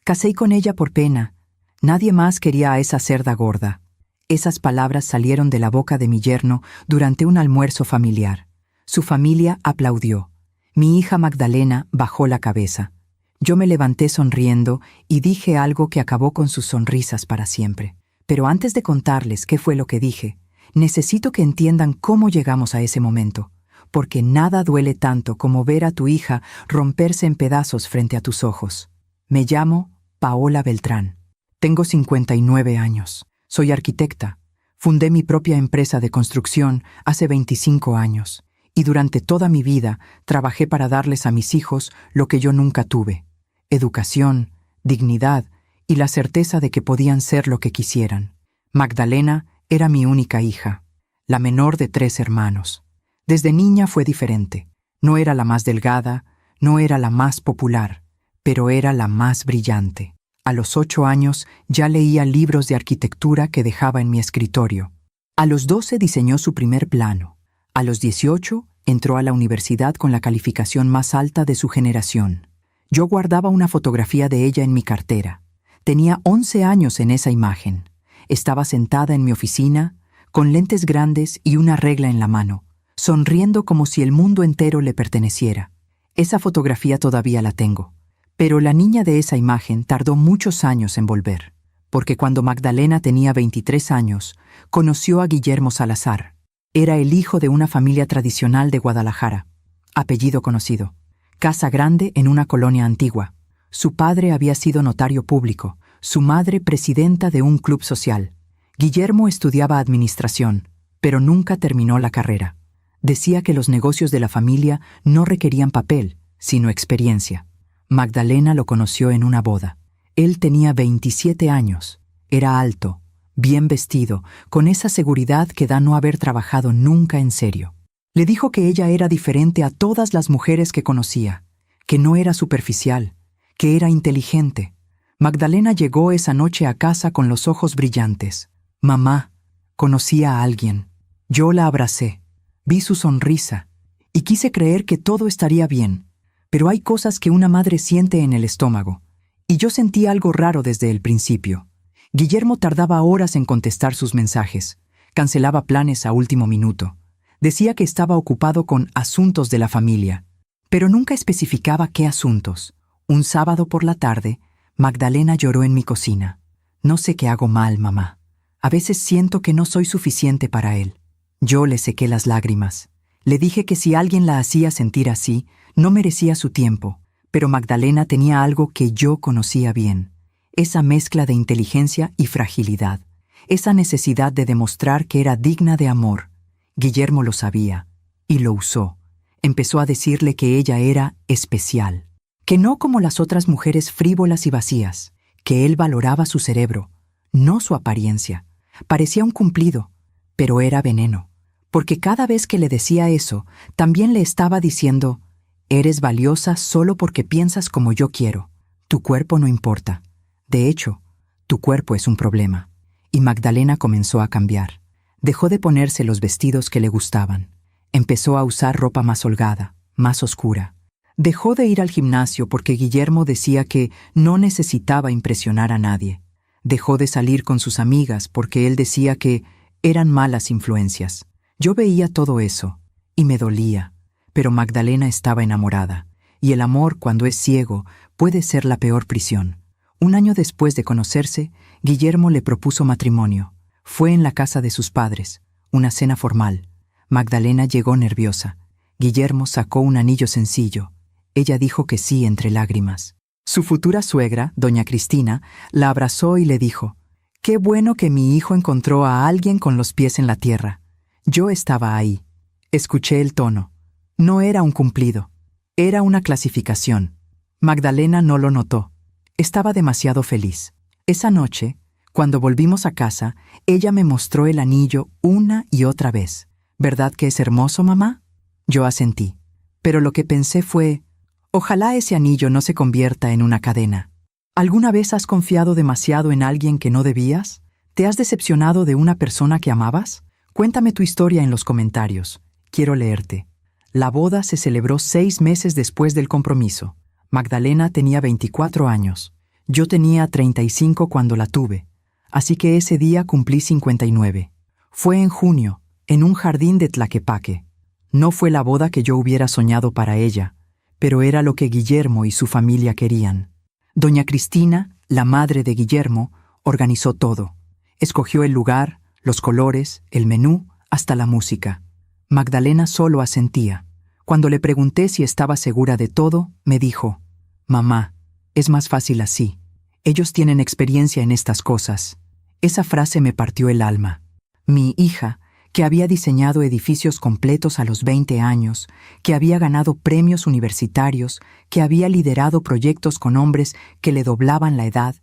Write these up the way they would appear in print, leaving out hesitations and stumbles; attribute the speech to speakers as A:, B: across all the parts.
A: Casé con ella por pena. Nadie más quería a esa cerda gorda. Esas palabras salieron de la boca de mi yerno durante un almuerzo familiar. Su familia aplaudió. Mi hija Magdalena bajó la cabeza. Yo me levanté sonriendo y dije algo que acabó con sus sonrisas para siempre. Pero antes de contarles qué fue lo que dije, necesito que entiendan cómo llegamos a ese momento, porque nada duele tanto como ver a tu hija romperse en pedazos frente a tus ojos. Me llamo Paola Beltrán. Tengo 59 años. Soy arquitecta. Fundé mi propia empresa de construcción hace 25 años. Y durante toda mi vida trabajé para darles a mis hijos lo que yo nunca tuve: educación, dignidad y la certeza de que podían ser lo que quisieran. Magdalena era mi única hija, la menor de 3 hermanos. Desde niña fue diferente. No era la más delgada, no era la más popular, pero era la más brillante. A los 8 años ya leía libros de arquitectura que dejaba en mi escritorio. A los 12 diseñó su primer plano. A los 18 entró a la universidad con la calificación más alta de su generación. Yo guardaba una fotografía de ella en mi cartera. Tenía 11 años en esa imagen. Estaba sentada en mi oficina, con lentes grandes y una regla en la mano, sonriendo como si el mundo entero le perteneciera. Esa fotografía todavía la tengo. Pero la niña de esa imagen tardó muchos años en volver, porque cuando Magdalena tenía 23 años, conoció a Guillermo Salazar. Era el hijo de una familia tradicional de Guadalajara. Apellido conocido. Casa grande en una colonia antigua. Su padre había sido notario público, su madre presidenta de un club social. Guillermo estudiaba administración, pero nunca terminó la carrera. Decía que los negocios de la familia no requerían papel, sino experiencia. Magdalena lo conoció en una boda. Él tenía 27 años. Era alto, bien vestido, con esa seguridad que da no haber trabajado nunca en serio. Le dijo que ella era diferente a todas las mujeres que conocía, que no era superficial, que era inteligente. Magdalena llegó esa noche a casa con los ojos brillantes. Mamá, conocí a alguien. Yo la abracé, vi su sonrisa y quise creer que todo estaría bien, pero hay cosas que una madre siente en el estómago, y yo sentí algo raro desde el principio. Guillermo tardaba horas en contestar sus mensajes, cancelaba planes a último minuto, decía que estaba ocupado con asuntos de la familia, pero nunca especificaba qué asuntos. Un sábado por la tarde, Magdalena lloró en mi cocina. No sé qué hago mal, mamá. A veces siento que no soy suficiente para él. Yo le sequé las lágrimas. Le dije que si alguien la hacía sentir así, no merecía su tiempo, pero Magdalena tenía algo que yo conocía bien. Esa mezcla de inteligencia y fragilidad, esa necesidad de demostrar que era digna de amor. Guillermo lo sabía, y lo usó. Empezó a decirle que ella era especial, que no como las otras mujeres frívolas y vacías, que él valoraba su cerebro, no su apariencia. Parecía un cumplido, pero era veneno, porque cada vez que le decía eso, también le estaba diciendo: eres valiosa solo porque piensas como yo quiero. Tu cuerpo no importa. De hecho, tu cuerpo es un problema. Y Magdalena comenzó a cambiar. Dejó de ponerse los vestidos que le gustaban. Empezó a usar ropa más holgada, más oscura. Dejó de ir al gimnasio porque Guillermo decía que no necesitaba impresionar a nadie. Dejó de salir con sus amigas porque él decía que eran malas influencias. Yo veía todo eso, y me dolía. Pero Magdalena estaba enamorada, y el amor, cuando es ciego, puede ser la peor prisión. Un año después de conocerse, Guillermo le propuso matrimonio. Fue en la casa de sus padres, una cena formal. Magdalena llegó nerviosa. Guillermo sacó un anillo sencillo. Ella dijo que sí entre lágrimas. Su futura suegra, doña Cristina, la abrazó y le dijo: «Qué bueno que mi hijo encontró a alguien con los pies en la tierra». Yo estaba ahí. Escuché el tono. No era un cumplido. Era una clasificación. Magdalena no lo notó. Estaba demasiado feliz. Esa noche, cuando volvimos a casa, ella me mostró el anillo una y otra vez. «¿Verdad que es hermoso, mamá?». Yo asentí. Pero lo que pensé fue: ojalá ese anillo no se convierta en una cadena. ¿Alguna vez has confiado demasiado en alguien que no debías? ¿Te has decepcionado de una persona que amabas? Cuéntame tu historia en los comentarios. Quiero leerte. La boda se celebró 6 meses después del compromiso. Magdalena tenía 24 años. Yo tenía 35 cuando la tuve, así que ese día cumplí 59. Fue en junio, en un jardín de Tlaquepaque. No fue la boda que yo hubiera soñado para ella, pero era lo que Guillermo y su familia querían. Doña Cristina, la madre de Guillermo, organizó todo. Escogió el lugar, los colores, el menú, hasta la música. Magdalena solo asentía. Cuando le pregunté si estaba segura de todo, me dijo: «Mamá, es más fácil así. Ellos tienen experiencia en estas cosas». Esa frase me partió el alma. Mi hija, que había diseñado edificios completos a los 20 años, que había ganado premios universitarios, que había liderado proyectos con hombres que le doblaban la edad,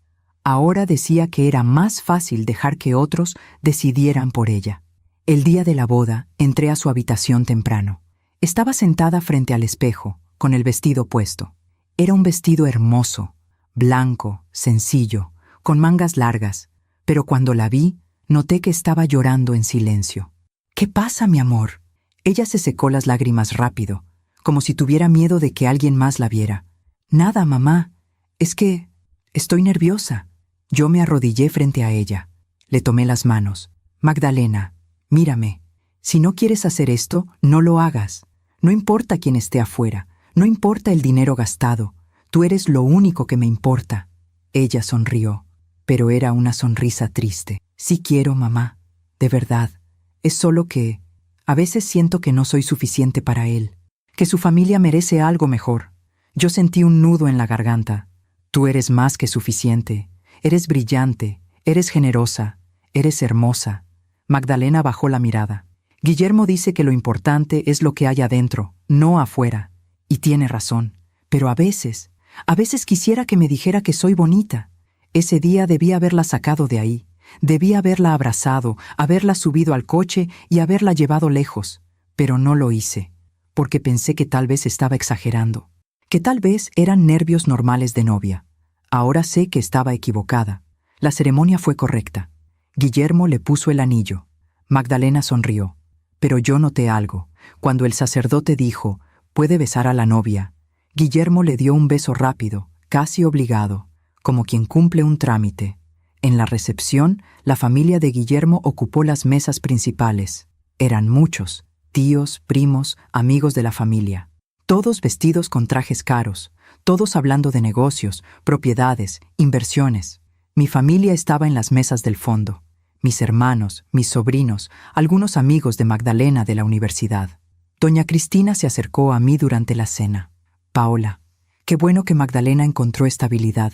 A: ahora decía que era más fácil dejar que otros decidieran por ella. El día de la boda, entré a su habitación temprano. Estaba sentada frente al espejo, con el vestido puesto. Era un vestido hermoso, blanco, sencillo, con mangas largas, pero cuando la vi, noté que estaba llorando en silencio. «¿Qué pasa, mi amor?» Ella se secó las lágrimas rápido, como si tuviera miedo de que alguien más la viera. «Nada, mamá. Es que estoy nerviosa». Yo me arrodillé frente a ella. Le tomé las manos. «Magdalena, mírame. Si no quieres hacer esto, no lo hagas. No importa quién esté afuera, no importa el dinero gastado. Tú eres lo único que me importa». Ella sonrió, pero era una sonrisa triste. «Sí quiero, mamá. De verdad. Es solo que a veces siento que no soy suficiente para él, que su familia merece algo mejor». Yo sentí un nudo en la garganta. «Tú eres más que suficiente. Eres brillante, eres generosa, eres hermosa». Magdalena bajó la mirada. «Guillermo dice que lo importante es lo que hay adentro, no afuera. Y tiene razón. Pero a veces quisiera que me dijera que soy bonita. Ese día debí haberla sacado de ahí. Debí haberla abrazado, haberla subido al coche y haberla llevado lejos. Pero no lo hice, porque pensé que tal vez estaba exagerando, que tal vez eran nervios normales de novia. Ahora sé que estaba equivocada. La ceremonia fue correcta. Guillermo le puso el anillo. Magdalena sonrió. Pero yo noté algo. Cuando el sacerdote dijo: «Puede besar a la novia», Guillermo le dio un beso rápido, casi obligado, como quien cumple un trámite. En la recepción, la familia de Guillermo ocupó las mesas principales. Eran muchos: tíos, primos, amigos de la familia. Todos vestidos con trajes caros, todos hablando de negocios, propiedades, inversiones. Mi familia estaba en las mesas del fondo. Mis hermanos, mis sobrinos, algunos amigos de Magdalena de la universidad. Doña Cristina se acercó a mí durante la cena. «Paola, qué bueno que Magdalena encontró estabilidad.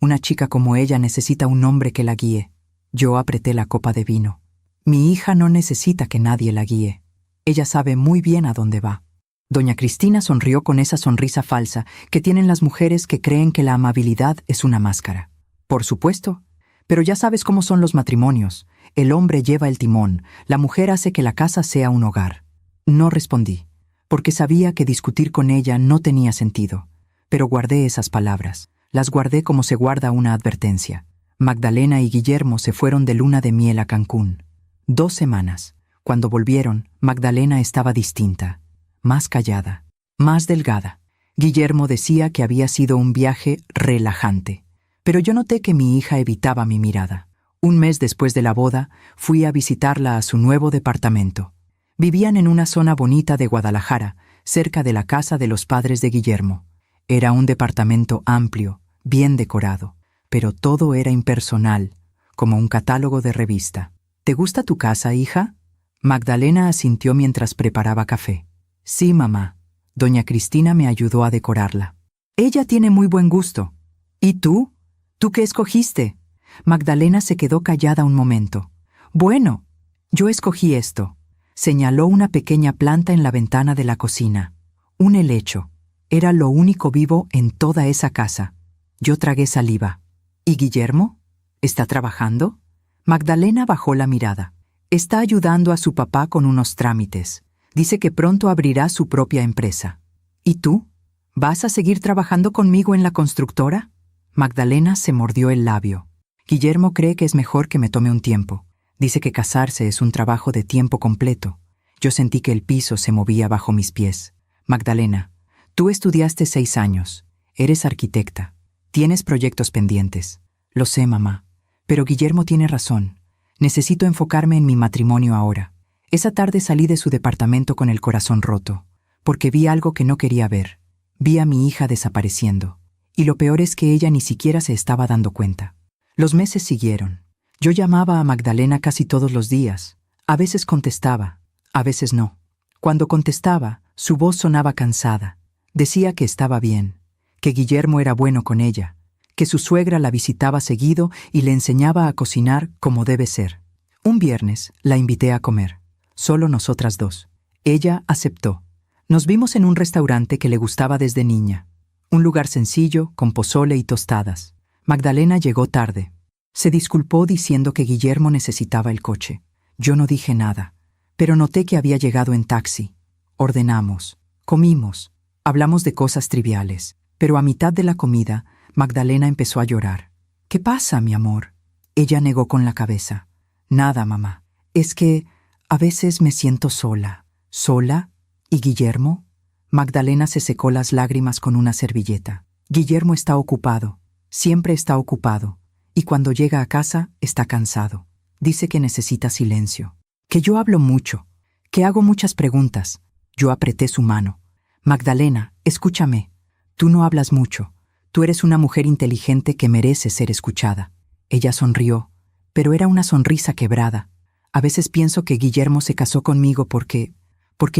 A: Una chica como ella necesita un hombre que la guíe». Yo apreté la copa de vino. «Mi hija no necesita que nadie la guíe. Ella sabe muy bien a dónde va». Doña Cristina sonrió con esa sonrisa falsa que tienen las mujeres que creen que la amabilidad es una máscara. «Por supuesto. Pero ya sabes cómo son los matrimonios. El hombre lleva el timón, la mujer hace que la casa sea un hogar». No respondí, porque sabía que discutir con ella no tenía sentido. Pero guardé esas palabras. Las guardé como se guarda una advertencia. Magdalena y Guillermo se fueron de luna de miel a Cancún. 2 semanas. Cuando volvieron, Magdalena estaba distinta, más callada, más delgada. Guillermo decía que había sido un viaje relajante, pero yo noté que mi hija evitaba mi mirada. Un mes después de la boda, fui a visitarla a su nuevo departamento. Vivían en una zona bonita de Guadalajara, cerca de la casa de los padres de Guillermo. Era un departamento amplio, bien decorado, pero todo era impersonal, como un catálogo de revista. «¿Te gusta tu casa, hija?» Magdalena asintió mientras preparaba café. «Sí, mamá. Doña Cristina me ayudó a decorarla. Ella tiene muy buen gusto. ¿Y tú? ¿Tú qué escogiste?» Magdalena se quedó callada un momento. «Bueno, yo escogí esto». Señaló una pequeña planta en la ventana de la cocina. Un helecho. Era lo único vivo en toda esa casa. Yo tragué saliva. «¿Y Guillermo? ¿Está trabajando?» Magdalena bajó la mirada. «Está ayudando a su papá con unos trámites. Dice que pronto abrirá su propia empresa». «¿Y tú? ¿Vas a seguir trabajando conmigo en la constructora?» Magdalena se mordió el labio. «Guillermo cree que es mejor que me tome un tiempo. Dice que casarse es un trabajo de tiempo completo». Yo sentí que el piso se movía bajo mis pies. «Magdalena, tú estudiaste 6 años. Eres arquitecta. Tienes proyectos pendientes. Lo sé, mamá. Pero Guillermo tiene razón. Necesito enfocarme en mi matrimonio ahora. Esa tarde salí de su departamento con el corazón roto, porque vi algo que no quería ver. Vi a mi hija desapareciendo. Y lo peor es que ella ni siquiera se estaba dando cuenta. Los meses siguieron. Yo llamaba a Magdalena casi todos los días. A veces contestaba, a veces no. Cuando contestaba, su voz sonaba cansada. Decía que estaba bien, que Guillermo era bueno con ella, que su suegra la visitaba seguido y le enseñaba a cocinar como debe ser. Un viernes la invité a comer, solo nosotras dos. Ella aceptó. Nos vimos en un restaurante que le gustaba desde niña. Un lugar sencillo, con pozole y tostadas. Magdalena llegó tarde. Se disculpó diciendo que Guillermo necesitaba el coche. Yo no dije nada, pero noté que había llegado en taxi. Ordenamos, comimos, hablamos de cosas triviales, pero a mitad de la comida, Magdalena empezó a llorar. ¿Qué pasa, mi amor? Ella negó con la cabeza. Nada, mamá. Es que a veces me siento sola. ¿Sola? ¿Y Guillermo? Magdalena se secó las lágrimas con una servilleta. Guillermo está ocupado. Siempre está ocupado. Y cuando llega a casa, está cansado. Dice que necesita silencio. Que yo hablo mucho. Que hago muchas preguntas. Yo apreté su mano. Magdalena, escúchame. Tú no hablas mucho. Tú eres una mujer inteligente que merece ser escuchada. Ella sonrió, pero era una sonrisa quebrada. A veces pienso que Guillermo se casó conmigo porque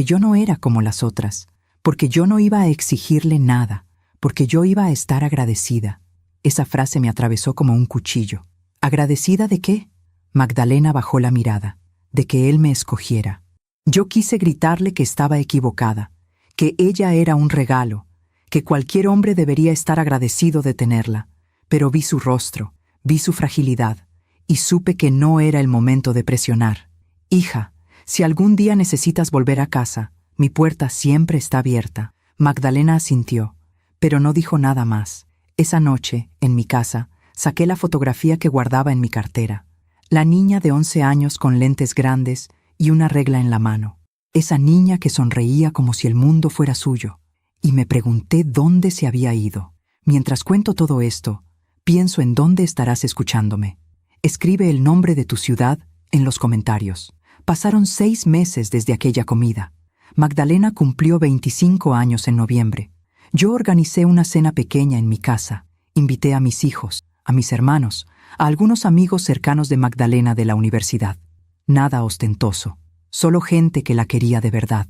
A: yo no era como las otras, porque yo no iba a exigirle nada, porque yo iba a estar agradecida. Esa frase me atravesó como un cuchillo. ¿Agradecida de qué? Magdalena bajó la mirada. De que él me escogiera. Yo quise gritarle que estaba equivocada, que ella era un regalo, que cualquier hombre debería estar agradecido de tenerla, pero vi su rostro, vi su fragilidad, y supe que no era el momento de presionar. Hija, si algún día necesitas volver a casa, mi puerta siempre está abierta. Magdalena asintió, pero no dijo nada más. Esa noche, en mi casa, saqué la fotografía que guardaba en mi cartera. La niña de 11 años con lentes grandes y una regla en la mano. Esa niña que sonreía como si el mundo fuera suyo. Y me pregunté dónde se había ido. Mientras cuento todo esto, pienso en dónde estarás escuchándome. Escribe el nombre de tu ciudad en los comentarios. Pasaron 6 meses desde aquella comida. Magdalena cumplió 25 años en noviembre. Yo organicé una cena pequeña en mi casa. Invité a mis hijos, a mis hermanos, a algunos amigos cercanos de Magdalena de la universidad. Nada ostentoso, solo gente que la quería de verdad.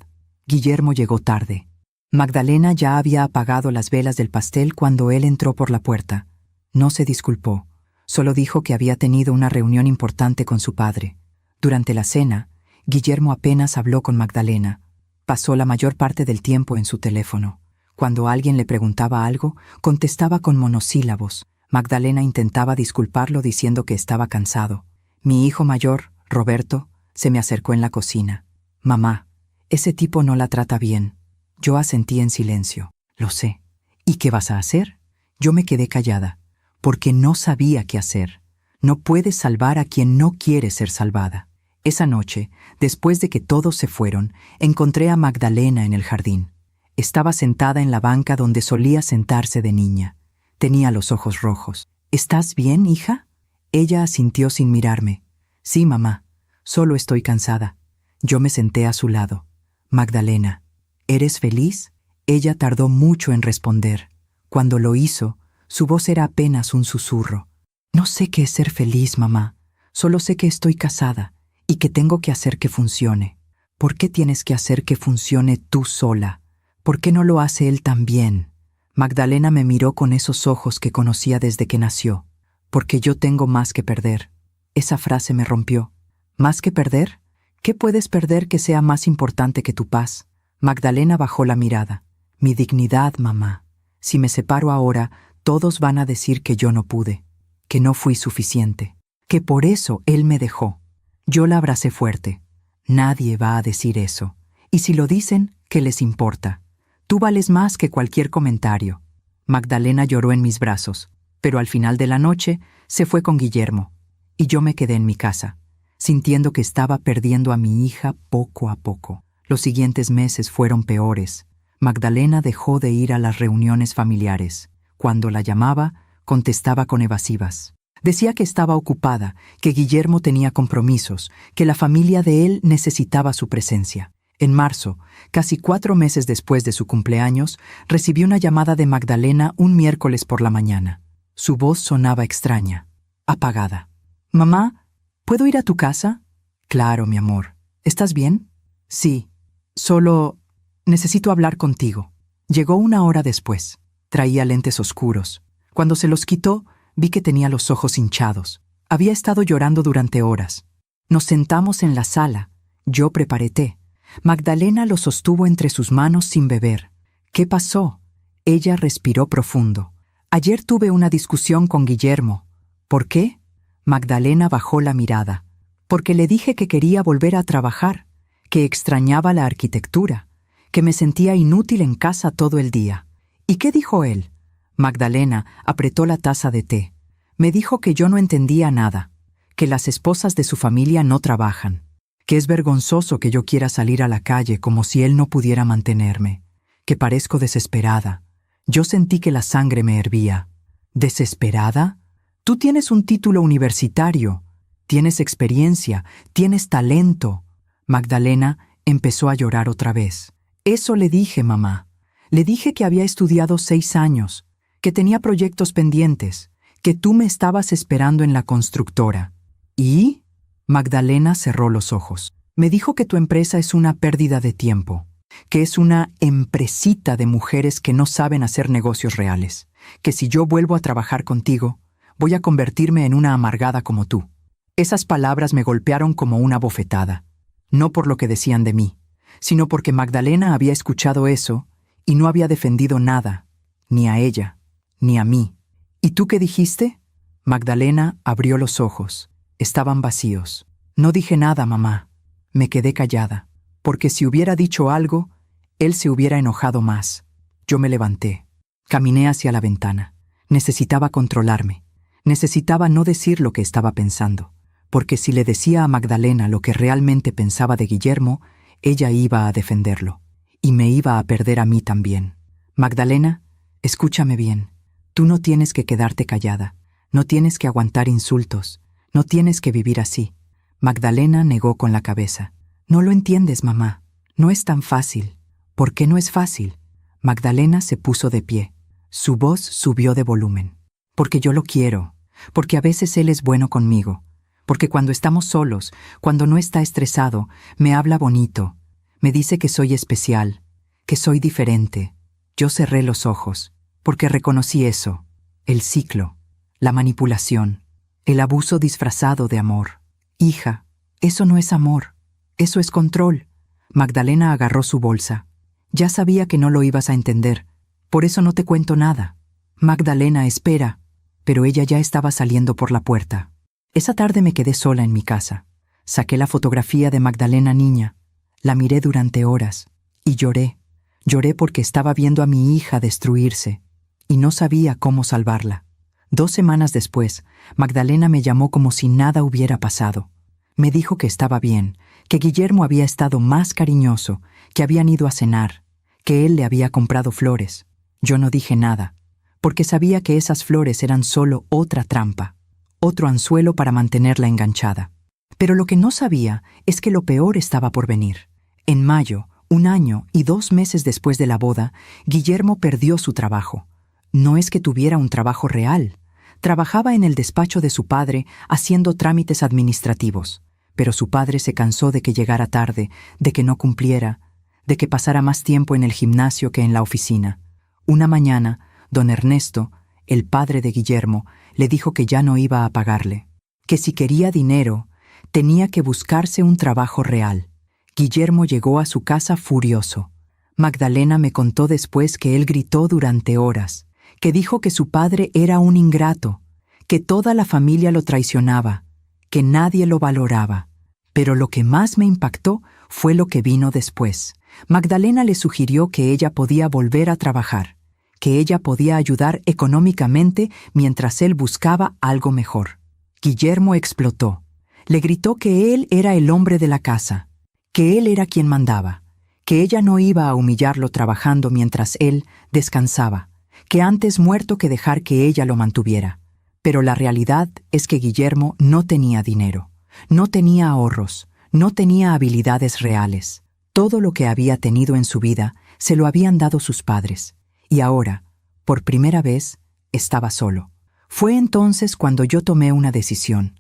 A: Guillermo llegó tarde. Magdalena ya había apagado las velas del pastel cuando él entró por la puerta. No se disculpó, solo dijo que había tenido una reunión importante con su padre. Durante la cena, Guillermo apenas habló con Magdalena. Pasó la mayor parte del tiempo en su teléfono. Cuando alguien le preguntaba algo, contestaba con monosílabos. Magdalena intentaba disculparlo diciendo que estaba cansado. Mi hijo mayor, Roberto, se me acercó en la cocina. Mamá, ese tipo no la trata bien. Yo asentí en silencio. Lo sé. ¿Y qué vas a hacer? Yo me quedé callada, porque no sabía qué hacer. No puedes salvar a quien no quiere ser salvada. Esa noche, después de que todos se fueron, encontré a Magdalena en el jardín. Estaba sentada en la banca donde solía sentarse de niña. Tenía los ojos rojos. ¿Estás bien, hija? Ella asintió sin mirarme. Sí, mamá. Solo estoy cansada. Yo me senté a su lado. Magdalena, ¿eres feliz? Ella tardó mucho en responder. Cuando lo hizo, su voz era apenas un susurro. No sé qué es ser feliz, mamá. Solo sé que estoy casada y que tengo que hacer que funcione. ¿Por qué tienes que hacer que funcione tú sola? ¿Por qué no lo hace él también? Magdalena me miró con esos ojos que conocía desde que nació. Porque yo tengo más que perder. Esa frase me rompió. ¿Más que perder? ¿Qué puedes perder que sea más importante que tu paz? Magdalena bajó la mirada. Mi dignidad, mamá. Si me separo ahora, todos van a decir que yo no pude, que no fui suficiente, que por eso él me dejó. Yo la abracé fuerte. Nadie va a decir eso. Y si lo dicen, ¿qué les importa? Tú vales más que cualquier comentario. Magdalena lloró en mis brazos, pero al final de la noche se fue con Guillermo, y yo me quedé en mi casa, sintiendo que estaba perdiendo a mi hija poco a poco. Los siguientes meses fueron peores. Magdalena dejó de ir a las reuniones familiares. Cuando la llamaba, contestaba con evasivas. Decía que estaba ocupada, que Guillermo tenía compromisos, que la familia de él necesitaba su presencia. En marzo, casi 4 meses después de su cumpleaños, recibí una llamada de Magdalena un miércoles por la mañana. Su voz sonaba extraña, apagada. «Mamá, ¿puedo ir a tu casa?» «Claro, mi amor. ¿Estás bien?» «Sí. Solo necesito hablar contigo». Llegó 1 hora después. Traía lentes oscuros. Cuando se los quitó, vi que tenía los ojos hinchados. Había estado llorando durante horas. Nos sentamos en la sala. Yo preparé té. Magdalena lo sostuvo entre sus manos sin beber. «¿Qué pasó?» Ella respiró profundo. «Ayer tuve una discusión con Guillermo». «¿Por qué?» Magdalena bajó la mirada. «Porque le dije que quería volver a trabajar, que extrañaba la arquitectura, que me sentía inútil en casa todo el día». «¿Y qué dijo él?» Magdalena apretó la taza de té. «Me dijo que yo no entendía nada, que las esposas de su familia no trabajan, que es vergonzoso que yo quiera salir a la calle como si él no pudiera mantenerme, que parezco desesperada». Yo sentí que la sangre me hervía. ¿Desesperada? Tú tienes un título universitario, tienes experiencia, tienes talento. Magdalena empezó a llorar otra vez. «Eso le dije, mamá. Le dije que había estudiado 6 años, que tenía proyectos pendientes, que tú me estabas esperando en la constructora». ¿Y? Magdalena cerró los ojos. «Me dijo que tu empresa es una pérdida de tiempo, que es una empresita de mujeres que no saben hacer negocios reales, que si yo vuelvo a trabajar contigo, voy a convertirme en una amargada como tú». Esas palabras me golpearon como una bofetada, no por lo que decían de mí, sino porque Magdalena había escuchado eso y no había defendido nada, ni a ella, ni a mí. «¿Y tú qué dijiste?» Magdalena abrió los ojos. Estaban vacíos. «No dije nada, mamá. Me quedé callada, porque si hubiera dicho algo, él se hubiera enojado más». Yo me levanté. Caminé hacia la ventana. Necesitaba controlarme. Necesitaba no decir lo que estaba pensando, porque si le decía a Magdalena lo que realmente pensaba de Guillermo, ella iba a defenderlo, y me iba a perder a mí también. «Magdalena, escúchame bien. Tú no tienes que quedarte callada. No tienes que aguantar insultos. No tienes que vivir así». Magdalena negó con la cabeza. «No lo entiendes, mamá. No es tan fácil». «¿Por qué no es fácil?» Magdalena se puso de pie. Su voz subió de volumen. «Porque yo lo quiero. Porque a veces él es bueno conmigo. Porque cuando estamos solos, cuando no está estresado, me habla bonito. Me dice que soy especial, que soy diferente». Yo cerré los ojos, porque reconocí eso, el ciclo, la manipulación, el abuso disfrazado de amor. «Hija, eso no es amor, eso es control». Magdalena agarró su bolsa. «Ya sabía que no lo ibas a entender, por eso no te cuento nada». «Magdalena, espera». Pero ella ya estaba saliendo por la puerta. Esa tarde me quedé sola en mi casa. Saqué la fotografía de Magdalena niña, la miré durante horas y lloré. Lloré porque estaba viendo a mi hija destruirse y no sabía cómo salvarla. 2 semanas después, Magdalena me llamó como si nada hubiera pasado. Me dijo que estaba bien, que Guillermo había estado más cariñoso, que habían ido a cenar, que él le había comprado flores. Yo no dije nada, porque sabía que esas flores eran solo otra trampa, otro anzuelo para mantenerla enganchada. Pero lo que no sabía es que lo peor estaba por venir. En mayo, 1 año y 2 meses después de la boda, Guillermo perdió su trabajo. No es que tuviera un trabajo real. Trabajaba en el despacho de su padre haciendo trámites administrativos, pero su padre se cansó de que llegara tarde, de que no cumpliera, de que pasara más tiempo en el gimnasio que en la oficina. Una mañana, don Ernesto, el padre de Guillermo, le dijo que ya no iba a pagarle, que si quería dinero, tenía que buscarse un trabajo real. Guillermo llegó a su casa furioso. Magdalena me contó después que él gritó durante horas, que dijo que su padre era un ingrato, que toda la familia lo traicionaba, que nadie lo valoraba. Pero lo que más me impactó fue lo que vino después. Magdalena le sugirió que ella podía volver a trabajar, que ella podía ayudar económicamente mientras él buscaba algo mejor. Guillermo explotó. Le gritó que él era el hombre de la casa, que él era quien mandaba, que ella no iba a humillarlo trabajando mientras él descansaba, que antes muerto que dejar que ella lo mantuviera. Pero la realidad es que Guillermo no tenía dinero, no tenía ahorros, no tenía habilidades reales. Todo lo que había tenido en su vida se lo habían dado sus padres, y ahora, por primera vez, estaba solo. Fue entonces cuando yo tomé una decisión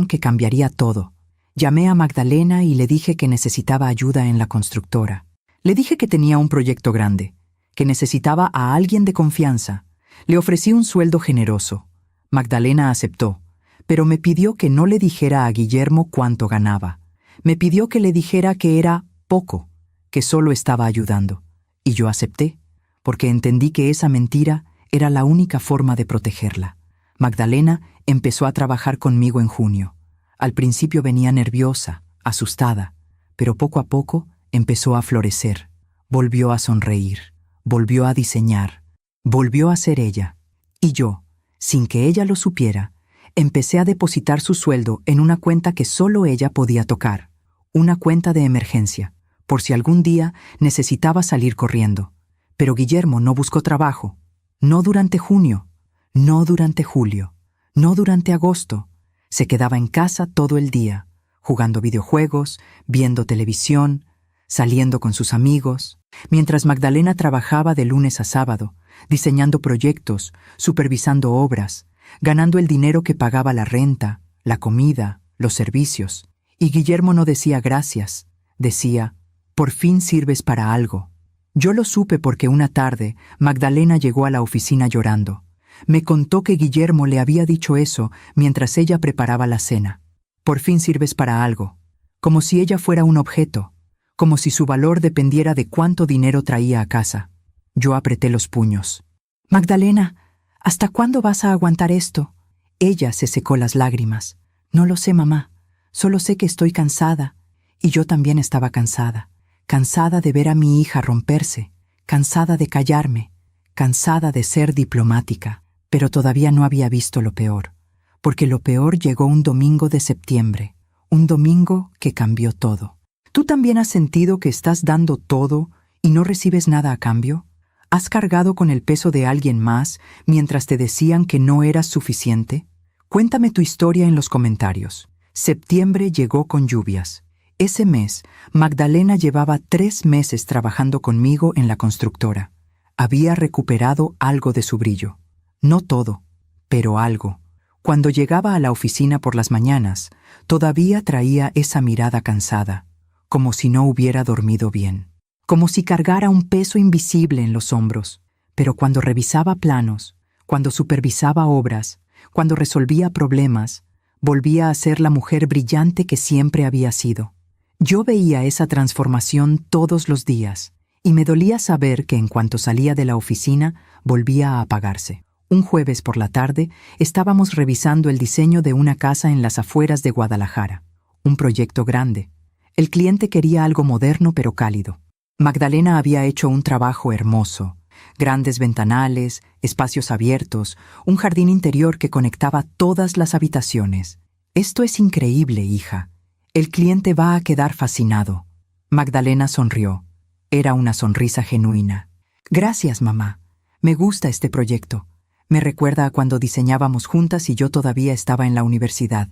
A: que cambiaría todo. Llamé a Magdalena y le dije que necesitaba ayuda en la constructora. Le dije que tenía un proyecto grande, que necesitaba a alguien de confianza. Le ofrecí un sueldo generoso. Magdalena aceptó, pero me pidió que no le dijera a Guillermo cuánto ganaba. Me pidió que le dijera que era poco, que solo estaba ayudando. Y yo acepté, porque entendí que esa mentira era la única forma de protegerla. Magdalena empezó a trabajar conmigo en junio. Al principio venía nerviosa, asustada, pero poco a poco empezó a florecer. Volvió a sonreír, volvió a diseñar, volvió a ser ella. Y yo, sin que ella lo supiera, empecé a depositar su sueldo en una cuenta que solo ella podía tocar, una cuenta de emergencia, por si algún día necesitaba salir corriendo. Pero Guillermo no buscó trabajo, no durante junio, no durante julio, no durante agosto. Se quedaba en casa todo el día, jugando videojuegos, viendo televisión, saliendo con sus amigos, mientras Magdalena trabajaba de lunes a sábado, diseñando proyectos, supervisando obras, ganando el dinero que pagaba la renta, la comida, los servicios. Y Guillermo no decía gracias, decía, por fin sirves para algo. Yo lo supe porque una tarde Magdalena llegó a la oficina llorando. Me contó que Guillermo le había dicho eso mientras ella preparaba la cena. Por fin sirves para algo, como si ella fuera un objeto, como si su valor dependiera de cuánto dinero traía a casa. Yo apreté los puños. Magdalena, ¿hasta cuándo vas a aguantar esto? Ella se secó las lágrimas. No lo sé, mamá. Solo sé que estoy cansada. Y yo también estaba cansada. Cansada de ver a mi hija romperse. Cansada de callarme. Cansada de ser diplomática. Pero todavía no había visto lo peor. Porque lo peor llegó un domingo de septiembre. Un domingo que cambió todo. ¿Tú también has sentido que estás dando todo y no recibes nada a cambio? ¿Has cargado con el peso de alguien más mientras te decían que no eras suficiente? Cuéntame tu historia en los comentarios. Septiembre llegó con lluvias. Ese mes, Magdalena llevaba 3 meses trabajando conmigo en la constructora. Había recuperado algo de su brillo. No todo, pero algo. Cuando llegaba a la oficina por las mañanas, todavía traía esa mirada cansada, como si no hubiera dormido bien, como si cargara un peso invisible en los hombros. Pero cuando revisaba planos, cuando supervisaba obras, cuando resolvía problemas, volvía a ser la mujer brillante que siempre había sido. Yo veía esa transformación todos los días, y me dolía saber que en cuanto salía de la oficina, volvía a apagarse. Un jueves por la tarde, estábamos revisando el diseño de una casa en las afueras de Guadalajara. Un proyecto grande. El cliente quería algo moderno pero cálido. Magdalena había hecho un trabajo hermoso. Grandes ventanales, espacios abiertos, un jardín interior que conectaba todas las habitaciones. Esto es increíble, hija. El cliente va a quedar fascinado. Magdalena sonrió. Era una sonrisa genuina. Gracias, mamá. Me gusta este proyecto. Me recuerda a cuando diseñábamos juntas y yo todavía estaba en la universidad.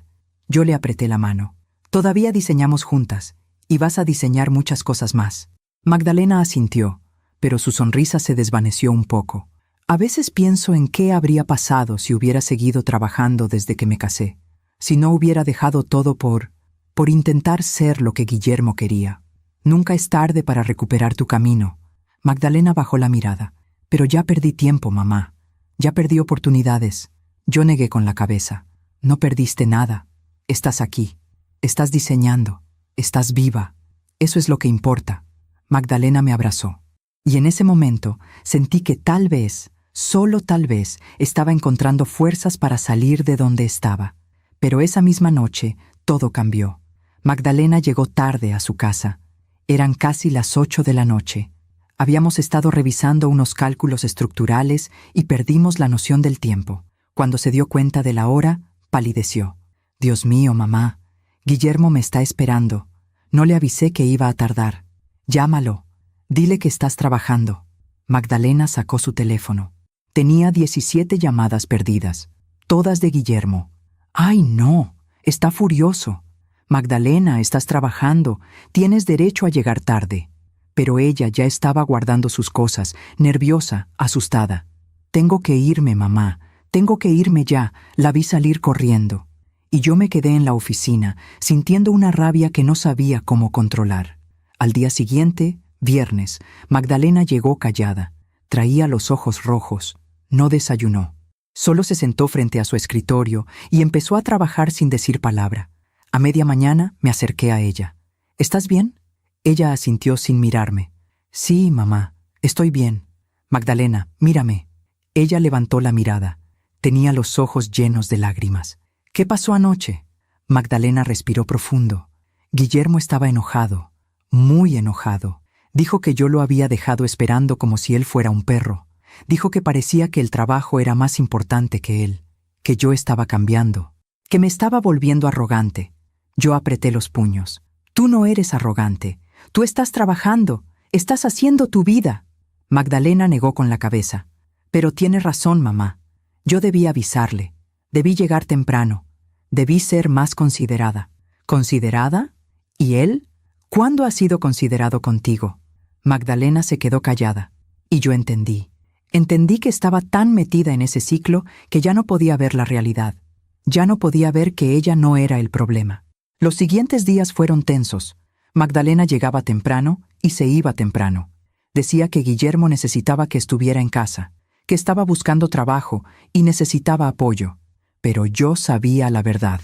A: Yo le apreté la mano. Todavía diseñamos juntas, y vas a diseñar muchas cosas más. Magdalena asintió, pero su sonrisa se desvaneció un poco. A veces pienso en qué habría pasado si hubiera seguido trabajando desde que me casé, si no hubiera dejado todo por intentar ser lo que Guillermo quería. Nunca es tarde para recuperar tu camino. Magdalena bajó la mirada. Pero ya perdí tiempo, mamá. Ya perdí oportunidades. Yo negué con la cabeza. No perdiste nada. Estás aquí. Estás diseñando. Estás viva. Eso es lo que importa. Magdalena me abrazó. Y en ese momento sentí que tal vez, solo tal vez, estaba encontrando fuerzas para salir de donde estaba. Pero esa misma noche, todo cambió. Magdalena llegó tarde a su casa. Eran casi las 8 de la noche. Habíamos estado revisando unos cálculos estructurales y perdimos la noción del tiempo. Cuando se dio cuenta de la hora, palideció. Dios mío, mamá. Guillermo me está esperando. No le avisé que iba a tardar. Llámalo. Dile que estás trabajando. Magdalena sacó su teléfono. Tenía 17 llamadas perdidas, todas de Guillermo. ¡Ay, no! Está furioso. Magdalena, estás trabajando. Tienes derecho a llegar tarde. Pero ella ya estaba guardando sus cosas, nerviosa, asustada. Tengo que irme, mamá. Tengo que irme ya. La vi salir corriendo. Y yo me quedé en la oficina, sintiendo una rabia que no sabía cómo controlar. Al día siguiente, viernes, Magdalena llegó callada. Traía los ojos rojos. No desayunó. Solo se sentó frente a su escritorio y empezó a trabajar sin decir palabra. A media mañana me acerqué a ella. ¿Estás bien? Ella asintió sin mirarme. Sí, mamá, estoy bien. Magdalena, mírame. Ella levantó la mirada. Tenía los ojos llenos de lágrimas. ¿Qué pasó anoche? Magdalena respiró profundo. Guillermo estaba enojado, muy enojado. Dijo que yo lo había dejado esperando como si él fuera un perro. Dijo que parecía que el trabajo era más importante que él, que yo estaba cambiando, que me estaba volviendo arrogante. Yo apreté los puños. Tú no eres arrogante. Tú estás trabajando. Estás haciendo tu vida. Magdalena negó con la cabeza. Pero tiene razón, mamá. Yo debí avisarle. Debí llegar temprano. Debí ser más considerada. ¿Considerada? ¿Y él? ¿Cuándo ha sido considerado contigo? Magdalena se quedó callada. Y yo entendí. Entendí que estaba tan metida en ese ciclo que ya no podía ver la realidad. Ya no podía ver que ella no era el problema. Los siguientes días fueron tensos. Magdalena llegaba temprano y se iba temprano. Decía que Guillermo necesitaba que estuviera en casa, que estaba buscando trabajo y necesitaba apoyo. Pero yo sabía la verdad.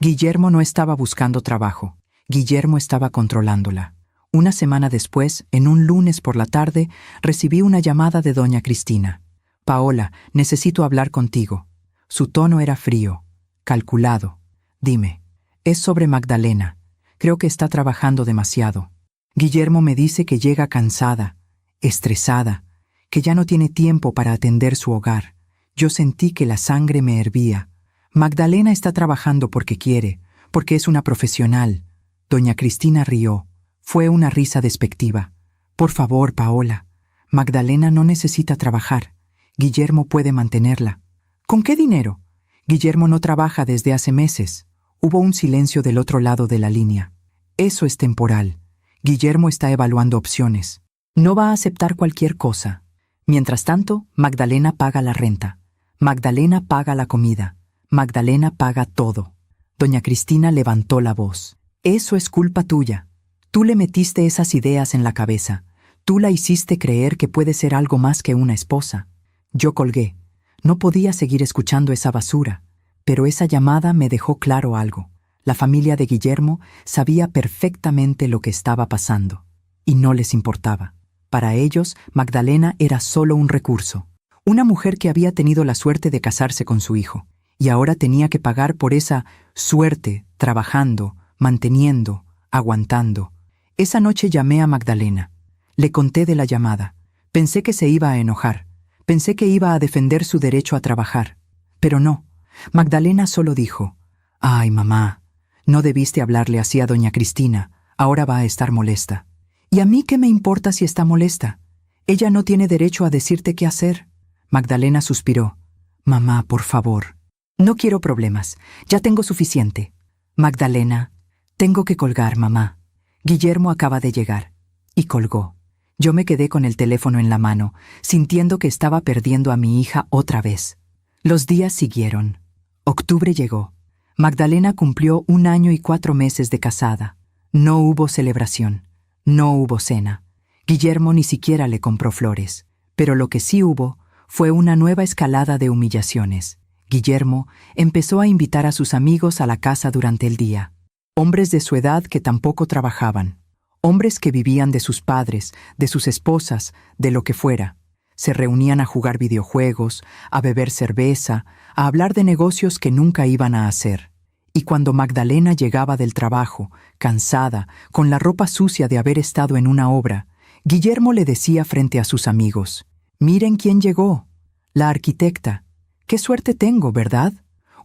A: Guillermo no estaba buscando trabajo. Guillermo estaba controlándola. Una semana después, en un lunes por la tarde, recibí una llamada de doña Cristina. Paola, necesito hablar contigo. Su tono era frío, calculado. Dime, es sobre Magdalena. Creo que está trabajando demasiado. Guillermo me dice que llega cansada, estresada, que ya no tiene tiempo para atender su hogar. Yo sentí que la sangre me hervía. Magdalena está trabajando porque quiere, porque es una profesional. Doña Cristina rió. Fue una risa despectiva. Por favor, Paola. Magdalena no necesita trabajar. Guillermo puede mantenerla. ¿Con qué dinero? Guillermo no trabaja desde hace meses. Hubo un silencio del otro lado de la línea. Eso es temporal. Guillermo está evaluando opciones. No va a aceptar cualquier cosa. Mientras tanto, Magdalena paga la renta. Magdalena paga la comida. Magdalena paga todo. Doña Cristina levantó la voz. Eso es culpa tuya. Tú le metiste esas ideas en la cabeza. Tú la hiciste creer que puede ser algo más que una esposa. Yo colgué. No podía seguir escuchando esa basura. Pero esa llamada me dejó claro algo. La familia de Guillermo sabía perfectamente lo que estaba pasando. Y no les importaba. Para ellos, Magdalena era solo un recurso. Una mujer que había tenido la suerte de casarse con su hijo. Y ahora tenía que pagar por esa suerte, trabajando, manteniendo, aguantando. Esa noche llamé a Magdalena. Le conté de la llamada. Pensé que se iba a enojar. Pensé que iba a defender su derecho a trabajar. Pero no. Magdalena solo dijo, «Ay, mamá, no debiste hablarle así a doña Cristina. Ahora va a estar molesta». ¿Y a mí qué me importa si está molesta? Ella no tiene derecho a decirte qué hacer. Magdalena suspiró. «Mamá, por favor. No quiero problemas. Ya tengo suficiente». «Magdalena, tengo que colgar, mamá. Guillermo acaba de llegar». Y colgó. Yo me quedé con el teléfono en la mano, sintiendo que estaba perdiendo a mi hija otra vez. Los días siguieron. Octubre llegó. Magdalena cumplió 1 año y 4 meses de casada. No hubo celebración. No hubo cena. Guillermo ni siquiera le compró flores. Pero lo que sí hubo fue una nueva escalada de humillaciones. Guillermo empezó a invitar a sus amigos a la casa durante el día. Hombres de su edad que tampoco trabajaban. Hombres que vivían de sus padres, de sus esposas, de lo que fuera. Se reunían a jugar videojuegos, a beber cerveza, a hablar de negocios que nunca iban a hacer. Y cuando Magdalena llegaba del trabajo, cansada, con la ropa sucia de haber estado en una obra, Guillermo le decía frente a sus amigos, «Miren quién llegó, la arquitecta. Qué suerte tengo, ¿verdad?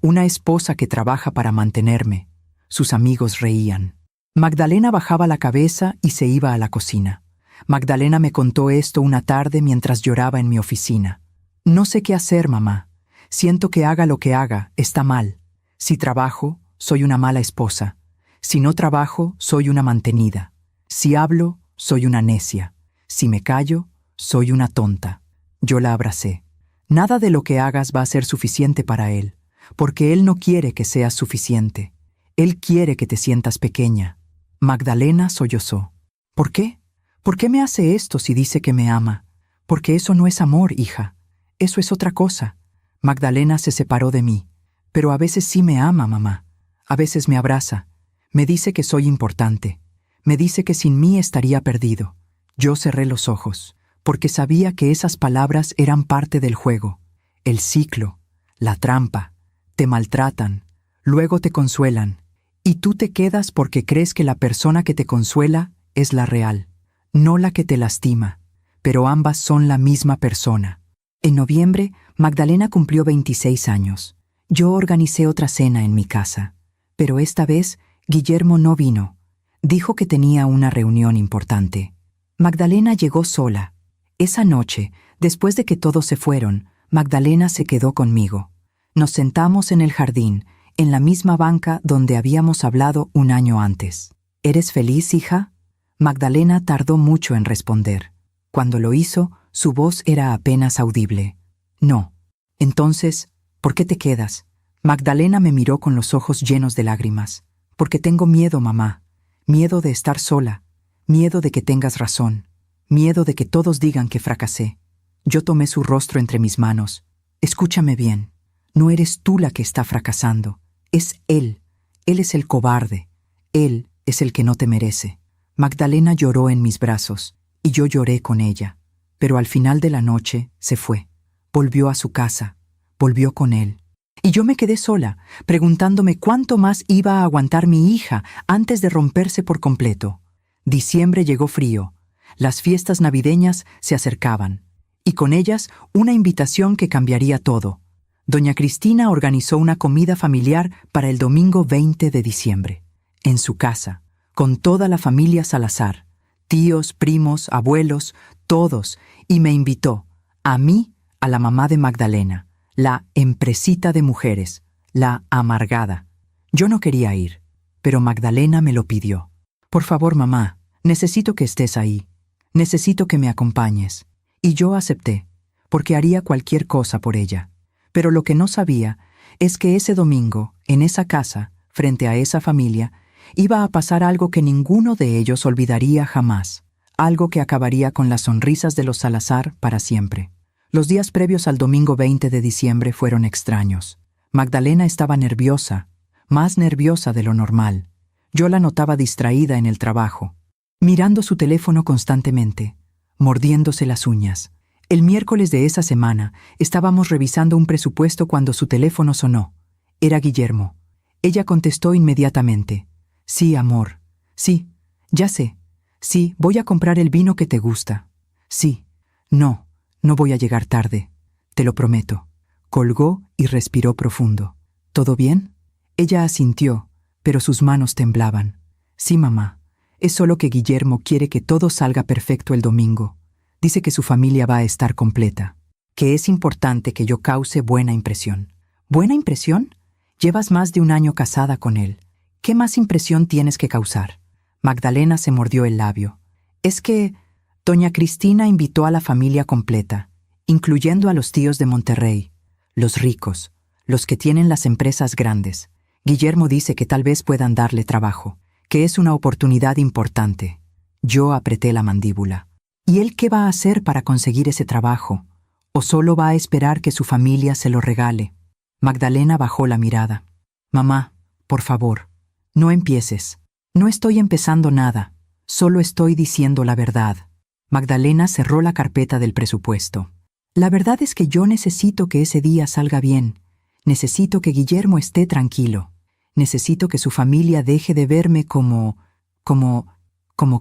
A: Una esposa que trabaja para mantenerme». Sus amigos reían. Magdalena bajaba la cabeza y se iba a la cocina. Magdalena me contó esto una tarde mientras lloraba en mi oficina. No sé qué hacer, mamá. Siento que haga lo que haga, está mal. Si trabajo, soy una mala esposa. Si no trabajo, soy una mantenida. Si hablo, soy una necia. Si me callo, soy una tonta. Yo la abracé. Nada de lo que hagas va a ser suficiente para él, porque él no quiere que seas suficiente. Él quiere que te sientas pequeña. Magdalena sollozó. ¿Por qué? ¿Por qué me hace esto si dice que me ama? Porque eso no es amor, hija. Eso es otra cosa. Magdalena se separó de mí. Pero a veces sí me ama, mamá. A veces me abraza. Me dice que soy importante. Me dice que sin mí estaría perdido. Yo cerré los ojos, porque sabía que esas palabras eran parte del juego. El ciclo, la trampa. Te maltratan, luego te consuelan. Y tú te quedas porque crees que la persona que te consuela es la real, no la que te lastima. Pero ambas son la misma persona. En noviembre, Magdalena cumplió 26 años. Yo organicé otra cena en mi casa. Pero esta vez, Guillermo no vino. Dijo que tenía una reunión importante. Magdalena llegó sola. Esa noche, después de que todos se fueron, Magdalena se quedó conmigo. Nos sentamos en el jardín, en la misma banca donde habíamos hablado un año antes. ¿Eres feliz, hija? Magdalena tardó mucho en responder. Cuando lo hizo, su voz era apenas audible. No. Entonces, ¿por qué te quedas? Magdalena me miró con los ojos llenos de lágrimas. Porque tengo miedo, mamá. Miedo de estar sola. Miedo de que tengas razón. Miedo de que todos digan que fracasé. Yo tomé su rostro entre mis manos. Escúchame bien. No eres tú la que está fracasando. Es él. Él es el cobarde. Él es el que no te merece. Magdalena lloró en mis brazos, y yo lloré con ella. Pero al final de la noche se fue. Volvió a su casa. Volvió con él. Y yo me quedé sola, preguntándome cuánto más iba a aguantar mi hija antes de romperse por completo. Diciembre llegó frío. Las fiestas navideñas se acercaban. Y con ellas una invitación que cambiaría todo. Doña Cristina organizó una comida familiar para el domingo 20 de diciembre. En su casa, con toda la familia Salazar. Tíos, primos, abuelos, todos. Y me invitó, a mí, a la mamá de Magdalena. La empresita de mujeres, la amargada. Yo no quería ir, pero Magdalena me lo pidió. Por favor, mamá, necesito que estés ahí. Necesito que me acompañes. Y yo acepté, porque haría cualquier cosa por ella. Pero lo que no sabía es que ese domingo, en esa casa, frente a esa familia, iba a pasar algo que ninguno de ellos olvidaría jamás. Algo que acabaría con las sonrisas de los Salazar para siempre. Los días previos al domingo 20 de diciembre fueron extraños. Magdalena estaba nerviosa, más nerviosa de lo normal. Yo la notaba distraída en el trabajo, mirando su teléfono constantemente, mordiéndose las uñas. El miércoles de esa semana estábamos revisando un presupuesto cuando su teléfono sonó. Era Guillermo. Ella contestó inmediatamente. Sí, amor. Sí, ya sé. Sí, voy a comprar el vino que te gusta. Sí. No. No voy a llegar tarde, te lo prometo. Colgó y respiró profundo. ¿Todo bien? Ella asintió, pero sus manos temblaban. Sí, mamá. Es solo que Guillermo quiere que todo salga perfecto el domingo. Dice que su familia va a estar completa. Que es importante que yo cause buena impresión. ¿Buena impresión? Llevas más de un año casada con él. ¿Qué más impresión tienes que causar? Magdalena se mordió el labio. Es que doña Cristina invitó a la familia completa, incluyendo a los tíos de Monterrey, los ricos, los que tienen las empresas grandes. Guillermo dice que tal vez puedan darle trabajo, que es una oportunidad importante. Yo apreté la mandíbula. ¿Y él qué va a hacer para conseguir ese trabajo? ¿O solo va a esperar que su familia se lo regale? Magdalena bajó la mirada. Mamá, por favor, no empieces. No estoy empezando nada, solo estoy diciendo la verdad. Magdalena cerró la carpeta del presupuesto. La verdad es que yo necesito que ese día salga bien. Necesito que Guillermo esté tranquilo. Necesito que su familia deje de verme ¿Como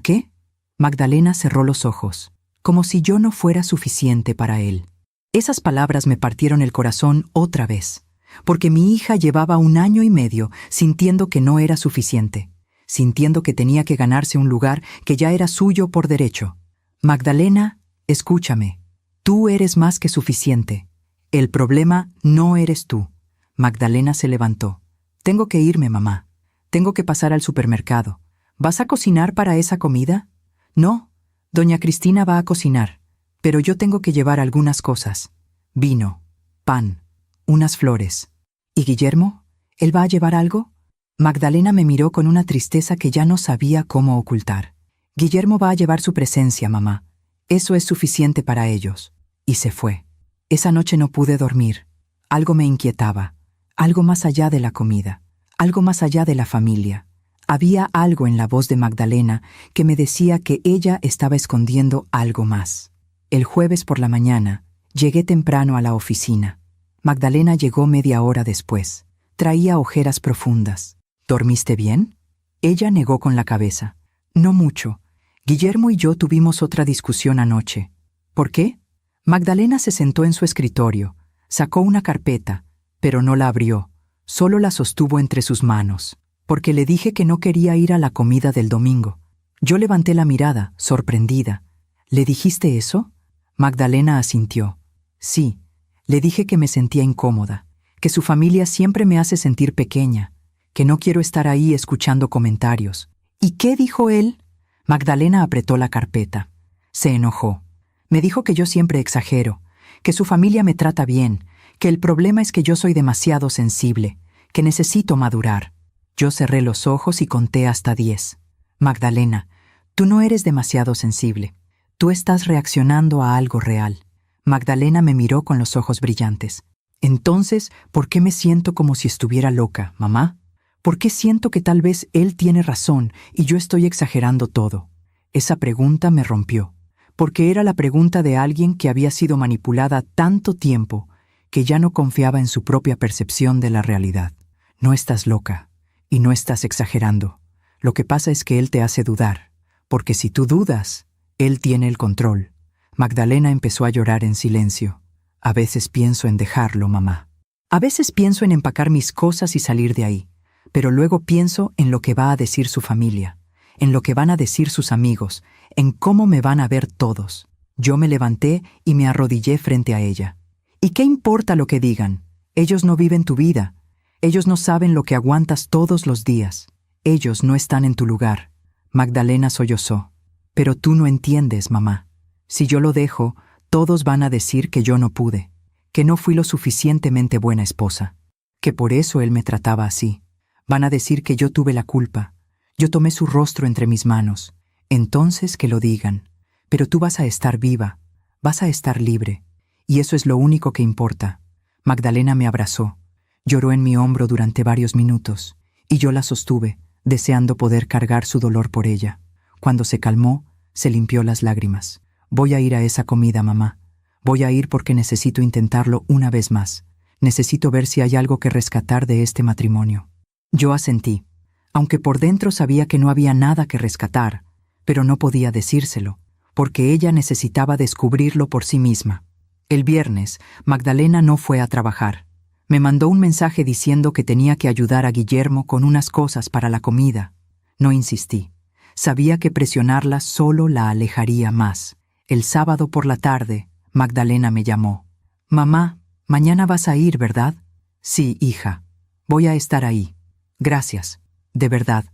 A: qué? Magdalena cerró los ojos, como si yo no fuera suficiente para él. Esas palabras me partieron el corazón otra vez, porque mi hija llevaba 1 año y medio sintiendo que no era suficiente, sintiendo que tenía que ganarse un lugar que ya era suyo por derecho. Magdalena, escúchame. Tú eres más que suficiente. El problema no eres tú. Magdalena se levantó. Tengo que irme, mamá. Tengo que pasar al supermercado. ¿Vas a cocinar para esa comida? No, doña Cristina va a cocinar, pero yo tengo que llevar algunas cosas. Vino, pan, unas flores. ¿Y Guillermo? ¿Él va a llevar algo? Magdalena me miró con una tristeza que ya no sabía cómo ocultar. Guillermo va a llevar su presencia, mamá. Eso es suficiente para ellos. Y se fue. Esa noche no pude dormir. Algo me inquietaba. Algo más allá de la comida. Algo más allá de la familia. Había algo en la voz de Magdalena que me decía que ella estaba escondiendo algo más. El jueves por la mañana, llegué temprano a la oficina. Magdalena llegó media hora después. Traía ojeras profundas. ¿Dormiste bien? Ella negó con la cabeza. No mucho. Guillermo y yo tuvimos otra discusión anoche. ¿Por qué? Magdalena se sentó en su escritorio, sacó una carpeta, pero no la abrió, solo la sostuvo entre sus manos, porque le dije que no quería ir a la comida del domingo. Yo levanté la mirada, sorprendida. ¿Le dijiste eso? Magdalena asintió. Sí, le dije que me sentía incómoda, que su familia siempre me hace sentir pequeña, que no quiero estar ahí escuchando comentarios. ¿Y qué dijo él? Magdalena apretó la carpeta. Se enojó. Me dijo que yo siempre exagero, que su familia me trata bien, que el problema es que yo soy demasiado sensible, que necesito madurar. Yo cerré los ojos y conté hasta 10. Magdalena, tú no eres demasiado sensible. Tú estás reaccionando a algo real. Magdalena me miró con los ojos brillantes. Entonces, ¿por qué me siento como si estuviera loca, mamá? ¿Por qué siento que tal vez él tiene razón y yo estoy exagerando todo? Esa pregunta me rompió, porque era la pregunta de alguien que había sido manipulada tanto tiempo que ya no confiaba en su propia percepción de la realidad. No estás loca y no estás exagerando. Lo que pasa es que él te hace dudar, porque si tú dudas, él tiene el control. Magdalena empezó a llorar en silencio. A veces pienso en dejarlo, mamá. A veces pienso en empacar mis cosas y salir de ahí. Pero luego pienso en lo que va a decir su familia, en lo que van a decir sus amigos, en cómo me van a ver todos. Yo me levanté y me arrodillé frente a ella. ¿Y qué importa lo que digan? Ellos no viven tu vida. Ellos no saben lo que aguantas todos los días. Ellos no están en tu lugar. Magdalena sollozó. Pero tú no entiendes, mamá. Si yo lo dejo, todos van a decir que yo no pude, que no fui lo suficientemente buena esposa, que por eso él me trataba así. Van a decir que yo tuve la culpa. Yo tomé su rostro entre mis manos. Entonces que lo digan. Pero tú vas a estar viva, vas a estar libre. Y eso es lo único que importa. Magdalena me abrazó. Lloró en mi hombro durante varios minutos. Y yo la sostuve, deseando poder cargar su dolor por ella. Cuando se calmó, se limpió las lágrimas. Voy a ir a esa comida, mamá. Voy a ir porque necesito intentarlo una vez más. Necesito ver si hay algo que rescatar de este matrimonio. Yo asentí, aunque por dentro sabía que no había nada que rescatar, pero no podía decírselo, porque ella necesitaba descubrirlo por sí misma. El viernes, Magdalena no fue a trabajar. Me mandó un mensaje diciendo que tenía que ayudar a Guillermo con unas cosas para la comida. No insistí. Sabía que presionarla solo la alejaría más. El sábado por la tarde, Magdalena me llamó. «Mamá, mañana vas a ir, ¿verdad?» «Sí, hija. Voy a estar ahí. Gracias. De verdad.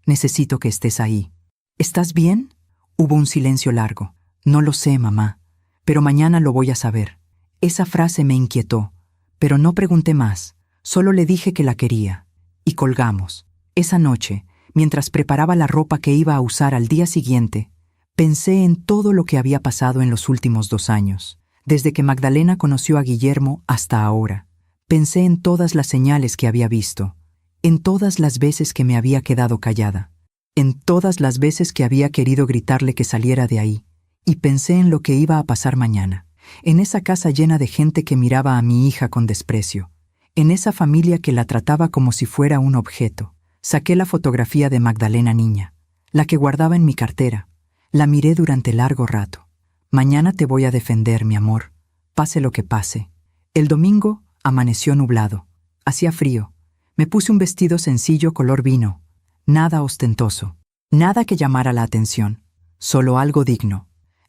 A: Necesito que estés ahí». «¿Estás bien?» Hubo un silencio largo. «No lo sé, mamá. Pero mañana lo voy a saber». Esa frase me inquietó, pero no pregunté más. Solo le dije que la quería. Y colgamos. Esa noche, mientras preparaba la ropa que iba a usar al día siguiente, pensé en todo lo que había pasado en los últimos 2 años, desde que Magdalena conoció a Guillermo hasta ahora. Pensé en todas las señales que había visto, en todas las veces que me había quedado callada, en todas las veces que había querido gritarle que saliera de ahí, y pensé en lo que iba a pasar mañana, en esa casa llena de gente que miraba a mi hija con desprecio, en esa familia que la trataba como si fuera un objeto. Saqué la fotografía de Magdalena niña, la que guardaba en mi cartera. La miré durante largo rato. «Mañana te voy a defender, mi amor, pase lo que pase». El domingo amaneció nublado. Hacía frío. Me puse un vestido sencillo color vino. Nada ostentoso. Nada que llamara la atención. Solo algo digno.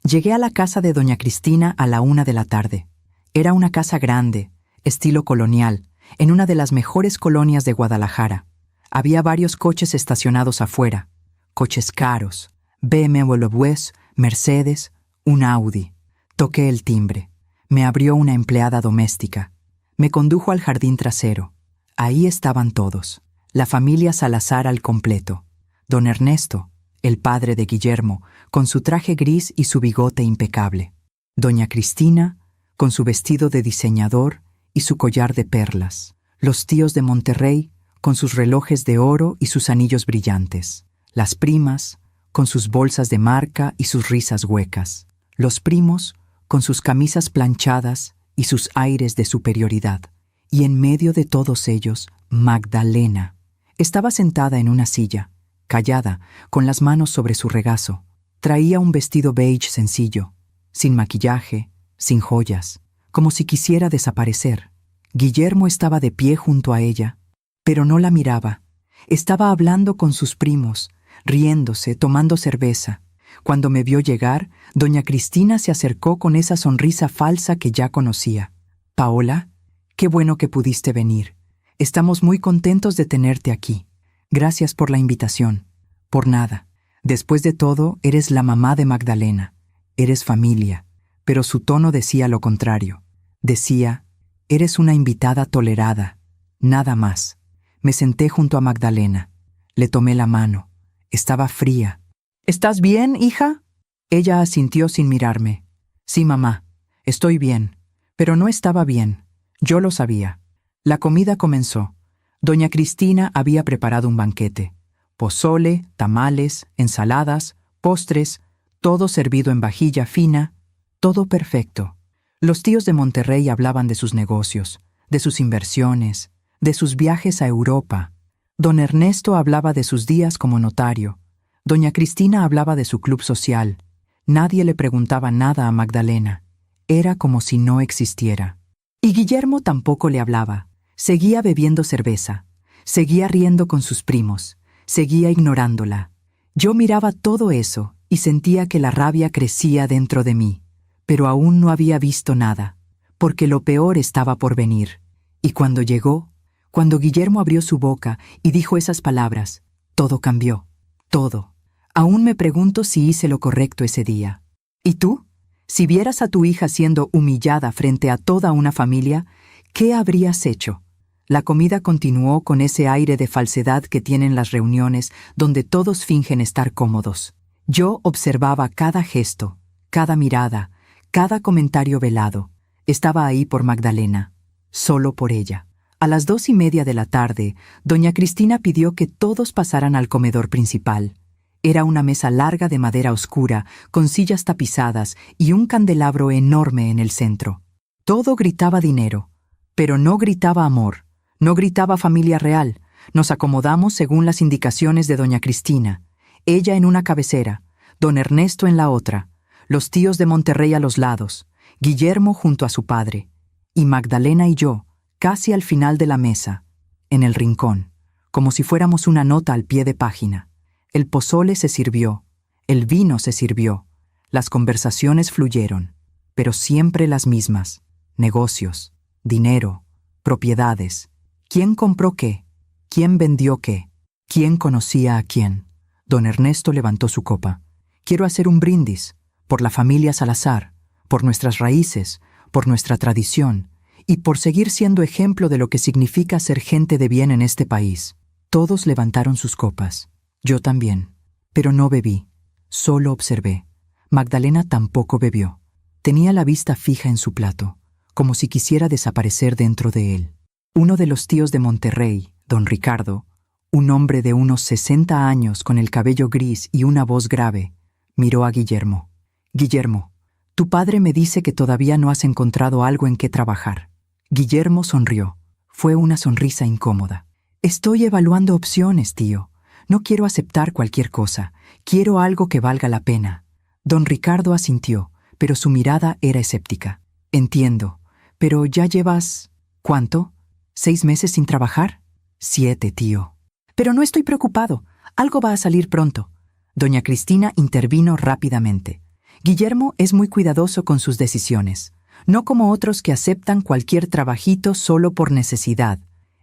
A: Llegué a la casa de doña Cristina a la 1 de la tarde. Era una casa grande, estilo colonial, en una de las mejores colonias de Guadalajara. Había varios coches estacionados afuera, coches caros, BMWs, Mercedes, un Audi. Toqué el timbre. Me abrió una empleada doméstica. Me condujo al jardín trasero. Ahí estaban todos, la familia Salazar al completo. Don Ernesto, el padre de Guillermo, con su traje gris y su bigote impecable. Doña Cristina, con su vestido de diseñador y su collar de perlas. Los tíos de Monterrey, con sus relojes de oro y sus anillos brillantes. Las primas, con sus bolsas de marca y sus risas huecas. Los primos, con sus camisas planchadas y sus aires de superioridad. Y en medio de todos ellos, Magdalena. Estaba sentada en una silla, callada, con las manos sobre su regazo. Traía un vestido beige sencillo, sin maquillaje, sin joyas, como si quisiera desaparecer. Guillermo estaba de pie junto a ella, pero no la miraba. Estaba hablando con sus primos, riéndose, tomando cerveza. Cuando me vio llegar, doña Cristina se acercó con esa sonrisa falsa que ya conocía. «Paola, qué bueno que pudiste venir. Estamos muy contentos de tenerte aquí. Gracias por la invitación». «Por nada. Después de todo, eres la mamá de Magdalena. Eres familia». Pero su tono decía lo contrario. Decía, «Eres una invitada tolerada. Nada más». Me senté junto a Magdalena. Le tomé la mano. Estaba fría. «¿Estás bien, hija?» Ella asintió sin mirarme. «Sí, mamá. Estoy bien». Pero no estaba bien. Yo lo sabía. La comida comenzó. Doña Cristina había preparado un banquete. Pozole, tamales, ensaladas, postres, todo servido en vajilla fina, todo perfecto. Los tíos de Monterrey hablaban de sus negocios, de sus inversiones, de sus viajes a Europa. Don Ernesto hablaba de sus días como notario. Doña Cristina hablaba de su club social. Nadie le preguntaba nada a Magdalena. Era como si no existiera. Y Guillermo tampoco le hablaba. Seguía bebiendo cerveza. Seguía riendo con sus primos. Seguía ignorándola. Yo miraba todo eso y sentía que la rabia crecía dentro de mí. Pero aún no había visto nada, porque lo peor estaba por venir. Y cuando llegó, cuando Guillermo abrió su boca y dijo esas palabras, todo cambió. Todo. Aún me pregunto si hice lo correcto ese día. ¿Y tú? Si vieras a tu hija siendo humillada frente a toda una familia, ¿qué habrías hecho? La comida continuó con ese aire de falsedad que tienen las reuniones donde todos fingen estar cómodos. Yo observaba cada gesto, cada mirada, cada comentario velado. Estaba ahí por Magdalena, solo por ella. A las 2:30 de la tarde, doña Cristina pidió que todos pasaran al comedor principal. Era una mesa larga de madera oscura, con sillas tapizadas y un candelabro enorme en el centro. Todo gritaba dinero, pero no gritaba amor, no gritaba familia real. Nos acomodamos según las indicaciones de doña Cristina. Ella en una cabecera, don Ernesto en la otra, los tíos de Monterrey a los lados, Guillermo junto a su padre, y Magdalena y yo, casi al final de la mesa, en el rincón, como si fuéramos una nota al pie de página. El pozole se sirvió, el vino se sirvió, las conversaciones fluyeron, pero siempre las mismas: negocios, dinero, propiedades, quién compró qué, quién vendió qué, quién conocía a quién. Don Ernesto levantó su copa. Quiero hacer un brindis, por la familia Salazar, por nuestras raíces, por nuestra tradición, y por seguir siendo ejemplo de lo que significa ser gente de bien en este país. Todos levantaron sus copas. Yo también. Pero no bebí. Solo observé. Magdalena tampoco bebió. Tenía la vista fija en su plato, como si quisiera desaparecer dentro de él. Uno de los tíos de Monterrey, don Ricardo, un hombre de unos 60 años con el cabello gris y una voz grave, miró a Guillermo. «Guillermo, tu padre me dice que todavía no has encontrado algo en qué trabajar». Guillermo sonrió. Fue una sonrisa incómoda. «Estoy evaluando opciones, tío. No quiero aceptar cualquier cosa. Quiero algo que valga la pena». Don Ricardo asintió, pero su mirada era escéptica. «Entiendo, pero ya llevas... ¿cuánto? ¿6 meses sin trabajar?» «7, tío». «Pero no estoy preocupado. Algo va a salir pronto». Doña Cristina intervino rápidamente. Guillermo es muy cuidadoso con sus decisiones, no como otros que aceptan cualquier trabajito solo por necesidad.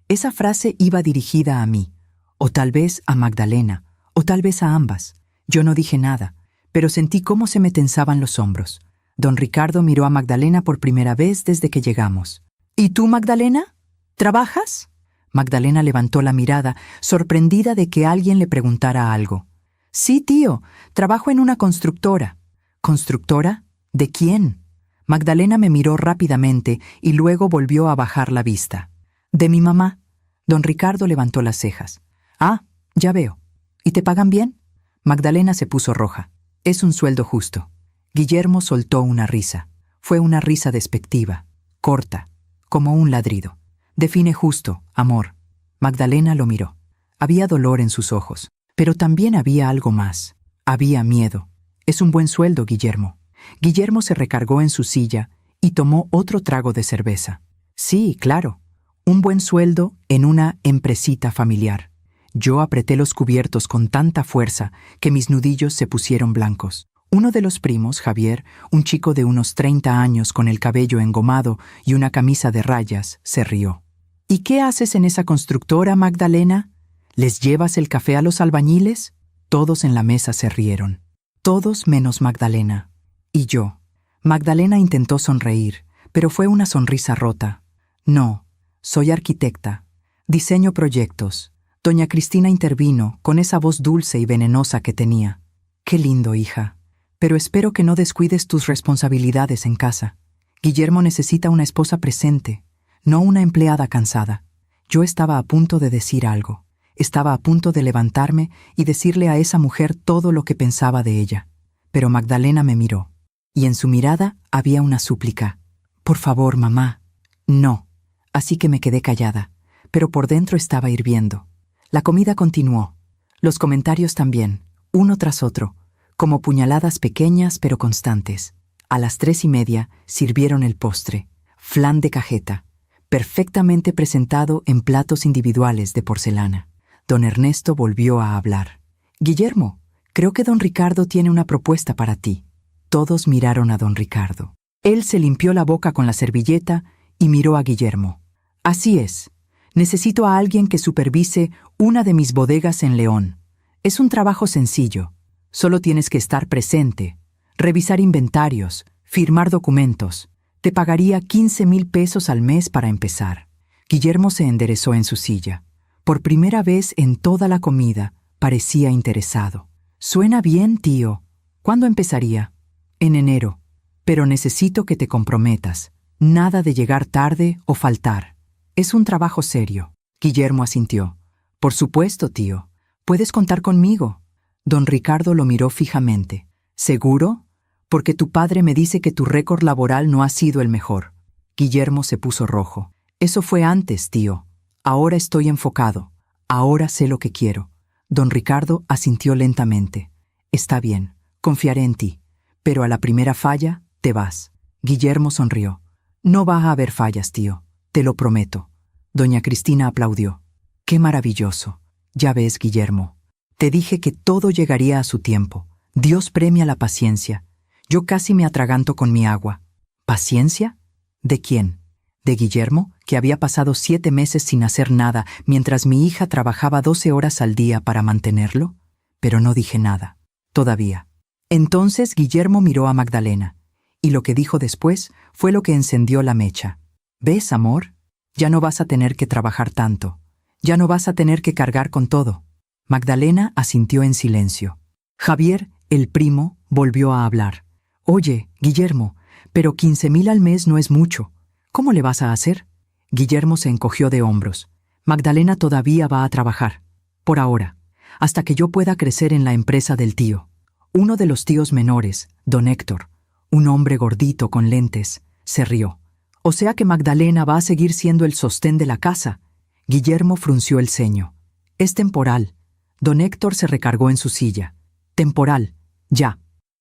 A: Esa frase iba dirigida a mí, o tal vez a Magdalena, o tal vez a ambas. Yo no dije nada, pero sentí cómo se me tensaban los hombros. Don Ricardo miró a Magdalena por primera vez desde que llegamos. ¿Y tú, Magdalena? ¿Trabajas? Magdalena levantó la mirada, sorprendida de que alguien le preguntara algo. Sí, tío, trabajo en una constructora. ¿Constructora? ¿De quién? Magdalena me miró rápidamente y luego volvió a bajar la vista. De mi mamá. Don Ricardo levantó las cejas. Ah, ya veo. ¿Y te pagan bien? Magdalena se puso roja. Es un sueldo justo. Guillermo soltó una risa. Fue una risa despectiva, corta, como un ladrido. Define justo, amor. Magdalena lo miró. Había dolor en sus ojos, pero también había algo más. Había miedo. Es un buen sueldo, Guillermo. Guillermo se recargó en su silla y tomó otro trago de cerveza. Sí, claro. Un buen sueldo en una empresita familiar. Yo apreté los cubiertos con tanta fuerza que mis nudillos se pusieron blancos. Uno de los primos, Javier, un chico de unos 30 años con el cabello engomado y una camisa de rayas, se rió. ¿Y qué haces en esa constructora, Magdalena? ¿Les llevas el café a los albañiles? Todos en la mesa se rieron. Todos menos Magdalena. Y yo. Magdalena intentó sonreír, pero fue una sonrisa rota. No, soy arquitecta. Diseño proyectos. Doña Cristina intervino con esa voz dulce y venenosa que tenía. Qué lindo, hija. Pero espero que no descuides tus responsabilidades en casa. Guillermo necesita una esposa presente, no una empleada cansada. Yo estaba a punto de decir algo. Estaba a punto de levantarme y decirle a esa mujer todo lo que pensaba de ella. Pero Magdalena me miró, y en su mirada había una súplica. Por favor, mamá. No. Así que me quedé callada, pero por dentro estaba hirviendo. La comida continuó. Los comentarios también, uno tras otro, como puñaladas pequeñas pero constantes. A las 3:30 sirvieron el postre, flan de cajeta, perfectamente presentado en platos individuales de porcelana. Don Ernesto volvió a hablar. Guillermo, creo que don Ricardo tiene una propuesta para ti. Todos miraron a don Ricardo. Él se limpió la boca con la servilleta y miró a Guillermo. Así es. Necesito a alguien que supervise una de mis bodegas en León. Es un trabajo sencillo. Solo tienes que estar presente, revisar inventarios, firmar documentos. Te pagaría 15,000 pesos al mes para empezar. Guillermo se enderezó en su silla. Por primera vez en toda la comida, parecía interesado. Suena bien, tío. ¿Cuándo empezaría? En enero. Pero necesito que te comprometas. Nada de llegar tarde o faltar. Es un trabajo serio. Guillermo asintió. Por supuesto, tío. Puedes contar conmigo. Don Ricardo lo miró fijamente. ¿Seguro? Porque tu padre me dice que tu récord laboral no ha sido el mejor. Guillermo se puso rojo. Eso fue antes, tío. Ahora estoy enfocado. Ahora sé lo que quiero. Don Ricardo asintió lentamente. Está bien, confiaré en ti. Pero a la primera falla, te vas. Guillermo sonrió. No va a haber fallas, tío. Te lo prometo. Doña Cristina aplaudió. Qué maravilloso. Ya ves, Guillermo. Te dije que todo llegaría a su tiempo. Dios premia la paciencia. Yo casi me atraganto con mi agua. ¿Paciencia? ¿De quién? ¿De Guillermo, que había pasado 7 meses sin hacer nada mientras mi hija trabajaba 12 horas al día para mantenerlo? Pero no dije nada. Todavía. Entonces Guillermo miró a Magdalena, y lo que dijo después fue lo que encendió la mecha. ¿Ves, amor? Ya no vas a tener que trabajar tanto. Ya no vas a tener que cargar con todo. Magdalena asintió en silencio. Javier, el primo, volvió a hablar. Oye, Guillermo, pero 15,000 al mes no es mucho. ¿Cómo le vas a hacer? Guillermo se encogió de hombros. Magdalena todavía va a trabajar. Por ahora. Hasta que yo pueda crecer en la empresa del tío. Uno de los tíos menores, don Héctor, un hombre gordito con lentes, se rió. O sea que Magdalena va a seguir siendo el sostén de la casa. Guillermo frunció el ceño. Es temporal. Don Héctor se recargó en su silla. Temporal. Ya.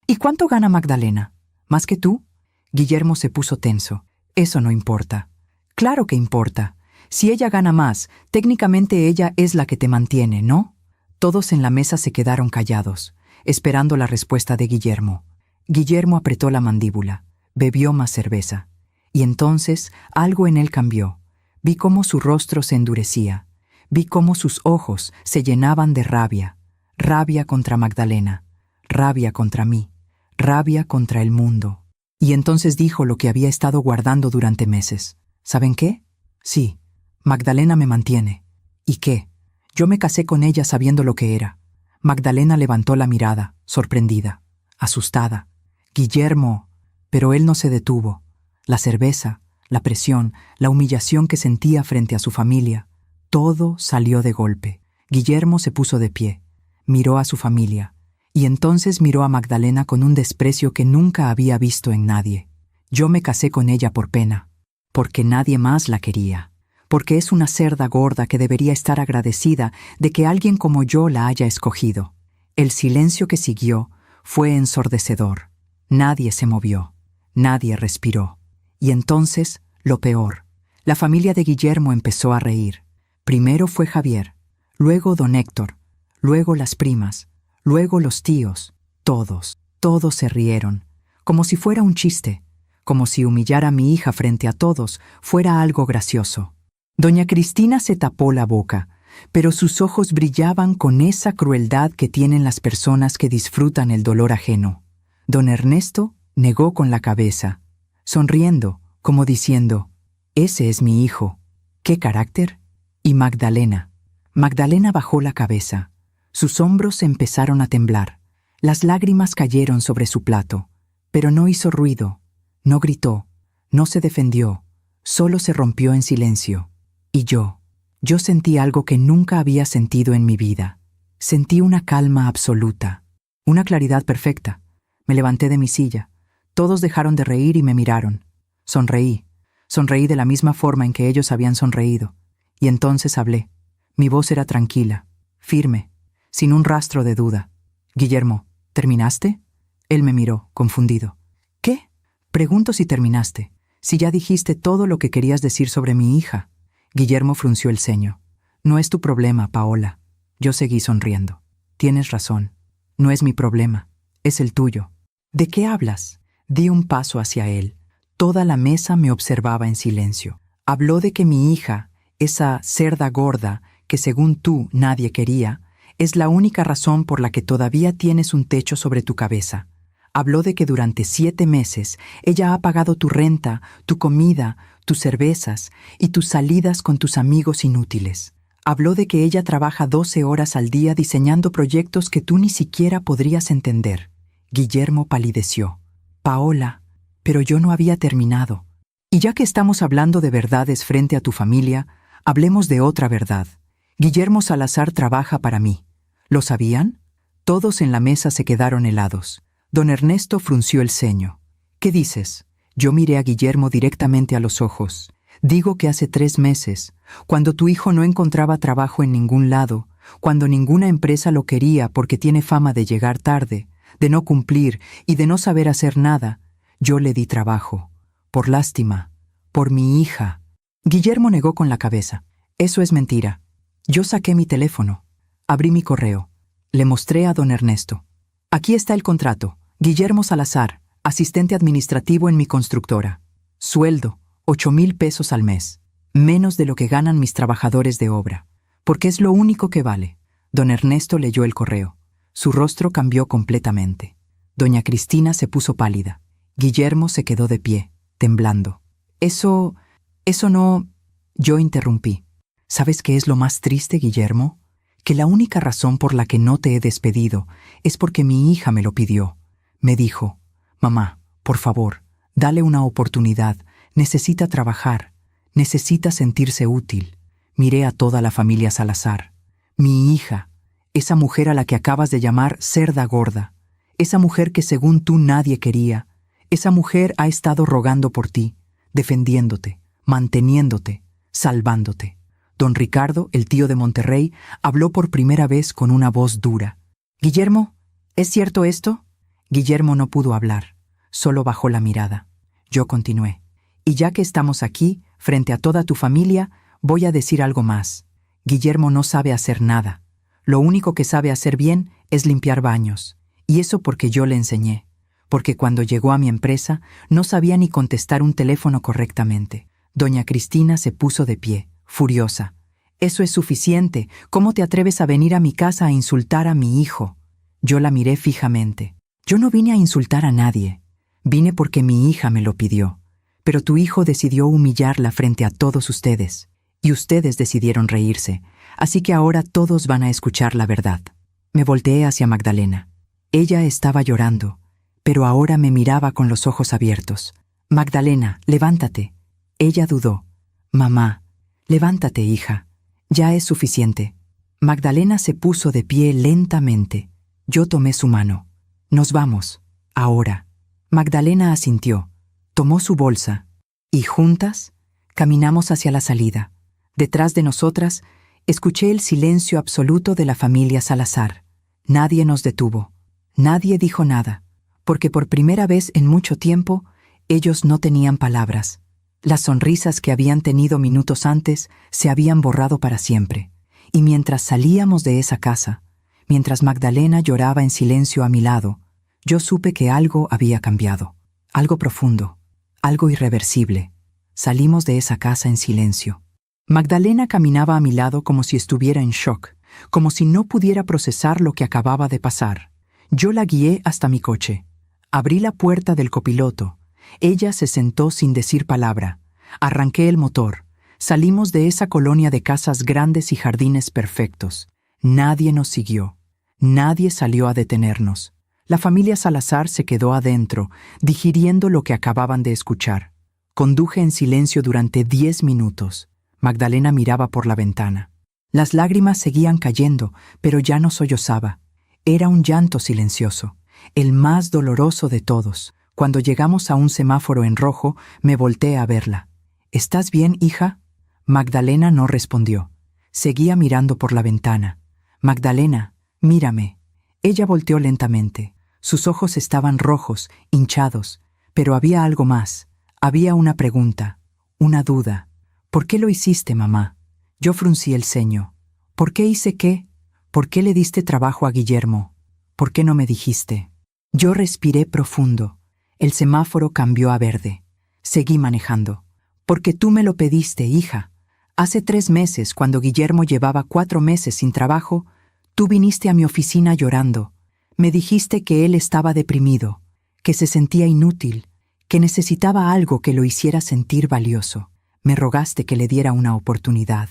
A: ¿Y cuánto gana Magdalena? ¿Más que tú? Guillermo se puso tenso. Eso no importa. Claro que importa. Si ella gana más, técnicamente ella es la que te mantiene, ¿no? Todos en la mesa se quedaron callados, esperando la respuesta de Guillermo. Guillermo apretó la mandíbula, bebió más cerveza, y entonces algo en él cambió. Vi cómo su rostro se endurecía, vi cómo sus ojos se llenaban de rabia, rabia contra Magdalena, rabia contra mí, rabia contra el mundo. Y entonces dijo lo que había estado guardando durante meses. ¿Saben qué? Sí, Magdalena me mantiene. ¿Y qué? Yo me casé con ella sabiendo lo que era. Magdalena levantó la mirada, sorprendida, asustada. Guillermo. Pero él no se detuvo. La cerveza, la presión, la humillación que sentía frente a su familia, todo salió de golpe. Guillermo se puso de pie, miró a su familia, y entonces miró a Magdalena con un desprecio que nunca había visto en nadie. Yo me casé con ella por pena, porque nadie más la quería, porque es una cerda gorda que debería estar agradecida de que alguien como yo la haya escogido. El silencio que siguió fue ensordecedor. Nadie se movió, nadie respiró. Y entonces, lo peor, la familia de Guillermo empezó a reír. Primero fue Javier, luego don Héctor, luego las primas, luego los tíos. Todos se rieron, como si fuera un chiste, como si humillar a mi hija frente a todos fuera algo gracioso. Doña Cristina se tapó la boca, pero sus ojos brillaban con esa crueldad que tienen las personas que disfrutan el dolor ajeno. Don Ernesto negó con la cabeza, sonriendo, como diciendo, «Ese es mi hijo. ¿Qué carácter?» Y Magdalena bajó la cabeza. Sus hombros empezaron a temblar. Las lágrimas cayeron sobre su plato, pero no hizo ruido, no gritó, no se defendió, solo se rompió en silencio. Y yo sentí algo que nunca había sentido en mi vida. Sentí una calma absoluta, una claridad perfecta. Me levanté de mi silla. Todos dejaron de reír y me miraron. Sonreí de la misma forma en que ellos habían sonreído. Y entonces hablé. Mi voz era tranquila, firme, sin un rastro de duda. «Guillermo, ¿terminaste?» Él me miró, confundido. «¿Qué?» «Pregunto si terminaste, si ya dijiste todo lo que querías decir sobre mi hija». Guillermo frunció el ceño. «No es tu problema, Paola». Yo seguí sonriendo. «Tienes razón. No es mi problema. Es el tuyo». «¿De qué hablas?» Di un paso hacia él. Toda la mesa me observaba en silencio. Habló de que mi hija, esa cerda gorda que según tú nadie quería, es la única razón por la que todavía tienes un techo sobre tu cabeza. Habló de que durante 7 meses ella ha pagado tu renta, tu comida, tus cervezas y tus salidas con tus amigos inútiles. Habló de que ella trabaja 12 horas al día diseñando proyectos que tú ni siquiera podrías entender. Guillermo palideció. «Paola, pero yo no había terminado. Y ya que estamos hablando de verdades frente a tu familia, hablemos de otra verdad. Guillermo Salazar trabaja para mí. ¿Lo sabían?» Todos en la mesa se quedaron helados. Don Ernesto frunció el ceño. «¿Qué dices?» Yo miré a Guillermo directamente a los ojos. «Digo que hace 3 meses, cuando tu hijo no encontraba trabajo en ningún lado, cuando ninguna empresa lo quería porque tiene fama de llegar tarde, de no cumplir y de no saber hacer nada, yo le di trabajo. Por lástima. Por mi hija». Guillermo negó con la cabeza. «Eso es mentira. Yo saqué mi teléfono. Abrí mi correo. Le mostré a don Ernesto. Aquí está el contrato. Guillermo Salazar, asistente administrativo en mi constructora. Sueldo, 8,000 pesos al mes. Menos de lo que ganan mis trabajadores de obra. Porque es lo único que vale». Don Ernesto leyó el correo. Su rostro cambió completamente. Doña Cristina se puso pálida. Guillermo se quedó de pie, temblando. Eso no... Yo interrumpí. ¿Sabes qué es lo más triste, Guillermo? Que la única razón por la que no te he despedido es porque mi hija me lo pidió. Me dijo, «Mamá, por favor, dale una oportunidad. Necesita trabajar. Necesita sentirse útil». Miré a toda la familia Salazar. Mi hija, esa mujer a la que acabas de llamar cerda gorda, esa mujer que según tú nadie quería, esa mujer ha estado rogando por ti, defendiéndote, manteniéndote, salvándote. Don Ricardo, el tío de Monterrey, habló por primera vez con una voz dura. «Guillermo, ¿es cierto esto?» Guillermo no pudo hablar, solo bajó la mirada. Yo continué. «Y ya que estamos aquí, frente a toda tu familia, voy a decir algo más. Guillermo no sabe hacer nada. Lo único que sabe hacer bien es limpiar baños. Y eso porque yo le enseñé. porque cuando llegó a mi empresa no sabía ni contestar un teléfono correctamente. Doña Cristina se puso de pie, furiosa. «Eso es suficiente. ¿Cómo te atreves a venir a mi casa a insultar a mi hijo?» Yo la miré fijamente. «Yo no vine a insultar a nadie. Vine porque mi hija me lo pidió. Pero tu hijo decidió humillarla frente a todos ustedes. Y ustedes decidieron reírse. Así que ahora todos van a escuchar la verdad». Me volteé hacia Magdalena. Ella estaba llorando, pero ahora me miraba con los ojos abiertos. «Magdalena, levántate». Ella dudó. «Mamá, levántate, hija. Ya es suficiente». Magdalena se puso de pie lentamente. Yo tomé su mano. «Nos vamos. Ahora». Magdalena asintió. Tomó su bolsa. Y juntas caminamos hacia la salida. Detrás de nosotras escuché el silencio absoluto de la familia Salazar. Nadie nos detuvo. Nadie dijo nada, porque por primera vez en mucho tiempo ellos no tenían palabras. Las sonrisas que habían tenido minutos antes se habían borrado para siempre. Y mientras salíamos de esa casa, mientras Magdalena lloraba en silencio a mi lado, yo supe que algo había cambiado. Algo profundo, algo irreversible. Salimos de esa casa en silencio. Magdalena caminaba a mi lado como si estuviera en shock, como si no pudiera procesar lo que acababa de pasar. Yo la guié hasta mi coche. Abrí la puerta del copiloto. Ella se sentó sin decir palabra. Arranqué el motor. Salimos de esa colonia de casas grandes y jardines perfectos. Nadie nos siguió. Nadie salió a detenernos. La familia Salazar se quedó adentro, digiriendo lo que acababan de escuchar. Conduje en silencio durante 10 minutos. Magdalena miraba por la ventana. Las lágrimas seguían cayendo, pero ya no sollozaba. Era un llanto silencioso, el más doloroso de todos. Cuando llegamos a un semáforo en rojo, me volteé a verla. «¿Estás bien, hija?» Magdalena no respondió. Seguía mirando por la ventana. «Magdalena, mírame». Ella volteó lentamente. Sus ojos estaban rojos, hinchados, pero había algo más. Había una pregunta, una duda. «¿Por qué lo hiciste, mamá?» Yo fruncí el ceño. «¿Por qué hice qué? ¿Por qué le diste trabajo a Guillermo? ¿Por qué no me dijiste?» Yo respiré profundo. El semáforo cambió a verde. Seguí manejando. «Porque tú me lo pediste, hija. Hace 3 meses, cuando Guillermo llevaba 4 meses sin trabajo, tú viniste a mi oficina llorando. Me dijiste que él estaba deprimido, que se sentía inútil, que necesitaba algo que lo hiciera sentir valioso. Me rogaste que le diera una oportunidad».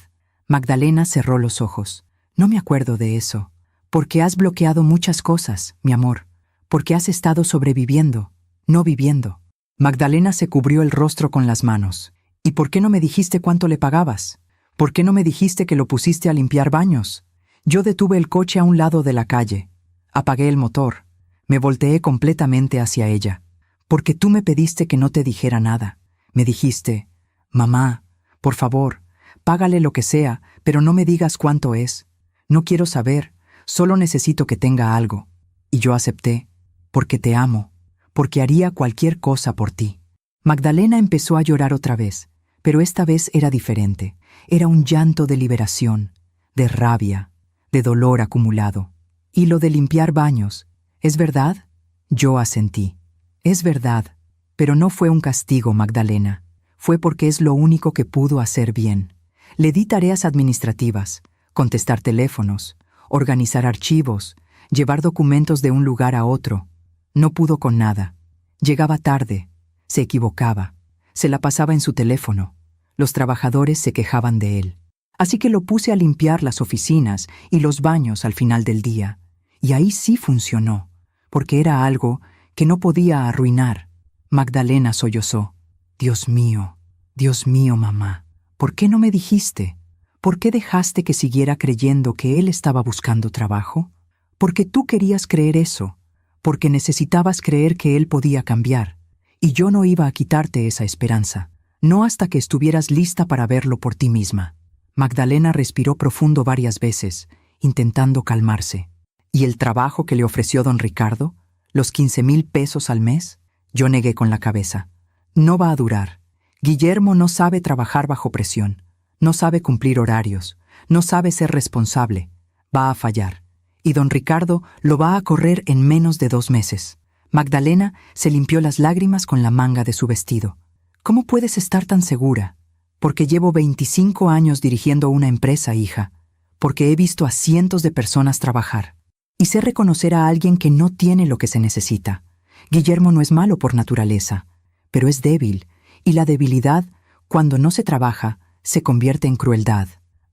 A: Magdalena cerró los ojos. «No me acuerdo de eso. Porque has bloqueado muchas cosas, mi amor. Porque has estado sobreviviendo, no viviendo». Magdalena se cubrió el rostro con las manos. «¿Y por qué no me dijiste cuánto le pagabas? ¿Por qué no me dijiste que lo pusiste a limpiar baños?» Yo detuve el coche a un lado de la calle. Apagué el motor. Me volteé completamente hacia ella. «Porque tú me pediste que no te dijera nada. Me dijiste, mamá, por favor, págale lo que sea, pero no me digas cuánto es. No quiero saber, solo necesito que tenga algo». Y yo acepté, porque te amo, porque haría cualquier cosa por ti. Magdalena empezó a llorar otra vez, pero esta vez era diferente. Era un llanto de liberación, de rabia, de dolor acumulado. «¿Y lo de limpiar baños, es verdad?» Yo asentí. «Es verdad, pero no fue un castigo, Magdalena. Fue porque es lo único que pudo hacer bien. Le di tareas administrativas, contestar teléfonos, organizar archivos, llevar documentos de un lugar a otro. No pudo con nada. Llegaba tarde, se equivocaba, se la pasaba en su teléfono. Los trabajadores se quejaban de él. Así que lo puse a limpiar las oficinas y los baños al final del día. Y ahí sí funcionó, porque era algo que no podía arruinar». Magdalena sollozó. Dios mío, mamá, ¿por qué no me dijiste? ¿Por qué dejaste que siguiera creyendo que él estaba buscando trabajo? Porque tú querías creer eso, porque necesitabas creer que él podía cambiar, y yo no iba a quitarte esa esperanza, no hasta que estuvieras lista para verlo por ti misma». Magdalena respiró profundo varias veces, intentando calmarse. «¿Y el trabajo que le ofreció don Ricardo? ¿Los 15,000 pesos al mes?» Yo negué con la cabeza. «No va a durar. Guillermo no sabe trabajar bajo presión, no sabe cumplir horarios, no sabe ser responsable. Va a fallar. Y don Ricardo lo va a correr en menos de 2 meses. Magdalena se limpió las lágrimas con la manga de su vestido. ¿Cómo puedes estar tan segura? Porque llevo 25 años dirigiendo una empresa, hija. Porque he visto a cientos de personas trabajar. Y sé reconocer a alguien que no tiene lo que se necesita. Guillermo no es malo por naturaleza, pero es débil, y la debilidad, cuando no se trabaja, se convierte en crueldad.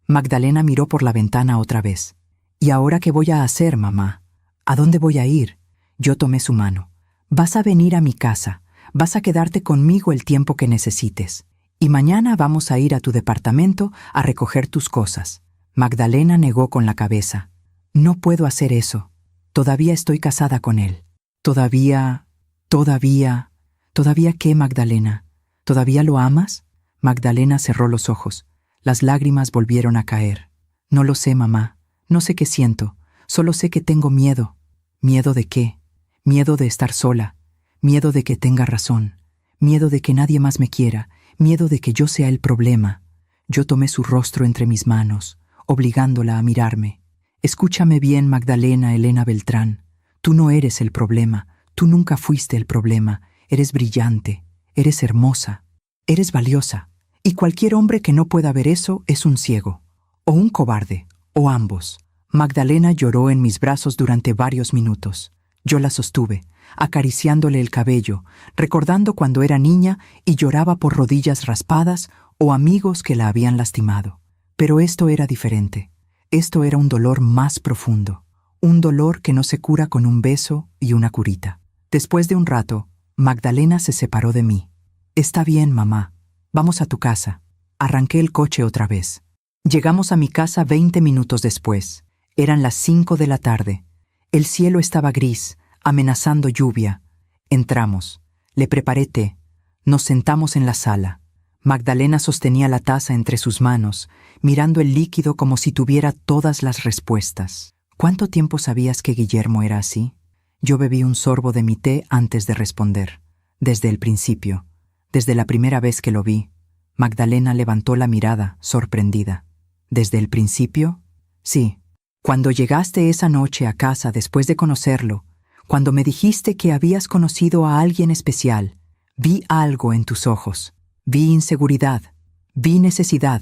A: Magdalena miró por la ventana otra vez. ¿Y ahora qué voy a hacer, mamá? ¿A dónde voy a ir? Yo tomé su mano. Vas a venir a mi casa. Vas a quedarte conmigo el tiempo que necesites. Y mañana vamos a ir a tu departamento a recoger tus cosas. Magdalena negó con la cabeza. No puedo hacer eso. Todavía estoy casada con él. ¿Todavía qué, Magdalena? ¿Todavía lo amas? Magdalena cerró los ojos. Las lágrimas volvieron a caer. No lo sé, mamá. No sé qué siento. Solo sé que tengo miedo. ¿Miedo de qué? Miedo de estar sola. Miedo de que tenga razón. Miedo de que nadie más me quiera. Miedo de que yo sea el problema. Yo tomé su rostro entre mis manos, obligándola a mirarme. Escúchame bien, Magdalena Elena Beltrán. Tú no eres el problema. Tú nunca fuiste el problema. Eres brillante. Eres hermosa. Eres valiosa. Y cualquier hombre que no pueda ver eso es un ciego. O un cobarde. O ambos. Magdalena lloró en mis brazos durante varios minutos. Yo la sostuve, acariciándole el cabello, recordando cuando era niña y lloraba por rodillas raspadas o amigos que la habían lastimado. Pero esto era diferente. Esto era un dolor más profundo. Un dolor que no se cura con un beso y una curita. Después de un rato, Magdalena se separó de mí. Está bien, mamá. Vamos a tu casa. Arranqué el coche otra vez. Llegamos a mi casa 20 minutos después. Eran las 5 de la tarde. El cielo estaba gris, amenazando lluvia. Entramos. Le preparé té. Nos sentamos en la sala. Magdalena sostenía la taza entre sus manos, mirando el líquido como si tuviera todas las respuestas. ¿Cuánto tiempo sabías que Guillermo era así? Yo bebí un sorbo de mi té antes de responder. Desde el principio. Desde la primera vez que lo vi. Magdalena levantó la mirada, sorprendida. ¿Desde el principio? Sí. Cuando llegaste esa noche a casa después de conocerlo, cuando me dijiste que habías conocido a alguien especial, vi algo en tus ojos. Vi inseguridad, vi necesidad,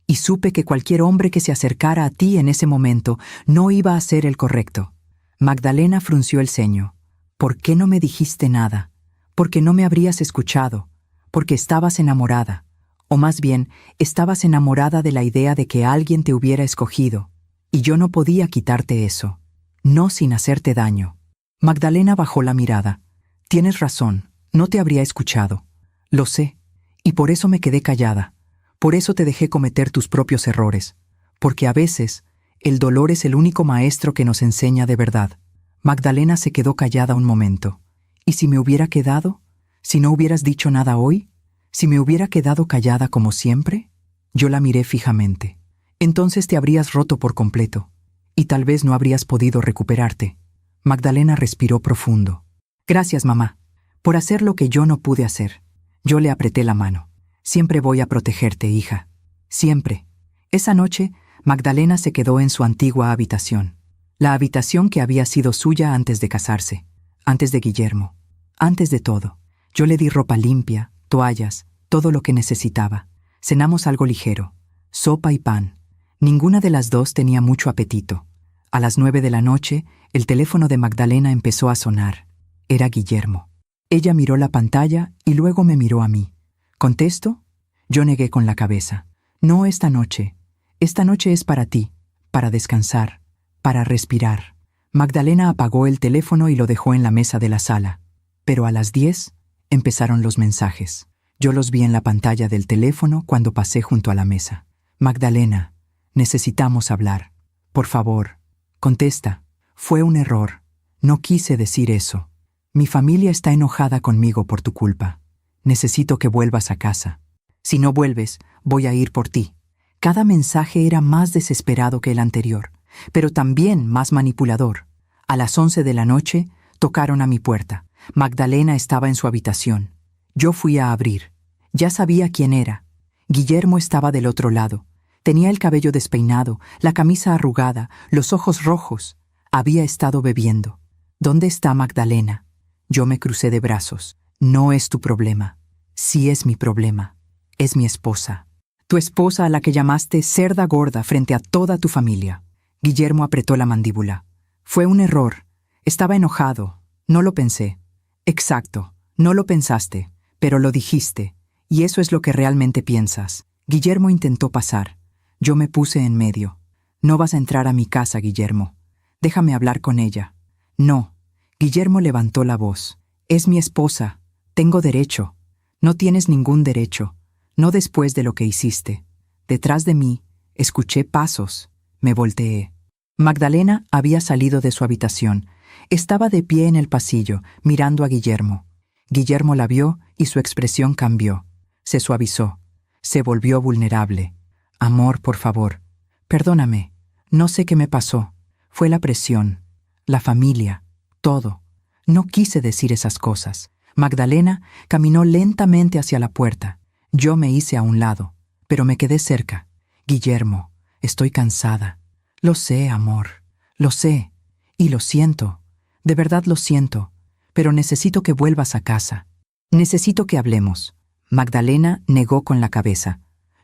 A: y supe que cualquier hombre que se acercara a ti en ese momento no iba a ser el correcto. Magdalena frunció el ceño. ¿Por qué no me dijiste nada? Porque no me habrías escuchado, porque estabas enamorada, o más bien, estabas enamorada de la idea de que alguien te hubiera escogido. Y yo no podía quitarte eso, no sin hacerte daño. Magdalena bajó la mirada. Tienes razón, no te habría escuchado. Lo sé, y por eso me quedé callada. Por eso te dejé cometer tus propios errores. Porque a veces, el dolor es el único maestro que nos enseña de verdad. Magdalena se quedó callada un momento. ¿Y si me hubiera quedado? ¿Si no hubieras dicho nada hoy? ¿Si me hubiera quedado callada como siempre? Yo la miré fijamente. Entonces te habrías roto por completo, y tal vez no habrías podido recuperarte. Magdalena respiró profundo. Gracias, mamá, por hacer lo que yo no pude hacer. Yo le apreté la mano. Siempre voy a protegerte, hija. Siempre. Esa noche, Magdalena se quedó en su antigua habitación. La habitación que había sido suya antes de casarse, antes de Guillermo, antes de todo. Yo le di ropa limpia, toallas, todo lo que necesitaba. Cenamos algo ligero, sopa y pan. Ninguna de las dos tenía mucho apetito. A las 9 de la noche, el teléfono de Magdalena empezó a sonar. Era Guillermo. Ella miró la pantalla y luego me miró a mí. ¿Contesto? Yo negué con la cabeza. No esta noche. Esta noche es para ti, para descansar, para respirar. Magdalena apagó el teléfono y lo dejó en la mesa de la sala. Pero a las 10 empezaron los mensajes. Yo los vi en la pantalla del teléfono cuando pasé junto a la mesa. Magdalena, necesitamos hablar. Por favor, contesta. Fue un error. No quise decir eso. Mi familia está enojada conmigo por tu culpa. Necesito que vuelvas a casa. Si no vuelves, voy a ir por ti. Cada mensaje era más desesperado que el anterior, pero también más manipulador. A las 11 de la noche, tocaron a mi puerta. Magdalena estaba en su habitación. Yo fui a abrir. Ya sabía quién era. Guillermo estaba del otro lado. Tenía el cabello despeinado, la camisa arrugada, los ojos rojos. Había estado bebiendo. ¿Dónde está Magdalena? Yo me crucé de brazos. No es tu problema. Sí es mi problema. Es mi esposa. Tu esposa a la que llamaste cerda gorda frente a toda tu familia. Guillermo apretó la mandíbula. Fue un error. Estaba enojado. No lo pensé. Exacto. No lo pensaste, pero lo dijiste. Y eso es lo que realmente piensas. Guillermo intentó pasar. Yo me puse en medio. No vas a entrar a mi casa, Guillermo. Déjame hablar con ella. No. Guillermo levantó la voz. Es mi esposa. Tengo derecho. No tienes ningún derecho. No después de lo que hiciste. Detrás de mí, escuché pasos. Me volteé. Magdalena había salido de su habitación. Estaba de pie en el pasillo, mirando a Guillermo. Guillermo la vio y su expresión cambió. Se suavizó. Se volvió vulnerable. Amor, por favor. Perdóname. No sé qué me pasó. Fue la presión. La familia. Todo. No quise decir esas cosas. Magdalena caminó lentamente hacia la puerta. Yo me hice a un lado, pero me quedé cerca. Guillermo, estoy cansada. Lo sé, amor. Lo sé. Y lo siento. De verdad lo siento. Pero necesito que vuelvas a casa. Necesito que hablemos. Magdalena negó con la cabeza.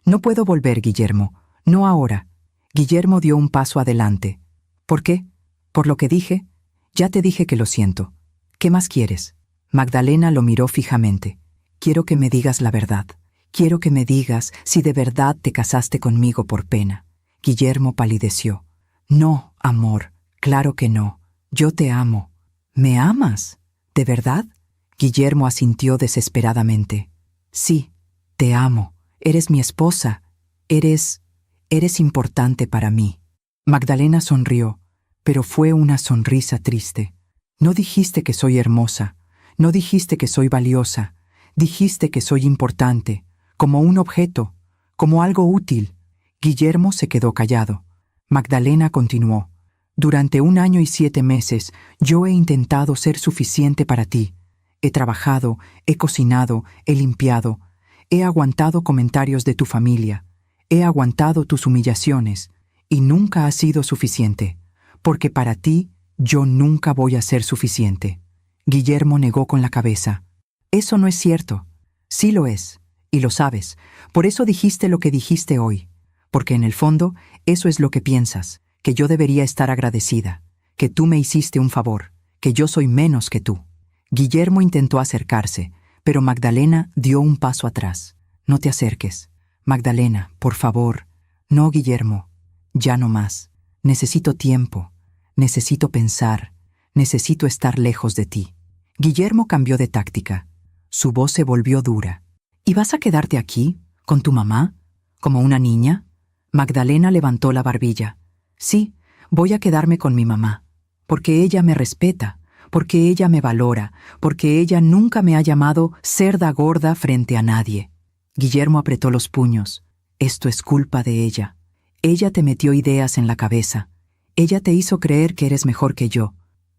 A: No puedo volver, Guillermo. No ahora. Guillermo dio un paso adelante. ¿Por qué? ¿Por lo que dije? Ya te dije que lo siento. ¿Qué más quieres? Magdalena lo miró fijamente. Quiero que me digas la verdad. Quiero que me digas si de verdad te casaste conmigo por pena. Guillermo palideció. No, amor, claro que no. Yo te amo. ¿Me amas? ¿De verdad? Guillermo asintió desesperadamente. Sí, te amo. Eres mi esposa. Eres importante para mí. Magdalena sonrió, pero fue una sonrisa triste. No dijiste que soy hermosa. No dijiste que soy valiosa. Dijiste que soy importante. Como un objeto, como algo útil. Guillermo se quedó callado. Magdalena continuó. Durante 1 año y 7 meses, yo he intentado ser suficiente para ti. He trabajado, he cocinado, he limpiado. He aguantado comentarios de tu familia. He aguantado tus humillaciones. Y nunca ha sido suficiente. Porque para ti, yo nunca voy a ser suficiente. Guillermo negó con la cabeza. Eso no es cierto. Sí lo es. Y lo sabes. Por eso dijiste lo que dijiste hoy. Porque en el fondo, eso es lo que piensas. Que yo debería estar agradecida. Que tú me hiciste un favor. Que yo soy menos que tú. Guillermo intentó acercarse, pero Magdalena dio un paso atrás. No te acerques. Magdalena, por favor. No, Guillermo. Ya no más. Necesito tiempo. Necesito pensar. Necesito estar lejos de ti. Guillermo cambió de táctica. Su voz se volvió dura. ¿Y vas a quedarte aquí, con tu mamá? ¿Como una niña? Magdalena levantó la barbilla. Sí, voy a quedarme con mi mamá. Porque ella me respeta, porque ella me valora, porque ella nunca me ha llamado cerda gorda frente a nadie. Guillermo apretó los puños. Esto es culpa de ella. Ella te metió ideas en la cabeza. Ella te hizo creer que eres mejor que yo.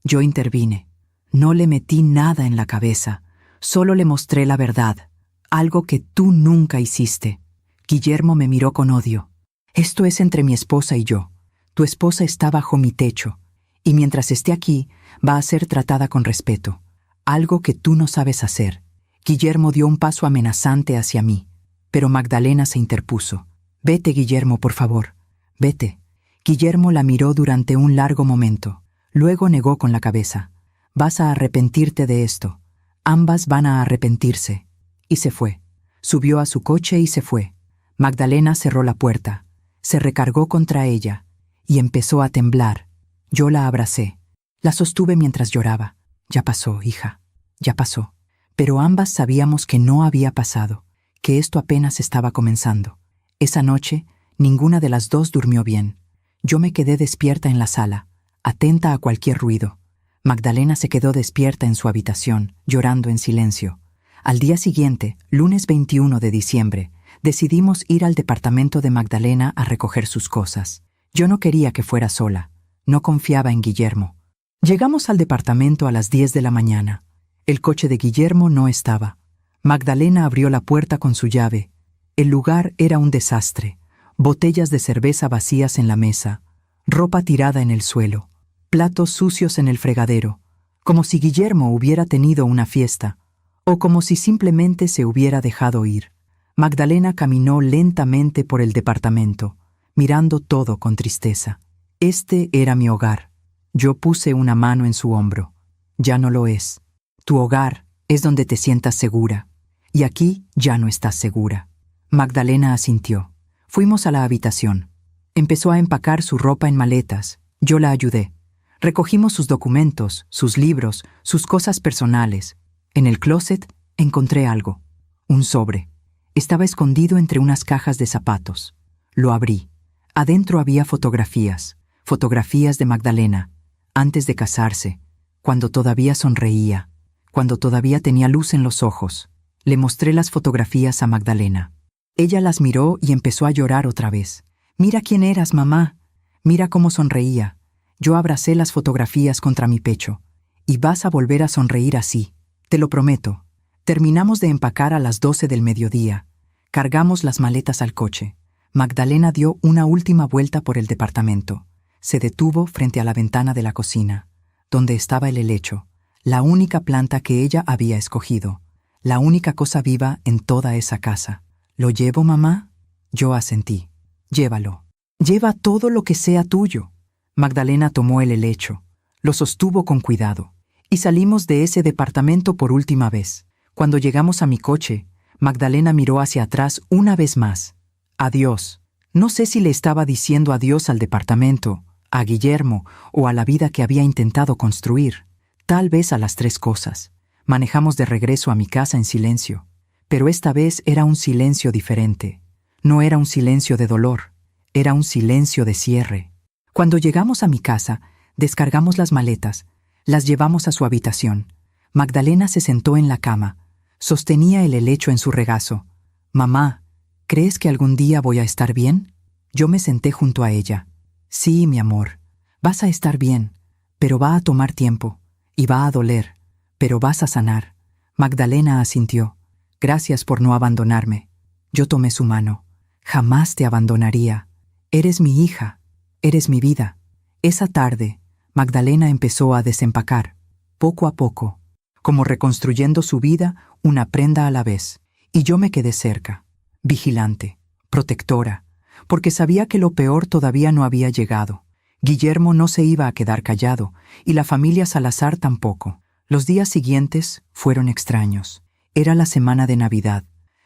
A: Yo intervine. No le metí nada en la cabeza. Solo le mostré la verdad. Algo que tú nunca hiciste. Guillermo me miró con odio. Esto es entre mi esposa y yo. Tu esposa está bajo mi techo. Y mientras esté aquí, va a ser tratada con respeto. Algo que tú no sabes hacer. Guillermo dio un paso amenazante hacia mí. Pero Magdalena se interpuso. Vete, Guillermo, por favor. Vete. Guillermo la miró durante un largo momento. Luego negó con la cabeza. Vas a arrepentirte de esto. Ambas van a arrepentirse. Y se fue. Subió a su coche y se fue. Magdalena cerró la puerta. Se recargó contra ella. Y empezó a temblar. Yo la abracé. La sostuve mientras lloraba. Ya pasó, hija. Ya pasó. Pero ambas sabíamos que no había pasado. Que esto apenas estaba comenzando. Esa noche, ninguna de las dos durmió bien. Yo me quedé despierta en la sala, atenta a cualquier ruido. Magdalena se quedó despierta en su habitación, llorando en silencio. Al día siguiente, lunes 21 de diciembre, decidimos ir al departamento de Magdalena a recoger sus cosas. Yo no quería que fuera sola. No confiaba en Guillermo. Llegamos al departamento a las 10 de la mañana. El coche de Guillermo no estaba. Magdalena abrió la puerta con su llave. El lugar era un desastre. Botellas de cerveza vacías en la mesa, ropa tirada en el suelo, platos sucios en el fregadero. como si Guillermo hubiera tenido una fiesta, o como si simplemente se hubiera dejado ir. Magdalena caminó lentamente por el departamento, mirando todo con tristeza. Este era mi hogar. Yo puse una mano en su hombro. Ya no lo es. Tu hogar es donde te sientas segura, y aquí ya no estás segura. Magdalena asintió. Fuimos a la habitación. Empezó a empacar su ropa en maletas. Yo la ayudé. Recogimos sus documentos, sus libros, sus cosas personales. En el closet encontré algo. Un sobre. Estaba escondido entre unas cajas de zapatos. Lo abrí. Adentro había fotografías. Fotografías de Magdalena, antes de casarse, cuando todavía sonreía, cuando todavía tenía luz en los ojos. Le mostré las fotografías a Magdalena. Ella las miró y empezó a llorar otra vez. «Mira quién eras, mamá. Mira cómo sonreía». Yo abracé las fotografías contra mi pecho. «Y vas a volver a sonreír así, te lo prometo». Terminamos de empacar a las 12 del mediodía. Cargamos las maletas al coche. Magdalena dio una última vuelta por el departamento. Se detuvo frente a la ventana de la cocina, donde estaba el helecho, la única planta que ella había escogido, la única cosa viva en toda esa casa. «¿Lo llevo, mamá?» Yo asentí. «Llévalo. Lleva todo lo que sea tuyo». Magdalena tomó el helecho, lo sostuvo con cuidado, y salimos de ese departamento por última vez. Cuando llegamos a mi coche, Magdalena miró hacia atrás una vez más. «Adiós». No sé si le estaba diciendo adiós al departamento, a Guillermo o a la vida que había intentado construir. Tal vez a las tres cosas. Manejamos de regreso a mi casa en silencio. Pero esta vez era un silencio diferente. No era un silencio de dolor, era un silencio de cierre. Cuando llegamos a mi casa, descargamos las maletas, las llevamos a su habitación. Magdalena se sentó en la cama, sostenía el helecho en su regazo. «Mamá, ¿crees que algún día voy a estar bien?» Yo me senté junto a ella. «Sí, mi amor, vas a estar bien, pero va a tomar tiempo, y va a doler, pero vas a sanar». Magdalena asintió. «Gracias por no abandonarme». Yo tomé su mano. «Jamás te abandonaría. Eres mi hija, eres mi vida». Esa tarde, Magdalena empezó a desempacar, poco a poco, como reconstruyendo su vida una prenda a la vez, y yo me quedé cerca, vigilante, protectora, porque sabía que lo peor todavía no había llegado. Guillermo no se iba a quedar callado, y la familia Salazar tampoco. Los días siguientes fueron extraños. Era la semana de Navidad.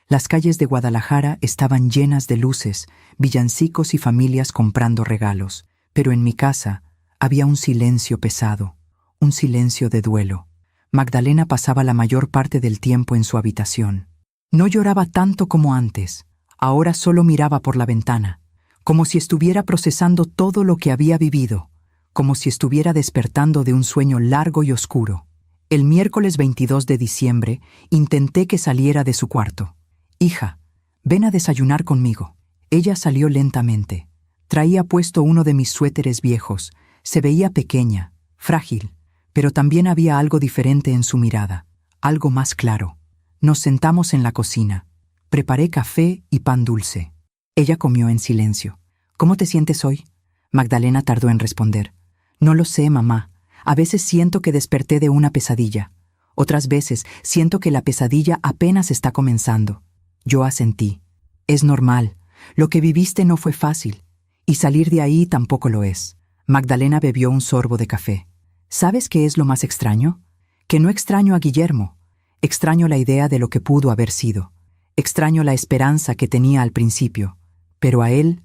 A: Las calles de Guadalajara estaban llenas de luces, villancicos y familias comprando regalos. Pero en mi casa había un silencio pesado, un silencio de duelo. Magdalena pasaba la mayor parte del tiempo en su habitación. No lloraba tanto como antes. Ahora solo miraba por la ventana, como si estuviera procesando todo lo que había vivido, como si estuviera despertando de un sueño largo y oscuro. El miércoles 22 de diciembre intenté que saliera de su cuarto. «Hija, ven a desayunar conmigo». Ella salió lentamente. Traía puesto uno de mis suéteres viejos. Se veía pequeña, frágil, pero también había algo diferente en su mirada, algo más claro. Nos sentamos en la cocina. Preparé café y pan dulce. Ella comió en silencio. «¿Cómo te sientes hoy?» Magdalena tardó en responder. «No lo sé, mamá. A veces siento que desperté de una pesadilla. Otras veces siento que la pesadilla apenas está comenzando». Yo asentí. «Es normal. Lo que viviste no fue fácil. Y salir de ahí tampoco lo es». Magdalena bebió un sorbo de café. «¿Sabes qué es lo más extraño? Que no extraño a Guillermo. Extraño la idea de lo que pudo haber sido. Extraño la esperanza que tenía al principio. Pero a él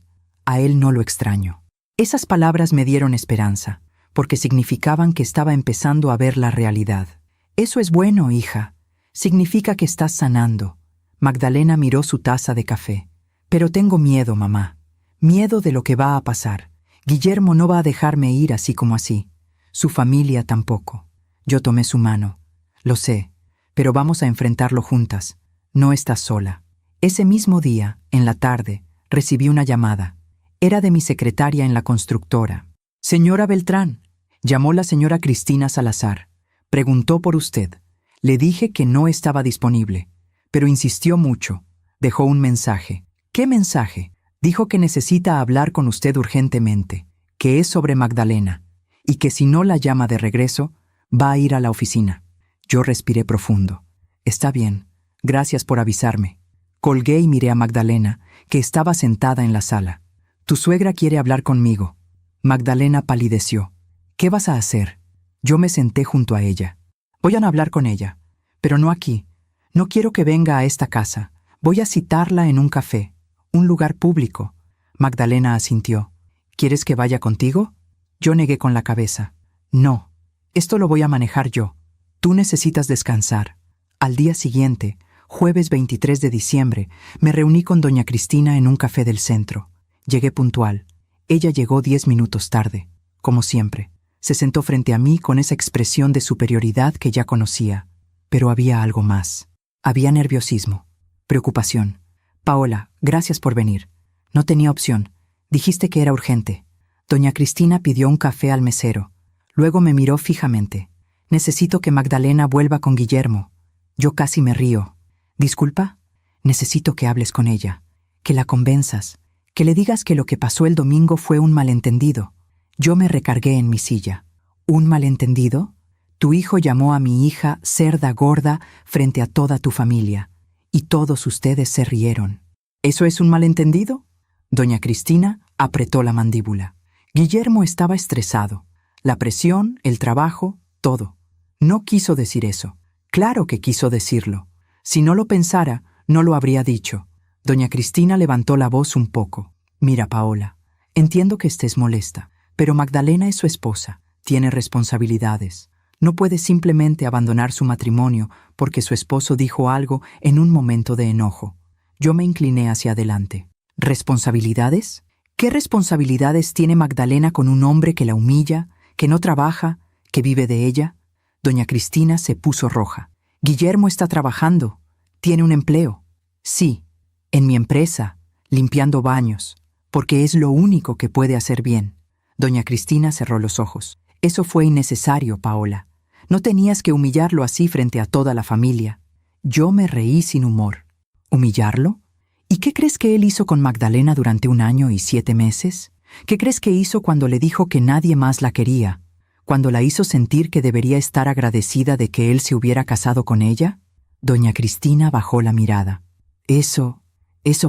A: no lo extraño». Esas palabras me dieron esperanza, porque significaban que estaba empezando a ver la realidad. «Eso es bueno, hija. Significa que estás sanando». Magdalena miró su taza de café. «Pero tengo miedo, mamá. Miedo de lo que va a pasar. Guillermo no va a dejarme ir así como así. Su familia tampoco». Yo tomé su mano. «Lo sé, pero vamos a enfrentarlo juntas. No estás sola». Ese mismo día, en la tarde, recibí una llamada. Era de mi secretaria en la constructora. «Señora Beltrán», llamó la señora Cristina Salazar. «Preguntó por usted. Le dije que no estaba disponible, pero insistió mucho. Dejó un mensaje». «¿Qué mensaje?» «Dijo que necesita hablar con usted urgentemente, que es sobre Magdalena, y que si no la llama de regreso, Va a ir a la oficina. Yo respiré profundo. Está bien. Gracias por avisarme. Colgué y miré a Magdalena, que estaba sentada en la sala. Tu suegra quiere hablar conmigo. Magdalena palideció. ¿Qué vas a hacer? Yo me senté junto a ella. Voy a hablar con ella, pero no aquí. No quiero que venga a esta casa. Voy a citarla en un café, un lugar público. Magdalena asintió. ¿Quieres que vaya contigo? Yo negué con la cabeza. No, esto lo voy a manejar yo. Tú necesitas descansar. Al día siguiente, jueves 23 de diciembre, me reuní con doña Cristina en un café del centro. Llegué puntual. Ella llegó 10 minutos tarde, como siempre. Se sentó frente a mí con esa expresión de superioridad que ya conocía. Pero había algo más. Había nerviosismo, preocupación. Paola, gracias por venir. No tenía opción. Dijiste que era urgente. Doña Cristina pidió un café al mesero. Luego me miró fijamente. Necesito que Magdalena vuelva con Guillermo. Yo casi me río. ¿Disculpa? Necesito que hables con ella, que la convenzas, que le digas que lo que pasó el domingo fue un malentendido. Yo me recargué en mi silla. ¿Un malentendido? Tu hijo llamó a mi hija cerda gorda frente a toda tu familia, y todos ustedes se rieron. ¿Eso es un malentendido? Doña Cristina apretó la mandíbula. Guillermo estaba estresado. La presión, el trabajo, todo. No quiso decir eso. Claro que quiso decirlo. Si no lo pensara, no lo habría dicho. Doña Cristina levantó la voz un poco. Mira, Paola, entiendo que estés molesta, pero Magdalena es su esposa, tiene responsabilidades. No puede simplemente abandonar su matrimonio porque su esposo dijo algo en un momento de enojo. Yo me incliné hacia adelante. ¿Responsabilidades? ¿Qué responsabilidades tiene Magdalena con un hombre que la humilla, que no trabaja, que vive de ella? Doña Cristina se puso roja. Guillermo está trabajando. Tiene un empleo. Sí, en mi empresa, limpiando baños, porque es lo único que puede hacer bien. Doña Cristina cerró los ojos. Eso fue innecesario, Paola. No tenías que humillarlo así frente a toda la familia. Yo me reí sin humor. ¿Humillarlo? ¿Y qué crees que él hizo con Magdalena durante 1 año y 7 meses? ¿Qué crees que hizo cuando le dijo que nadie más la quería? ¿Cuando la hizo sentir que debería estar agradecida de que él se hubiera casado con ella? Doña Cristina bajó la mirada. Eso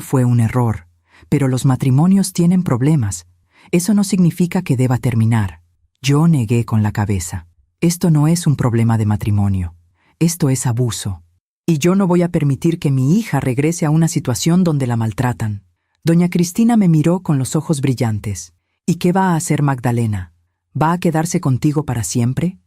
A: fue un error. Pero los matrimonios tienen problemas. Eso no significa que deba terminar. Yo negué con la cabeza. Esto no es un problema de matrimonio. Esto es abuso. Y yo no voy a permitir que mi hija regrese a una situación donde la maltratan. Doña Cristina me miró con los ojos brillantes. ¿Y qué va a hacer Magdalena? ¿Va a quedarse contigo para siempre?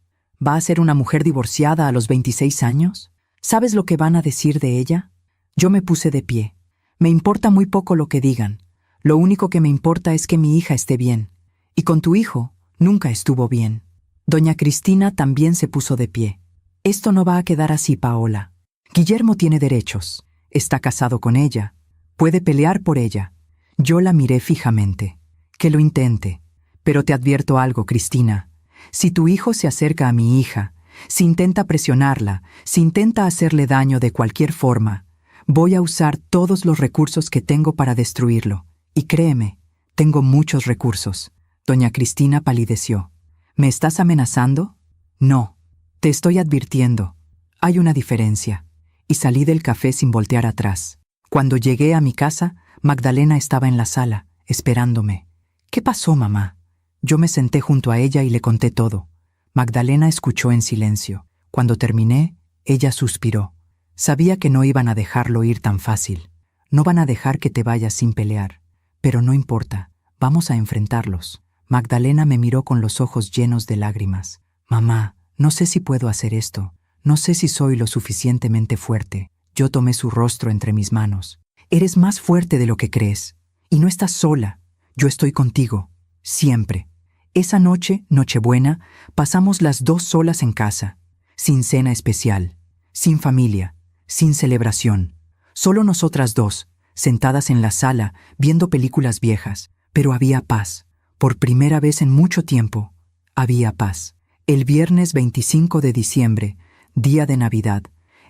A: ¿Va a ser una mujer divorciada a los 26 años? ¿Sabes lo que van a decir de ella? Yo me puse de pie. Me importa muy poco lo que digan. Lo único que me importa es que mi hija esté bien. Y con tu hijo nunca estuvo bien. Doña Cristina también se puso de pie. Esto no va a quedar así, Paola. Guillermo tiene derechos. Está casado con ella. Puede pelear por ella. Yo la miré fijamente. Que lo intente. Pero te advierto algo, Cristina. Si tu hijo se acerca a mi hija, si intenta presionarla, si intenta hacerle daño de cualquier forma, voy a usar todos los recursos que tengo para destruirlo. Y créeme, tengo muchos recursos. Doña Cristina palideció. ¿Me estás amenazando? No. Te estoy advirtiendo. Hay una diferencia. Y salí del café sin voltear atrás. Cuando llegué a mi casa, Magdalena estaba en la sala, esperándome. ¿Qué pasó, mamá? Yo me senté junto a ella y le conté todo. Magdalena escuchó en silencio. Cuando terminé, ella suspiró. Sabía que no iban a dejarlo ir tan fácil. No van a dejar que te vayas sin pelear. Pero no importa, vamos a enfrentarlos. Magdalena me miró con los ojos llenos de lágrimas. Mamá, no sé si puedo hacer esto. No sé si soy lo suficientemente fuerte. Yo tomé su rostro entre mis manos. Eres más fuerte de lo que crees. Y no estás sola. Yo estoy contigo. Siempre. Esa noche, Nochebuena, pasamos las 2 solas en casa. Sin cena especial. Sin familia. Sin celebración. Solo nosotras 2, sentadas en la sala, viendo películas viejas. Pero había paz. Por primera vez en mucho tiempo, había paz. El viernes 25 de diciembre, día de Navidad,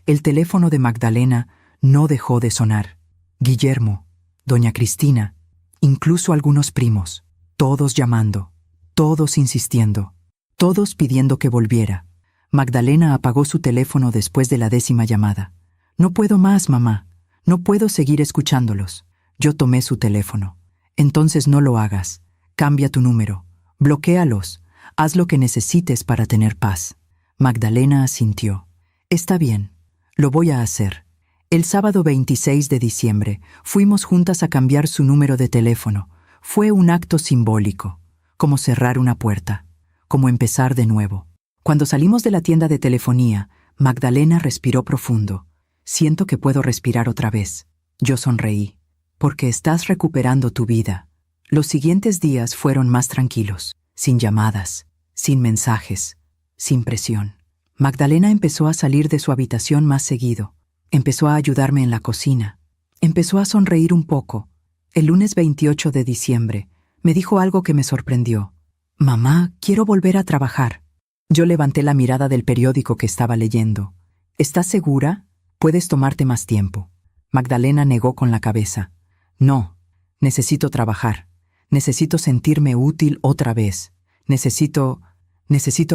A: el teléfono de Magdalena no dejó de sonar. Guillermo, doña Cristina, incluso algunos primos, todos llamando, todos insistiendo, todos pidiendo que volviera. Magdalena apagó su teléfono después de la 10ª llamada. No puedo más, mamá. No puedo seguir escuchándolos. Yo tomé su teléfono. Entonces no lo hagas. Cambia tu número. Bloquéalos. Haz lo que necesites para tener paz. Magdalena asintió. Está bien. Lo voy a hacer. El sábado 26 de diciembre fuimos juntas a cambiar su número de teléfono. Fue un acto simbólico, como cerrar una puerta, como empezar de nuevo. Cuando salimos de la tienda de telefonía, Magdalena respiró profundo. Siento que puedo respirar otra vez. Yo sonreí. Porque estás recuperando tu vida. Los siguientes días fueron más tranquilos, sin llamadas, sin mensajes, sin presión. Magdalena empezó a salir de su habitación más seguido. Empezó a ayudarme en la cocina. Empezó a sonreír un poco. El lunes 28 de diciembre me dijo algo que me sorprendió. Mamá, quiero volver a trabajar. Yo levanté la mirada del periódico que estaba leyendo. ¿Estás segura? Puedes tomarte más tiempo. Magdalena negó con la cabeza. No, necesito trabajar. Necesito sentirme útil otra vez. Necesito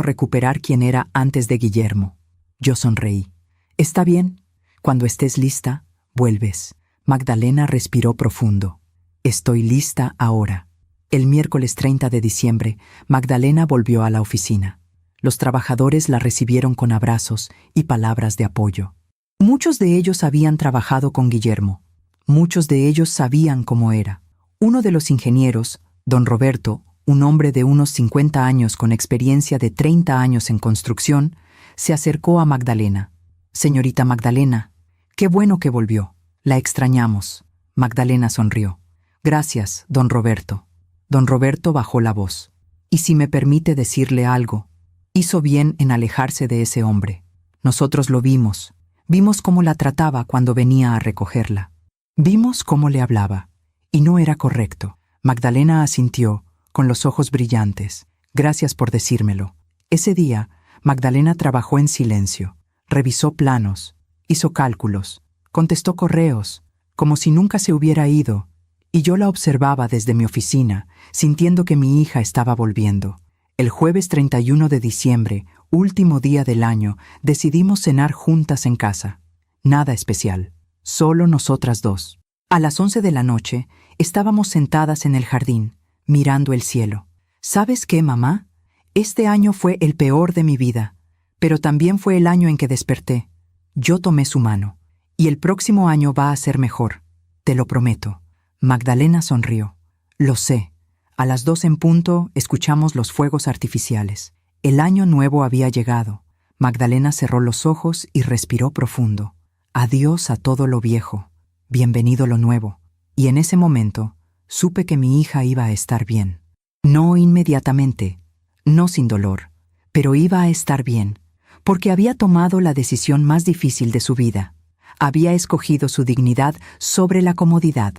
A: recuperar quién era antes de Guillermo. Yo sonreí. Está bien. Cuando estés lista, vuelves. Magdalena respiró profundo. Estoy lista ahora. El miércoles 30 de diciembre, Magdalena volvió a la oficina. Los trabajadores la recibieron con abrazos y palabras de apoyo. Muchos de ellos habían trabajado con Guillermo. Muchos de ellos sabían cómo era. Uno de los ingenieros, don Roberto, un hombre de unos 50 años con experiencia de 30 años en construcción, se acercó a Magdalena. Señorita Magdalena, qué bueno que volvió. La extrañamos. Magdalena sonrió. Gracias, don Roberto. Don Roberto bajó la voz. Y si me permite decirle algo, hizo bien en alejarse de ese hombre. Nosotros lo vimos. Vimos cómo la trataba cuando venía a recogerla. Vimos cómo le hablaba. Y no era correcto. Magdalena asintió, con los ojos brillantes. Gracias por decírmelo. Ese día, Magdalena trabajó en silencio. Revisó planos, hizo cálculos, contestó correos, como si nunca se hubiera ido, y yo la observaba desde mi oficina, sintiendo que mi hija estaba volviendo. El jueves 31 de diciembre, último día del año, decidimos cenar juntas en casa. Nada especial, solo nosotras dos. A las 11 de la noche, estábamos sentadas en el jardín, mirando el cielo. ¿Sabes qué, mamá? Este año fue el peor de mi vida, pero también fue el año en que desperté. Yo tomé su mano, y el próximo año va a ser mejor, te lo prometo. Magdalena sonrió. Lo sé. A las 2 en punto escuchamos los fuegos artificiales. El año nuevo había llegado. Magdalena cerró los ojos y respiró profundo. Adiós a todo lo viejo. Bienvenido lo nuevo. Y en ese momento, supe que mi hija iba a estar bien. No inmediatamente, no sin dolor, pero iba a estar bien, porque había tomado la decisión más difícil de su vida. Había escogido su dignidad sobre la comodidad.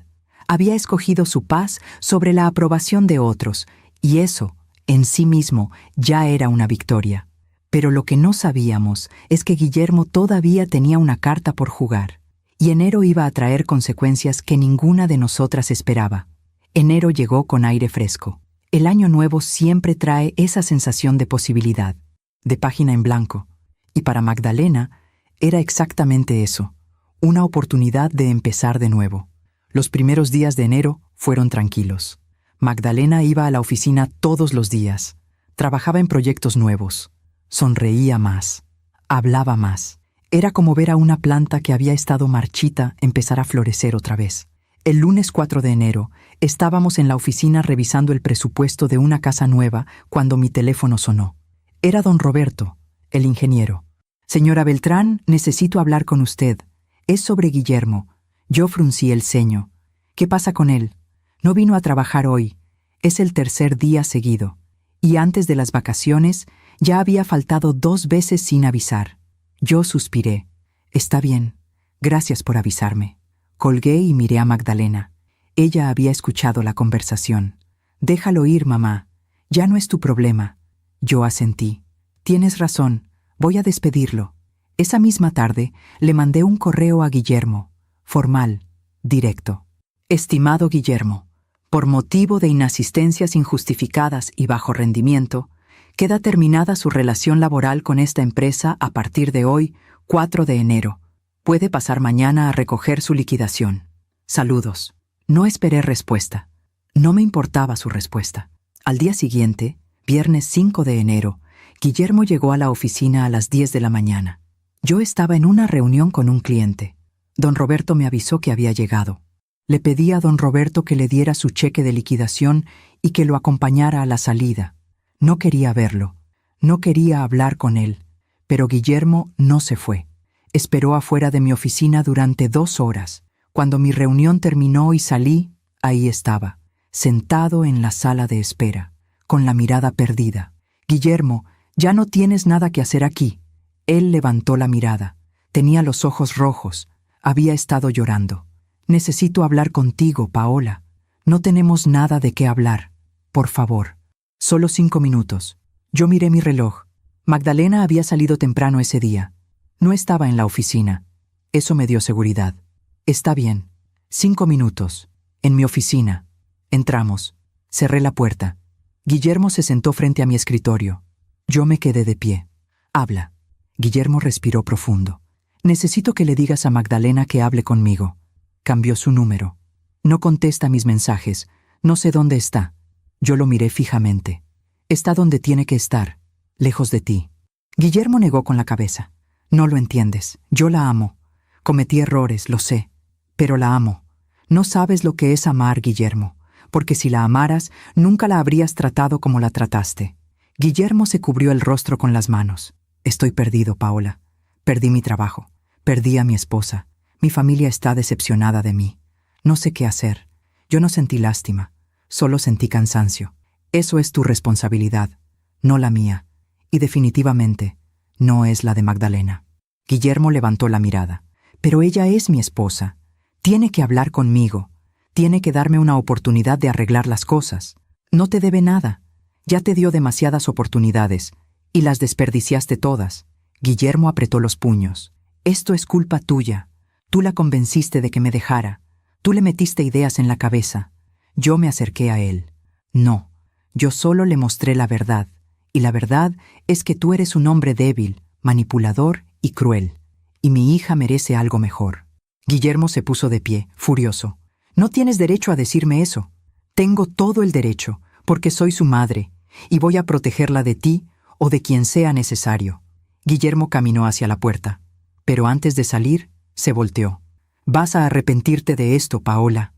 A: Había escogido su paz sobre la aprobación de otros, y eso, en sí mismo, ya era una victoria. Pero lo que no sabíamos es que Guillermo todavía tenía una carta por jugar, y enero iba a traer consecuencias que ninguna de nosotras esperaba. Enero llegó con aire fresco. El año nuevo siempre trae esa sensación de posibilidad, de página en blanco, y para Magdalena era exactamente eso, una oportunidad de empezar de nuevo. Los primeros días de enero fueron tranquilos. Magdalena iba a la oficina todos los días, trabajaba en proyectos nuevos, sonreía más, hablaba más. Era como ver a una planta que había estado marchita empezar a florecer otra vez. El lunes 4 de enero, estábamos en la oficina revisando el presupuesto de una casa nueva cuando mi teléfono sonó. Era don Roberto, el ingeniero. Señora Beltrán, necesito hablar con usted. Es sobre Guillermo. Yo fruncí el ceño. ¿Qué pasa con él? No vino a trabajar hoy. Es el tercer día seguido. Y antes de las vacaciones, ya había faltado 2 veces sin avisar. Yo suspiré. Está bien. Gracias por avisarme. Colgué y miré a Magdalena. Ella había escuchado la conversación. Déjalo ir, mamá. Ya no es tu problema. Yo asentí. Tienes razón. Voy a despedirlo. Esa misma tarde le mandé un correo a Guillermo. Formal, directo. Estimado Guillermo, por motivo de inasistencias injustificadas y bajo rendimiento, Queda terminada su relación laboral con esta empresa a partir de hoy, 4 de enero. Puede pasar mañana a recoger su liquidación. Saludos. No esperé respuesta. No me importaba su respuesta. Al día siguiente, viernes 5 de enero, Guillermo llegó a la oficina a las 10 de la mañana. Yo estaba en una reunión con un cliente. Don Roberto me avisó que había llegado. Le pedí a don Roberto que le diera su cheque de liquidación y que lo acompañara a la salida. No quería verlo. No quería hablar con él. Pero Guillermo no se fue. Esperó afuera de mi oficina durante 2 horas. Cuando mi reunión terminó y salí, ahí estaba, sentado en la sala de espera, con la mirada perdida. Guillermo, ya no tienes nada que hacer aquí. Él levantó la mirada. Tenía los ojos rojos. Había estado llorando. Necesito hablar contigo, Paola. No tenemos nada de qué hablar. Por favor. Solo 5 minutos. Yo miré mi reloj. Magdalena había salido temprano ese día. No estaba en la oficina. Eso me dio seguridad. Está bien. 5 minutos. En mi oficina. Entramos. Cerré la puerta. Guillermo se sentó frente a mi escritorio. Yo me quedé de pie. Habla. Guillermo respiró profundo. Necesito que le digas a Magdalena que hable conmigo. Cambió su número. No contesta mis mensajes. No sé dónde está. Yo lo miré fijamente. Está donde tiene que estar, lejos de ti. Guillermo negó con la cabeza. No lo entiendes. Yo la amo. Cometí errores, lo sé. Pero la amo. No sabes lo que es amar, Guillermo, porque si la amaras, nunca la habrías tratado como la trataste. Guillermo se cubrió el rostro con las manos. Estoy perdido, Paola. Perdí mi trabajo. Perdí a mi esposa. Mi familia está decepcionada de mí. No sé qué hacer. Yo no sentí lástima. Solo sentí cansancio. Eso es tu responsabilidad, no la mía. Y definitivamente, no es la de Magdalena. Guillermo levantó la mirada. Pero ella es mi esposa. Tiene que hablar conmigo. Tiene que darme una oportunidad de arreglar las cosas. No te debe nada. Ya te dio demasiadas oportunidades. Y las desperdiciaste todas. Guillermo apretó los puños. Esto es culpa tuya. Tú la convenciste de que me dejara. Tú le metiste ideas en la cabeza. Yo me acerqué a él. No, yo solo le mostré la verdad. Y la verdad es que tú eres un hombre débil, manipulador y cruel. Y mi hija merece algo mejor. Guillermo se puso de pie, furioso. No tienes derecho a decirme eso. Tengo todo el derecho, porque soy su madre, y voy a protegerla de ti o de quien sea necesario. Guillermo caminó hacia la puerta, pero antes de salir, se volteó. Vas a arrepentirte de esto, Paola.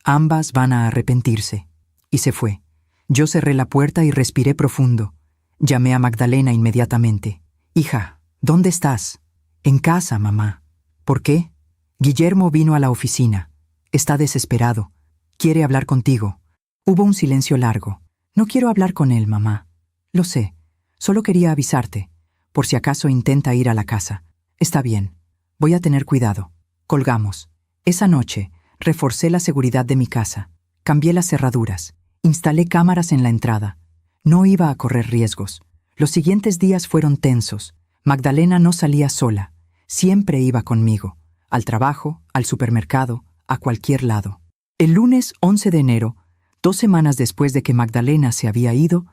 A: Ambas van a arrepentirse. Y se fue. Yo cerré la puerta y respiré profundo. Llamé a Magdalena inmediatamente. Hija, ¿dónde estás? En casa, mamá. ¿Por qué? Guillermo vino a la oficina. Está desesperado. Quiere hablar contigo. Hubo un silencio largo. No quiero hablar con él, mamá. Lo sé. Solo quería avisarte. Por si acaso intenta ir a la casa. Está bien. Voy a tener cuidado. Colgamos. Esa noche, reforcé la seguridad de mi casa. Cambié las cerraduras. Instalé cámaras en la entrada. No iba a correr riesgos. Los siguientes días fueron tensos. Magdalena no salía sola. Siempre iba conmigo. Al trabajo, al supermercado, a cualquier lado. El lunes 11 de enero, 2 semanas después de que Magdalena se había ido,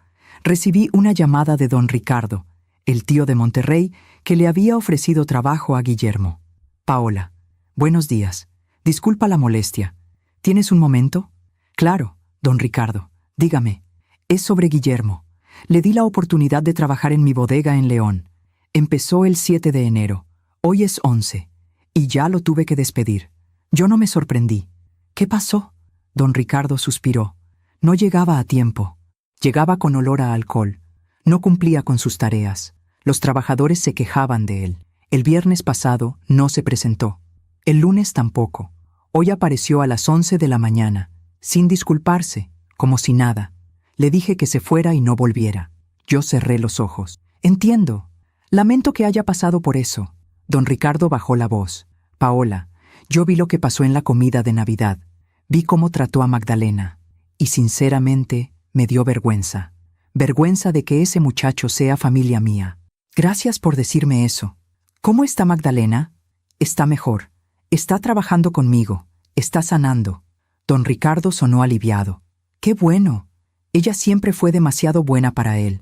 A: recibí una llamada de don Ricardo, el tío de Monterrey, que le había ofrecido trabajo a Guillermo. Paola, buenos días. Disculpa la molestia. ¿Tienes un momento? Claro, don Ricardo. Dígame. Es sobre Guillermo. Le di la oportunidad de trabajar en mi bodega en León. Empezó el 7 de enero. Hoy es 11. Y ya lo tuve que despedir. Yo no me sorprendí. ¿Qué pasó? Don Ricardo suspiró. No llegaba a tiempo. Llegaba con olor a alcohol. No cumplía con sus tareas. Los trabajadores se quejaban de él. El viernes pasado no se presentó. El lunes tampoco. Hoy apareció a las 11 de la mañana, sin disculparse, como si nada. Le dije que se fuera y no volviera. Yo cerré los ojos. Entiendo. Lamento que haya pasado por eso. Don Ricardo bajó la voz. Paola, yo vi lo que pasó en la comida de Navidad. Vi cómo trató a Magdalena. Y sinceramente, me dio vergüenza. Vergüenza de que ese muchacho sea familia mía. Gracias por decirme eso. ¿Cómo está Magdalena? Está mejor. Está trabajando conmigo. Está sanando. Don Ricardo sonó aliviado. ¡Qué bueno! Ella siempre fue demasiado buena para él.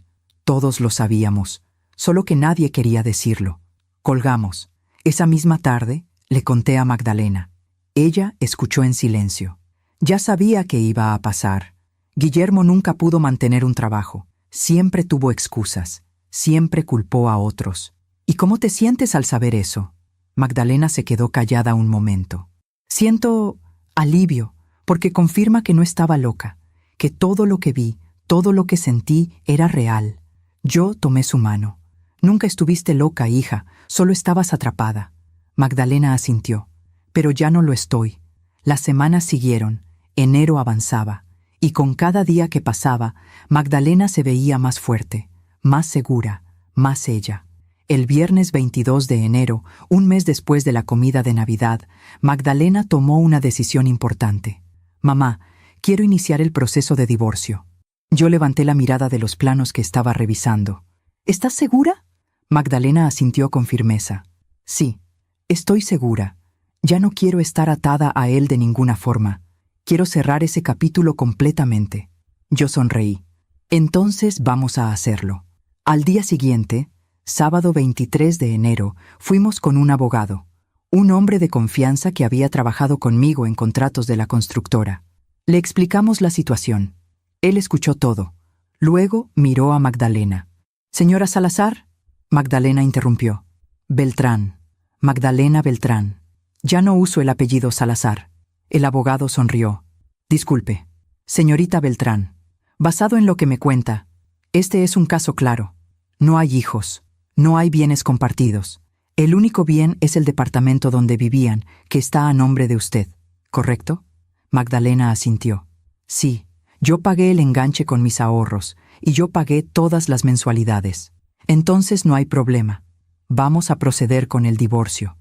A: Todos lo sabíamos, solo que nadie quería decirlo. Colgamos. Esa misma tarde, le conté a Magdalena. Ella escuchó en silencio. Ya sabía que iba a pasar. Guillermo nunca pudo mantener un trabajo. Siempre tuvo excusas. Siempre culpó a otros. ¿Y cómo te sientes al saber eso? Magdalena se quedó callada un momento. Siento alivio, porque confirma que no estaba loca, que todo lo que vi, todo lo que sentí era real. Yo tomé su mano. Nunca estuviste loca, hija, solo estabas atrapada. Magdalena asintió. Pero ya no lo estoy. Las semanas siguieron, enero avanzaba, y con cada día que pasaba, Magdalena se veía más fuerte, más segura, más ella. El viernes 22 de enero, un mes después de la comida de Navidad, Magdalena tomó una decisión importante. Mamá, quiero iniciar el proceso de divorcio. Yo levanté la mirada de los planos que estaba revisando. ¿Estás segura? Magdalena asintió con firmeza. Sí, estoy segura. Ya no quiero estar atada a él de ninguna forma. Quiero cerrar ese capítulo completamente. Yo sonreí. Entonces vamos a hacerlo. Al día siguiente, sábado 23 de enero, fuimos con un abogado, un hombre de confianza que había trabajado conmigo en contratos de la constructora. Le explicamos la situación. Él escuchó todo. Luego miró a Magdalena. «Señora Salazar», Magdalena interrumpió. «Beltrán. Magdalena Beltrán. Ya no uso el apellido Salazar». El abogado sonrió. «Disculpe. Señorita Beltrán. Basado en lo que me cuenta, este es un caso claro. No hay hijos. No hay bienes compartidos. El único bien es el departamento donde vivían, que está a nombre de usted. ¿Correcto?» Magdalena asintió. «Sí, yo pagué el enganche con mis ahorros, y yo pagué todas las mensualidades. Entonces no hay problema. Vamos a proceder con el divorcio.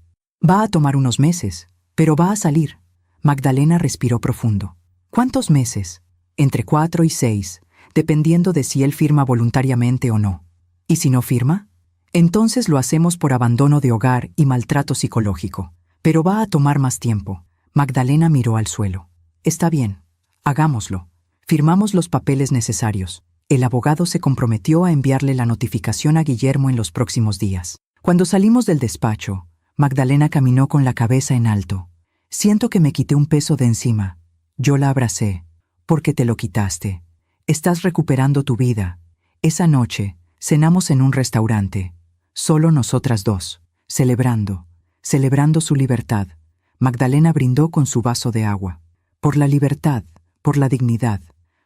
A: Va a tomar unos meses, pero va a salir». Magdalena respiró profundo. «¿Cuántos meses?» «Entre 4 y 6, dependiendo de si él firma voluntariamente o no. ¿Y si no firma? Entonces lo hacemos por abandono de hogar y maltrato psicológico. Pero va a tomar más tiempo». Magdalena miró al suelo. «Está bien, hagámoslo. Firmamos los papeles necesarios». El abogado se comprometió a enviarle la notificación a Guillermo en los próximos días. Cuando salimos del despacho, Magdalena caminó con la cabeza en alto. «Siento que me quité un peso de encima». Yo la abracé. «Porque te lo quitaste. Estás recuperando tu vida». Esa noche, cenamos en un restaurante. Solo nosotras dos, celebrando su libertad. Magdalena brindó con su vaso de agua. «Por la libertad, por la dignidad,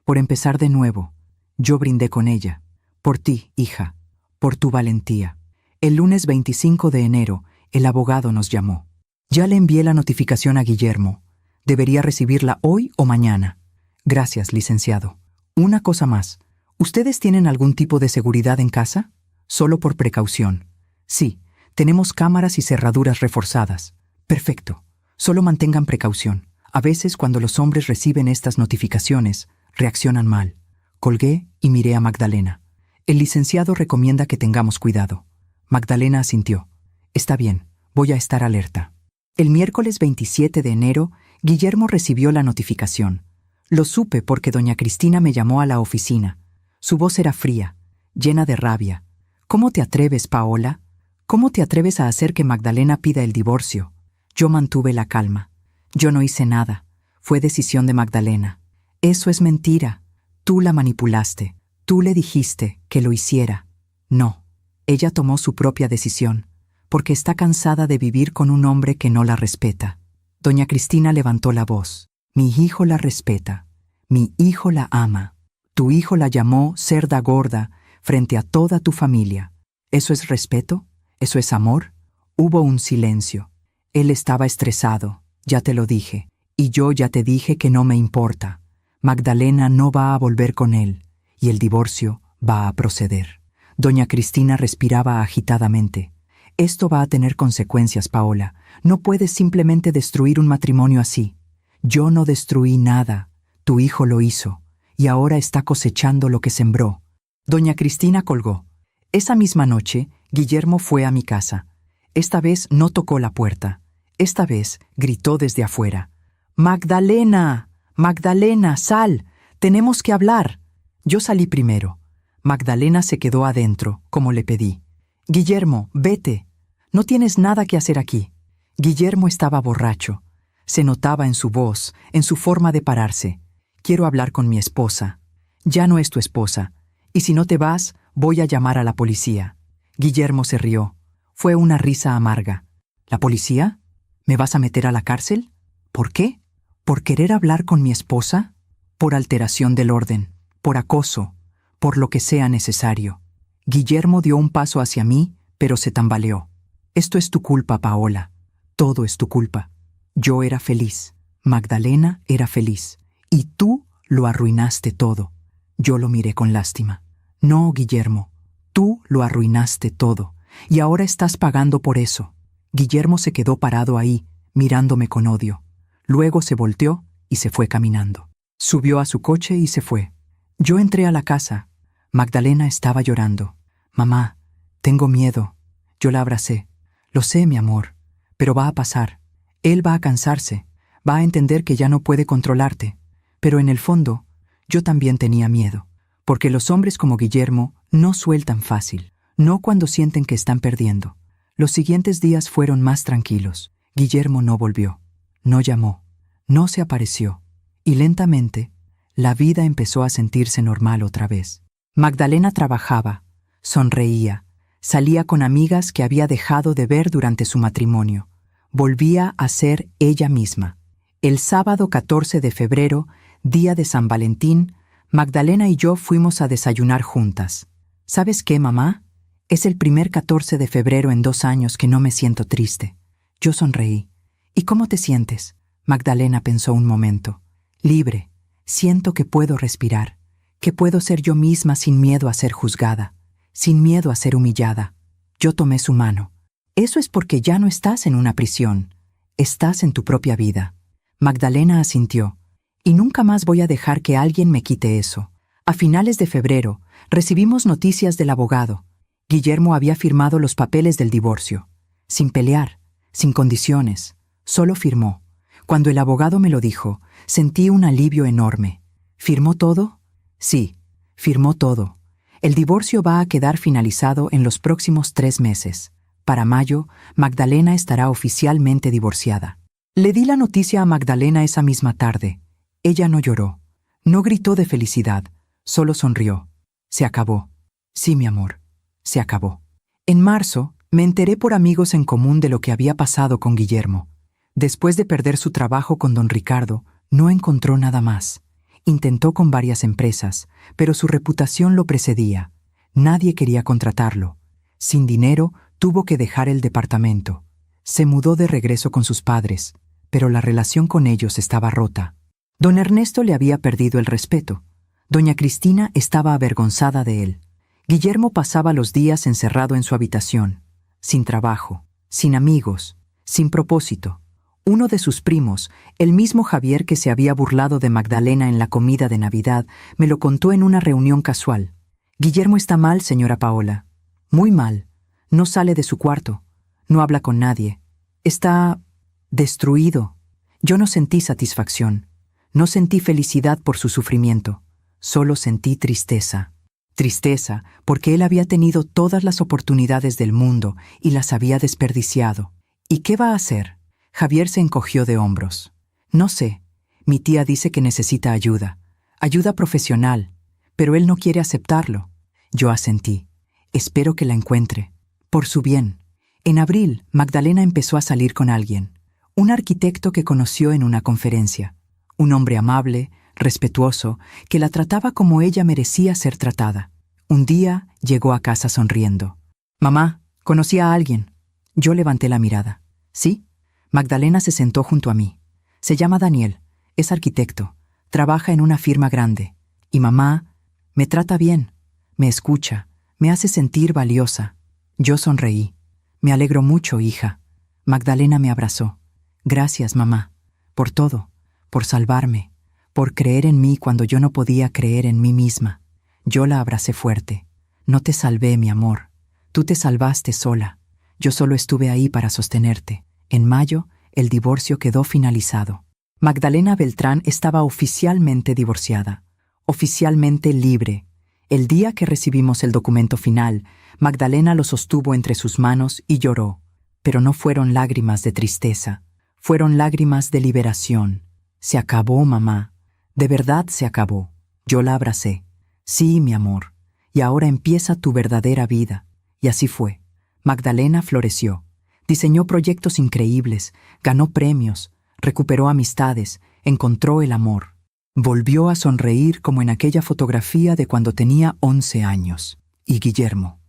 A: por empezar de nuevo». Yo brindé con ella. «Por ti, hija, por tu valentía». El lunes 25 de enero, el abogado nos llamó. «Ya le envié la notificación a Guillermo. Debería recibirla hoy o mañana». «Gracias, licenciado. Una cosa más. ¿Ustedes tienen algún tipo de seguridad en casa?» «Solo por precaución». «Sí, tenemos cámaras y cerraduras reforzadas». «Perfecto. Solo mantengan precaución. A veces, cuando los hombres reciben estas notificaciones, reaccionan mal». Colgué y miré a Magdalena. «El licenciado recomienda que tengamos cuidado». Magdalena asintió. «Está bien, voy a estar alerta». El miércoles 27 de enero, Guillermo recibió la notificación. Lo supe porque doña Cristina me llamó a la oficina. Su voz era fría, llena de rabia. «¿Cómo te atreves, Paola? ¿Cómo te atreves a hacer que Magdalena pida el divorcio?» Yo mantuve la calma. «Yo no hice nada. Fue decisión de Magdalena». «Eso es mentira. Tú la manipulaste. Tú le dijiste que lo hiciera». «No. Ella tomó su propia decisión, porque está cansada de vivir con un hombre que no la respeta». Doña Cristina levantó la voz. «Mi hijo la respeta. Mi hijo la ama. Tu hijo la llamó cerda gorda frente a toda tu familia. ¿Eso es respeto? ¿Eso es amor?» Hubo un silencio. «Él estaba estresado, ya te lo dije, y yo ya te dije que no me importa. Magdalena no va a volver con él, y el divorcio va a proceder». Doña Cristina respiraba agitadamente. «Esto va a tener consecuencias, Paola. No puedes simplemente destruir un matrimonio así. Yo no destruí nada. Tu hijo lo hizo, y ahora está cosechando lo que sembró». Doña Cristina colgó. Esa misma noche, Guillermo fue a mi casa. Esta vez no tocó la puerta. Esta vez gritó desde afuera. «¡Magdalena! ¡Magdalena, sal! Tenemos que hablar». Yo salí primero. Magdalena se quedó adentro, como le pedí. Guillermo, vete. No tienes nada que hacer aquí. Guillermo estaba borracho. Se notaba en su voz, en su forma de pararse. Quiero hablar con mi esposa. Ya no es tu esposa. Y si no te vas, voy a llamar a la policía. Guillermo se rió. Fue una risa amarga. ¿La policía? ¿Me vas a meter a la cárcel? ¿Por qué? ¿Por querer hablar con mi esposa? Por alteración del orden, por acoso, por lo que sea necesario. Guillermo dio un paso hacia mí, pero se tambaleó. Esto es tu culpa, Paola. Todo es tu culpa. Yo era feliz. Magdalena era feliz. Y tú lo arruinaste todo. Yo lo miré con lástima. No, Guillermo. Tú lo arruinaste todo. Y ahora estás pagando por eso. Guillermo se quedó parado ahí, mirándome con odio. Luego se volteó y se fue caminando. Subió a su coche y se fue. Yo entré a la casa. Magdalena estaba llorando. Mamá, tengo miedo. Yo la abracé. Lo sé, mi amor, pero va a pasar. Él va a cansarse, va a entender que ya no puede controlarte. Pero en el fondo, yo también tenía miedo, porque los hombres como Guillermo no sueltan fácil, no cuando sienten que están perdiendo. Los siguientes días fueron más tranquilos. Guillermo no volvió, no llamó, no se apareció, y lentamente, la vida empezó a sentirse normal otra vez. Magdalena trabajaba, sonreía, salía con amigas que había dejado de ver durante su matrimonio. Volvía a ser ella misma. El sábado 14 de febrero, día de San Valentín, Magdalena y yo fuimos a desayunar juntas. ¿Sabes qué, mamá? Es el primer 14 de febrero en 2 años que no me siento triste. Yo sonreí. ¿Y cómo te sientes? Magdalena pensó un momento. Libre. Siento que puedo respirar, que puedo ser yo misma sin miedo a ser juzgada, sin miedo a ser humillada. Yo tomé su mano. Eso es porque ya no estás en una prisión. Estás en tu propia vida. Magdalena asintió. Y nunca más voy a dejar que alguien me quite eso. A finales de febrero, recibimos noticias del abogado. Guillermo había firmado los papeles del divorcio. Sin pelear, sin condiciones. Solo firmó. Cuando el abogado me lo dijo, sentí un alivio enorme. ¿Firmó todo? Sí, firmó todo. El divorcio va a quedar finalizado en los próximos 3 meses. Para mayo, Magdalena estará oficialmente divorciada. Le di la noticia a Magdalena esa misma tarde. Ella no lloró, no gritó de felicidad, solo sonrió. Se acabó. Sí, mi amor, se acabó. En marzo, me enteré por amigos en común de lo que había pasado con Guillermo. Después de perder su trabajo con don Ricardo, no encontró nada más. Intentó con varias empresas, pero su reputación lo precedía. Nadie quería contratarlo. Sin dinero, tuvo que dejar el departamento. Se mudó de regreso con sus padres, pero la relación con ellos estaba rota. Don Ernesto le había perdido el respeto. Doña Cristina estaba avergonzada de él. Guillermo pasaba los días encerrado en su habitación, sin trabajo, sin amigos, sin propósito. Uno de sus primos, el mismo Javier que se había burlado de Magdalena en la comida de Navidad, me lo contó en una reunión casual. Guillermo está mal, señora Paola. Muy mal. No sale de su cuarto. No habla con nadie. Está destruido. Yo no sentí satisfacción. No sentí felicidad por su sufrimiento. Solo sentí tristeza. Tristeza porque él había tenido todas las oportunidades del mundo y las había desperdiciado. ¿Y qué va a hacer? Javier se encogió de hombros. No sé. Mi tía dice que necesita ayuda. Ayuda profesional. Pero él no quiere aceptarlo. Yo asentí. Espero que la encuentre. Por su bien. En abril, Magdalena empezó a salir con alguien. Un arquitecto que conoció en una conferencia. Un hombre amable, respetuoso, que la trataba como ella merecía ser tratada. Un día llegó a casa sonriendo. «Mamá, conocí a alguien». Yo levanté la mirada. «¿Sí?» Magdalena se sentó junto a mí. Se llama Daniel, es arquitecto, trabaja en una firma grande. Y mamá, me trata bien, me escucha, me hace sentir valiosa. Yo sonreí. Me alegro mucho, hija. Magdalena me abrazó. Gracias, mamá, por todo, por salvarme, por creer en mí cuando yo no podía creer en mí misma. Yo la abracé fuerte. No te salvé, mi amor. Tú te salvaste sola. Yo solo estuve ahí para sostenerte. En mayo, el divorcio quedó finalizado. Magdalena Beltrán estaba oficialmente divorciada, oficialmente libre. El día que recibimos el documento final, Magdalena lo sostuvo entre sus manos y lloró. Pero no fueron lágrimas de tristeza, fueron lágrimas de liberación. Se acabó, mamá. De verdad se acabó. Yo la abracé. Sí, mi amor. Y ahora empieza tu verdadera vida. Y así fue. Magdalena floreció. Diseñó proyectos increíbles, ganó premios, recuperó amistades, encontró el amor. Volvió a sonreír como en aquella fotografía de cuando tenía 11 años. Y Guillermo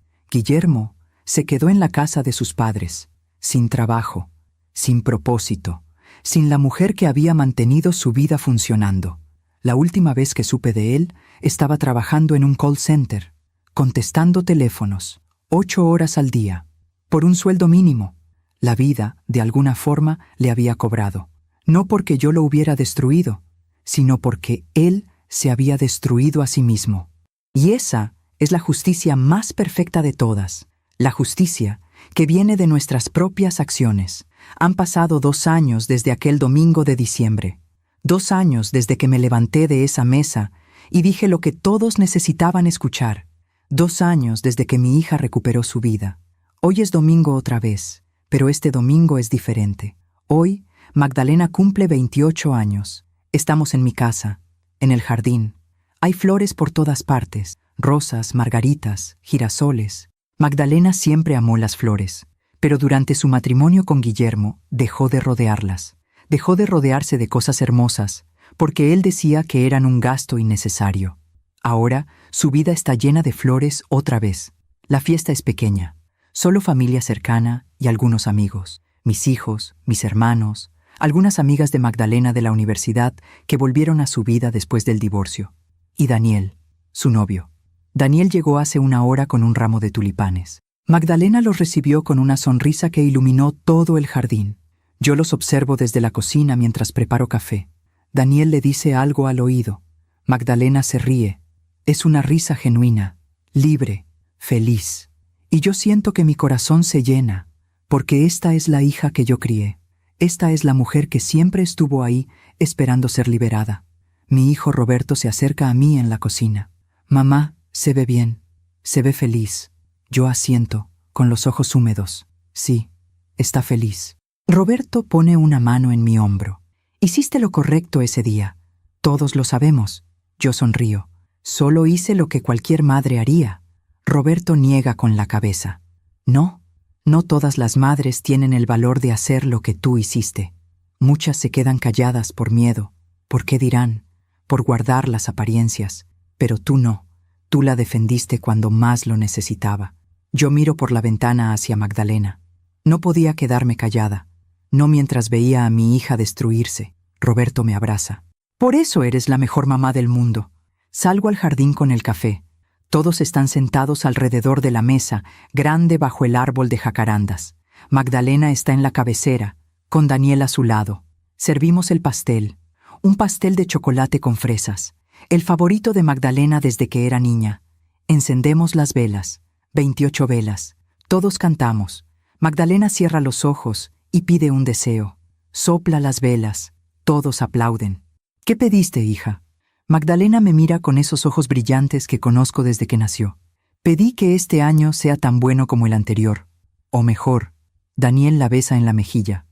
A: se quedó en la casa de sus padres, sin trabajo, sin propósito, sin la mujer que había mantenido su vida funcionando. La última vez que supe de él, estaba trabajando en un call center, contestando teléfonos, 8 horas al día, por un sueldo mínimo. La vida, de alguna forma, le había cobrado. No porque yo lo hubiera destruido, sino porque él se había destruido a sí mismo. Y esa es la justicia más perfecta de todas, la justicia que viene de nuestras propias acciones. Han pasado 2 años desde aquel domingo de diciembre, 2 años desde que me levanté de esa mesa y dije lo que todos necesitaban escuchar, 2 años desde que mi hija recuperó su vida. Hoy es domingo otra vez, pero este domingo es diferente. Hoy, Magdalena cumple 28 años. Estamos en mi casa, en el jardín. Hay flores por todas partes, rosas, margaritas, girasoles. Magdalena siempre amó las flores, pero durante su matrimonio con Guillermo dejó de rodearlas. Dejó de rodearse de cosas hermosas, porque él decía que eran un gasto innecesario. Ahora, su vida está llena de flores otra vez. La fiesta es pequeña, solo familia cercana y algunos amigos, mis hijos, mis hermanos, algunas amigas de Magdalena de la universidad que volvieron a su vida después del divorcio. Y Daniel, su novio. Daniel llegó hace 1 hora con un ramo de tulipanes. Magdalena los recibió con una sonrisa que iluminó todo el jardín. Yo los observo desde la cocina mientras preparo café. Daniel le dice algo al oído. Magdalena se ríe. Es una risa genuina, libre, feliz. Y yo siento que mi corazón se llena, porque esta es la hija que yo crié. Esta es la mujer que siempre estuvo ahí esperando ser liberada. Mi hijo Roberto se acerca a mí en la cocina. Mamá, se ve bien, se ve feliz. Yo asiento, con los ojos húmedos. Sí, está feliz. Roberto pone una mano en mi hombro. Hiciste lo correcto ese día. Todos lo sabemos. Yo sonrío. Solo hice lo que cualquier madre haría. Roberto niega con la cabeza. No. No todas las madres tienen el valor de hacer lo que tú hiciste. Muchas se quedan calladas por miedo, por qué dirán, por guardar las apariencias, pero tú no. Tú la defendiste cuando más lo necesitaba. Yo miro por la ventana hacia Magdalena. No podía quedarme callada, no mientras veía a mi hija destruirse. Roberto me abraza. Por eso eres la mejor mamá del mundo. Salgo al jardín con el café. Todos están sentados alrededor de la mesa, grande bajo el árbol de jacarandas. Magdalena está en la cabecera, con Daniel a su lado. Servimos el pastel, un pastel de chocolate con fresas, el favorito de Magdalena desde que era niña. Encendemos las velas, 28 velas. Todos cantamos. Magdalena cierra los ojos y pide un deseo. Sopla las velas. Todos aplauden. ¿Qué pediste, hija? Magdalena me mira con esos ojos brillantes que conozco desde que nació. Pedí que este año sea tan bueno como el anterior. O mejor. Daniel la besa en la mejilla.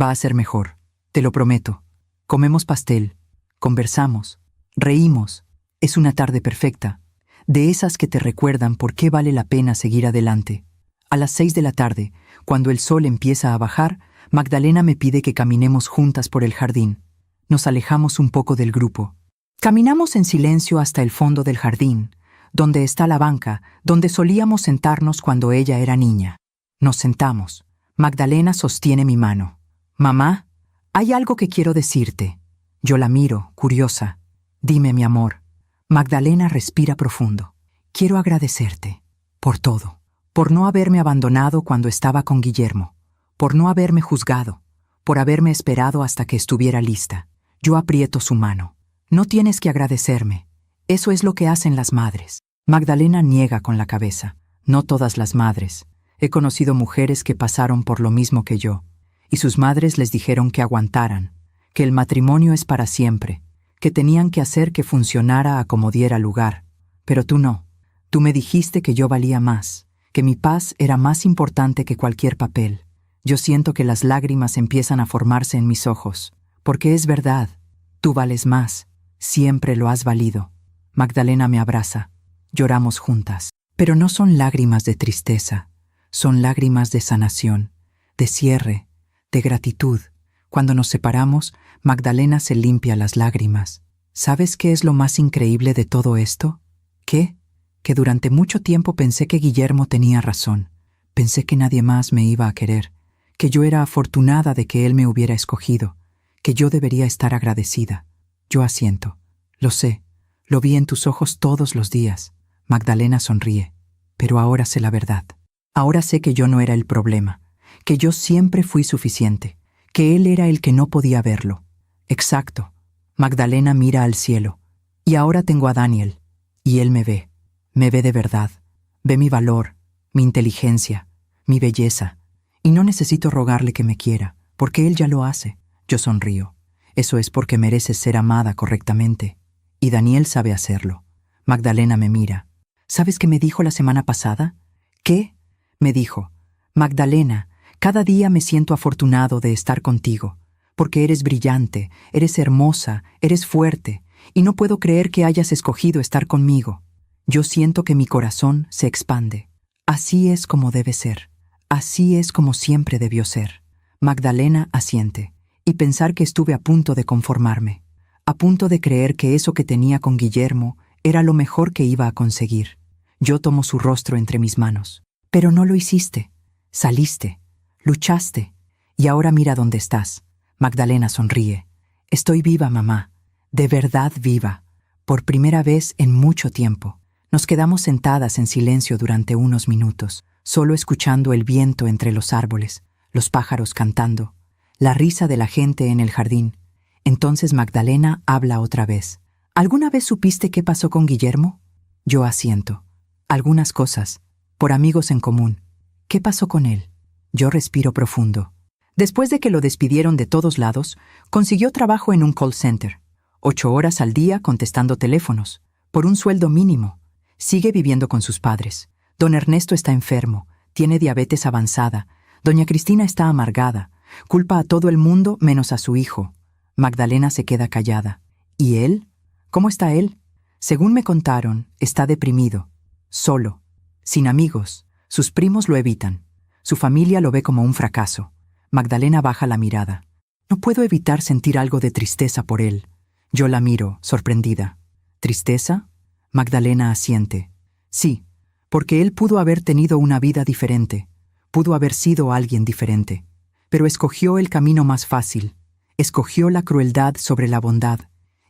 A: Va a ser mejor. Te lo prometo. Comemos pastel. Conversamos. Reímos. Es una tarde perfecta. De esas que te recuerdan por qué vale la pena seguir adelante. A las 6 de la tarde, cuando el sol empieza a bajar, Magdalena me pide que caminemos juntas por el jardín. Nos alejamos un poco del grupo. Caminamos en silencio hasta el fondo del jardín, donde está la banca, donde solíamos sentarnos cuando ella era niña. Nos sentamos. Magdalena sostiene mi mano. Mamá, hay algo que quiero decirte. Yo la miro, curiosa. Dime, mi amor. Magdalena respira profundo. Quiero agradecerte por todo, por no haberme abandonado cuando estaba con Guillermo, por no haberme juzgado, por haberme esperado hasta que estuviera lista. Yo aprieto su mano. No tienes que agradecerme. Eso es lo que hacen las madres. Magdalena niega con la cabeza. No todas las madres. He conocido mujeres que pasaron por lo mismo que yo, y sus madres les dijeron que aguantaran, que el matrimonio es para siempre, que tenían que hacer que funcionara a como diera lugar. Pero tú no. Tú me dijiste que yo valía más, que mi paz era más importante que cualquier papel. Yo siento que las lágrimas empiezan a formarse en mis ojos, porque es verdad, tú vales más, siempre lo has valido. Magdalena me abraza, lloramos juntas, pero no son lágrimas de tristeza, son lágrimas de sanación, de cierre, de gratitud. Cuando nos separamos, Magdalena se limpia las lágrimas. ¿Sabes qué es lo más increíble de todo esto? ¿Qué? Que durante mucho tiempo pensé que Guillermo tenía razón. Pensé que nadie más me iba a querer, que yo era afortunada de que él me hubiera escogido, que yo debería estar agradecida. Yo asiento. Lo sé. Lo vi en tus ojos todos los días. Magdalena sonríe. Pero ahora sé la verdad. Ahora sé que yo no era el problema, que yo siempre fui suficiente, que él era el que no podía verlo. Exacto. Magdalena mira al cielo. Y ahora tengo a Daniel. Y él me ve. Me ve de verdad. Ve mi valor, mi inteligencia, mi belleza. Y no necesito rogarle que me quiera, porque él ya lo hace. Yo sonrío. Eso es porque mereces ser amada correctamente. Y Daniel sabe hacerlo. Magdalena me mira. ¿Sabes qué me dijo la semana pasada? ¿Qué? Me dijo, Magdalena, cada día me siento afortunado de estar contigo, porque eres brillante, eres hermosa, eres fuerte, y no puedo creer que hayas escogido estar conmigo. Yo siento que mi corazón se expande. Así es como debe ser. Así es como siempre debió ser. Magdalena asiente, y pensar que estuve a punto de conformarme, a punto de creer que eso que tenía con Guillermo era lo mejor que iba a conseguir. Yo tomo su rostro entre mis manos. Pero no lo hiciste. Saliste. Luchaste. Y ahora mira dónde estás. Magdalena sonríe. Estoy viva, mamá. De verdad viva. Por primera vez en mucho tiempo. Nos quedamos sentadas en silencio durante unos minutos, solo escuchando el viento entre los árboles, los pájaros cantando, la risa de la gente en el jardín. Entonces Magdalena habla otra vez. ¿Alguna vez supiste qué pasó con Guillermo? Yo asiento. Algunas cosas. Por amigos en común. ¿Qué pasó con él? Yo respiro profundo. Después de que lo despidieron de todos lados, consiguió trabajo en un call center. 8 horas al día contestando teléfonos, por un sueldo mínimo. Sigue viviendo con sus padres. Don Ernesto está enfermo, tiene diabetes avanzada. Doña Cristina está amargada. Culpa a todo el mundo menos a su hijo. Magdalena se queda callada. ¿Y él? ¿Cómo está él? Según me contaron, está deprimido, solo, sin amigos. Sus primos lo evitan. Su familia lo ve como un fracaso. Magdalena baja la mirada. No puedo evitar sentir algo de tristeza por él. Yo la miro, sorprendida. ¿Tristeza? Magdalena asiente. Sí, porque él pudo haber tenido una vida diferente. Pudo haber sido alguien diferente. Pero escogió el camino más fácil. Escogió la crueldad sobre la bondad.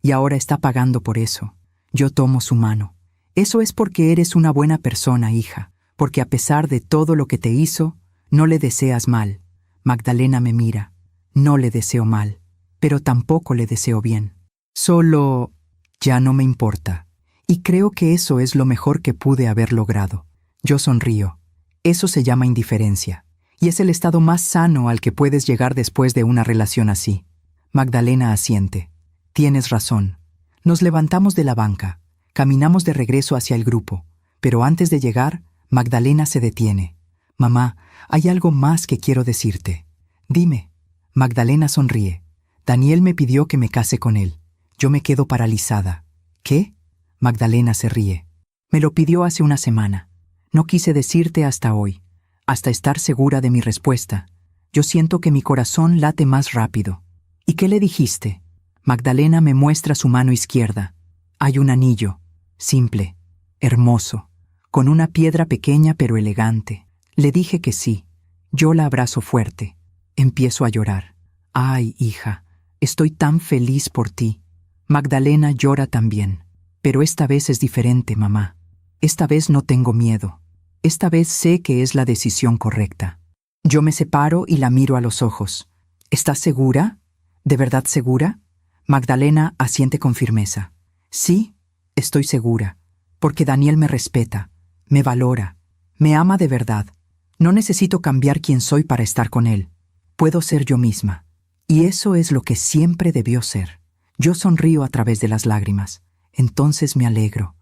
A: Y ahora está pagando por eso. Yo tomo su mano. Eso es porque eres una buena persona, hija. Porque a pesar de todo lo que te hizo, no le deseas mal. Magdalena me mira. No le deseo mal, pero tampoco le deseo bien. Solo ya no me importa. Y creo que eso es lo mejor que pude haber logrado. Yo sonrío. Eso se llama indiferencia. Y es el estado más sano al que puedes llegar después de una relación así. Magdalena asiente. Tienes razón. Nos levantamos de la banca. Caminamos de regreso hacia el grupo. Pero antes de llegar, Magdalena se detiene. Mamá, hay algo más que quiero decirte. Dime. Magdalena sonríe. Daniel me pidió que me case con él. Yo me quedo paralizada. ¿Qué? Magdalena se ríe. Me lo pidió hace una semana. No quise decirte hasta hoy, hasta estar segura de mi respuesta. Yo siento que mi corazón late más rápido. ¿Y qué le dijiste? Magdalena me muestra su mano izquierda. Hay un anillo, simple, hermoso, con una piedra pequeña pero elegante. Le dije que sí. Yo la abrazo fuerte. Empiezo a llorar. Ay, hija, estoy tan feliz por ti. Magdalena llora también. Pero esta vez es diferente, mamá. Esta vez no tengo miedo. Esta vez sé que es la decisión correcta. Yo me separo y la miro a los ojos. ¿Estás segura? ¿De verdad segura? Magdalena asiente con firmeza. Sí, estoy segura, porque Daniel me respeta, me valora, me ama de verdad. No necesito cambiar quién soy para estar con él. Puedo ser yo misma. Y eso es lo que siempre debió ser. Yo sonrío a través de las lágrimas. Entonces me alegro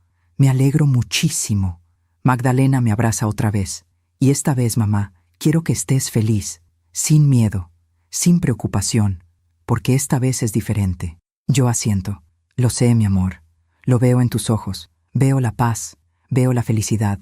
A: muchísimo. Magdalena me abraza otra vez. Y esta vez, mamá, quiero que estés feliz, sin miedo, sin preocupación, porque esta vez es diferente. Yo asiento. Lo sé, mi amor. Lo veo en tus ojos. Veo la paz. Veo la felicidad.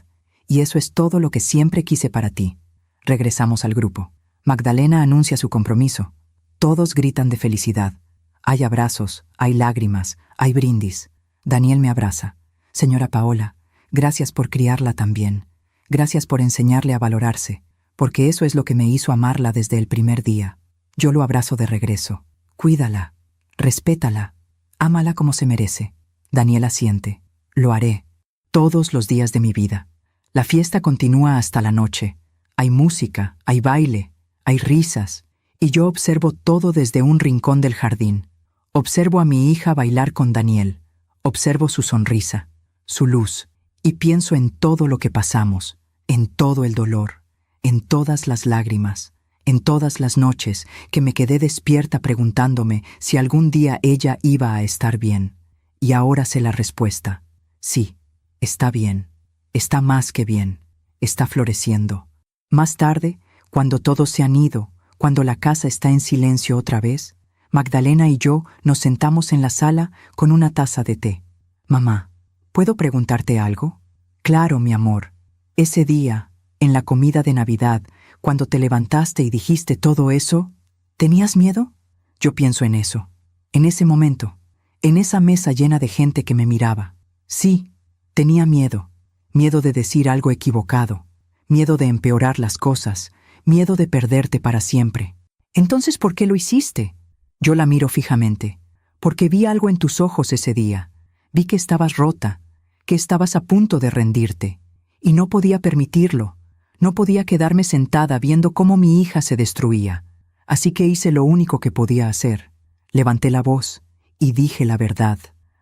A: Y eso es todo lo que siempre quise para ti. Regresamos al grupo. Magdalena anuncia su compromiso. Todos gritan de felicidad. Hay abrazos, hay lágrimas, hay brindis. Daniel me abraza. Señora Paola, gracias por criarla tan bien. Gracias por enseñarle a valorarse, porque eso es lo que me hizo amarla desde el primer día. Yo lo abrazo de regreso. Cuídala, respétala, ámala como se merece. Daniel asiente. Lo haré, todos los días de mi vida. La fiesta continúa hasta la noche. Hay música, hay baile, hay risas, y yo observo todo desde un rincón del jardín. Observo a mi hija bailar con Daniel. Observo su sonrisa, su luz, y pienso en todo lo que pasamos, en todo el dolor, en todas las lágrimas, en todas las noches que me quedé despierta preguntándome si algún día ella iba a estar bien. Y ahora sé la respuesta. Sí, está bien, está más que bien, está floreciendo. Más tarde, cuando todos se han ido, cuando la casa está en silencio otra vez, Magdalena y yo nos sentamos en la sala con una taza de té. Mamá, ¿puedo preguntarte algo? Claro, mi amor. Ese día, en la comida de Navidad, cuando te levantaste y dijiste todo eso, ¿tenías miedo? Yo pienso en eso, en ese momento, en esa mesa llena de gente que me miraba. Sí, tenía miedo, miedo de decir algo equivocado, miedo de empeorar las cosas, miedo de perderte para siempre. Entonces, ¿por qué lo hiciste? Yo la miro fijamente, porque vi algo en tus ojos ese día. Vi que estabas rota, que estabas a punto de rendirte, y no podía permitirlo. No podía quedarme sentada viendo cómo mi hija se destruía. Así que hice lo único que podía hacer. Levanté la voz y dije la verdad.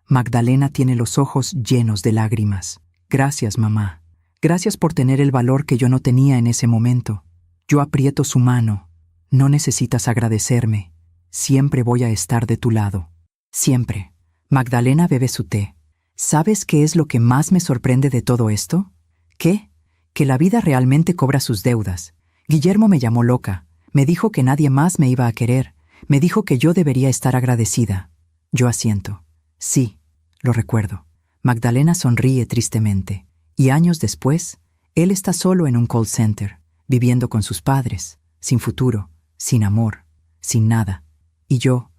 A: Magdalena tiene los ojos llenos de lágrimas. Gracias, mamá. Gracias por tener el valor que yo no tenía en ese momento. Yo aprieto su mano. No necesitas agradecerme. Siempre voy a estar de tu lado. Siempre. Magdalena bebe su té. ¿Sabes qué es lo que más me sorprende de todo esto? ¿Qué? Que la vida realmente cobra sus deudas. Guillermo me llamó loca. Me dijo que nadie más me iba a querer. Me dijo que yo debería estar agradecida. Yo asiento. Sí, lo recuerdo. Magdalena sonríe tristemente. Y años después, él está solo en un call center, viviendo con sus padres, sin futuro, sin amor, sin nada. Y yo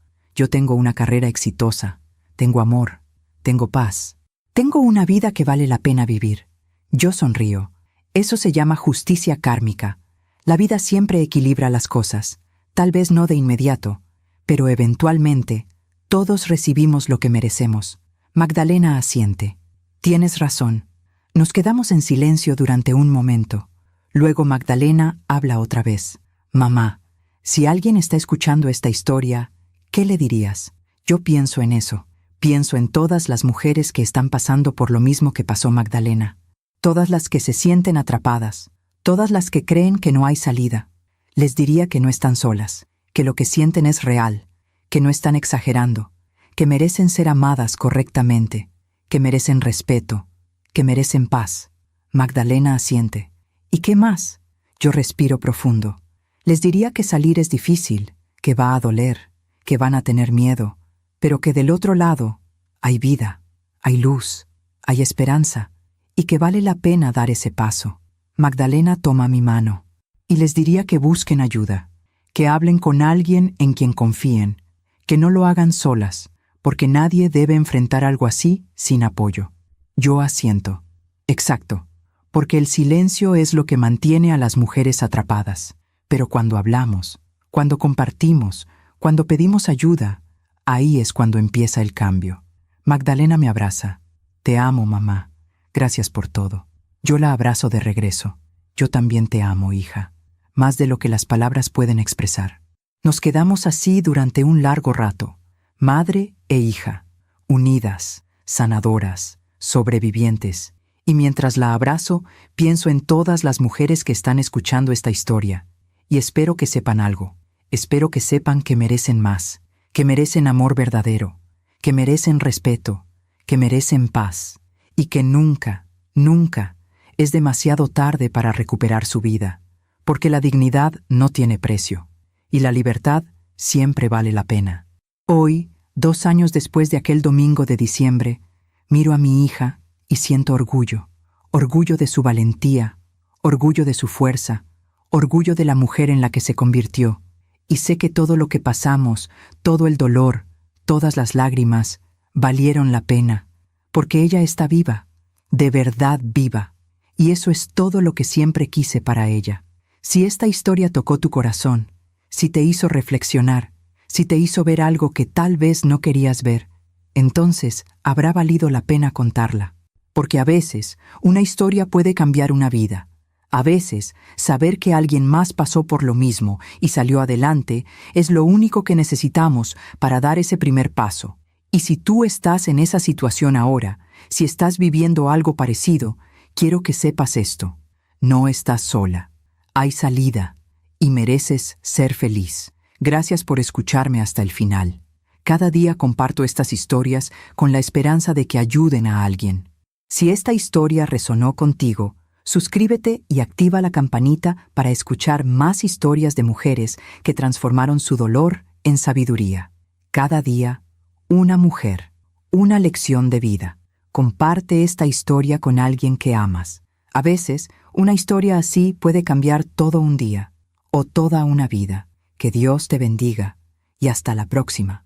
A: tengo una carrera exitosa, tengo amor, tengo paz. Tengo una vida que vale la pena vivir. Yo sonrío. Eso se llama justicia kármica. La vida siempre equilibra las cosas, tal vez no de inmediato, pero eventualmente todos recibimos lo que merecemos. Magdalena asiente. Tienes razón. Nos quedamos en silencio durante un momento. Luego Magdalena habla otra vez. Mamá, si alguien está escuchando esta historia, ¿qué le dirías? Yo pienso en eso. Pienso en todas las mujeres que están pasando por lo mismo que pasó Magdalena. Todas las que se sienten atrapadas. Todas las que creen que no hay salida. Les diría que no están solas, que lo que sienten es real, que no están exagerando, que merecen ser amadas correctamente, que merecen respeto, que merecen paz. Magdalena asiente. ¿Y qué más? Yo respiro profundo. Les diría que salir es difícil, que va a doler, que van a tener miedo, pero que del otro lado hay vida, hay luz, hay esperanza, y que vale la pena dar ese paso. Magdalena toma mi mano, y les diría que busquen ayuda, que hablen con alguien en quien confíen, que no lo hagan solas, porque nadie debe enfrentar algo así sin apoyo. Yo asiento. Exacto, porque el silencio es lo que mantiene a las mujeres atrapadas. Pero cuando hablamos, cuando compartimos, cuando pedimos ayuda, ahí es cuando empieza el cambio. Magdalena me abraza. Te amo, mamá. Gracias por todo. Yo la abrazo de regreso. Yo también te amo, hija. Más de lo que las palabras pueden expresar. Nos quedamos así durante un largo rato. Madre e hija, unidas, sanadoras, sobrevivientes. Y mientras la abrazo, pienso en todas las mujeres que están escuchando esta historia. Y espero que sepan algo. Espero que sepan que merecen más, que merecen amor verdadero, que merecen respeto, que merecen paz, y que nunca, nunca es demasiado tarde para recuperar su vida, porque la dignidad no tiene precio, y la libertad siempre vale la pena. Hoy, 2 años después de aquel domingo de diciembre, miro a mi hija y siento orgullo, orgullo de su valentía, orgullo de su fuerza, orgullo de la mujer en la que se convirtió, y sé que todo lo que pasamos, todo el dolor, todas las lágrimas, valieron la pena, porque ella está viva, de verdad viva, y eso es todo lo que siempre quise para ella. Si esta historia tocó tu corazón, si te hizo reflexionar, si te hizo ver algo que tal vez no querías ver, entonces habrá valido la pena contarla. Porque a veces una historia puede cambiar una vida. A veces saber que alguien más pasó por lo mismo y salió adelante es lo único que necesitamos para dar ese primer paso. Y si tú estás en esa situación ahora, si estás viviendo algo parecido, quiero que sepas esto. No estás sola. Hay salida y mereces ser feliz. Gracias por escucharme hasta el final. Cada día comparto estas historias con la esperanza de que ayuden a alguien. Si esta historia resonó contigo, suscríbete y activa la campanita para escuchar más historias de mujeres que transformaron su dolor en sabiduría. Cada día, una mujer, una lección de vida. Comparte esta historia con alguien que amas. A veces, una historia así puede cambiar todo un día o toda una vida. Que Dios te bendiga y hasta la próxima.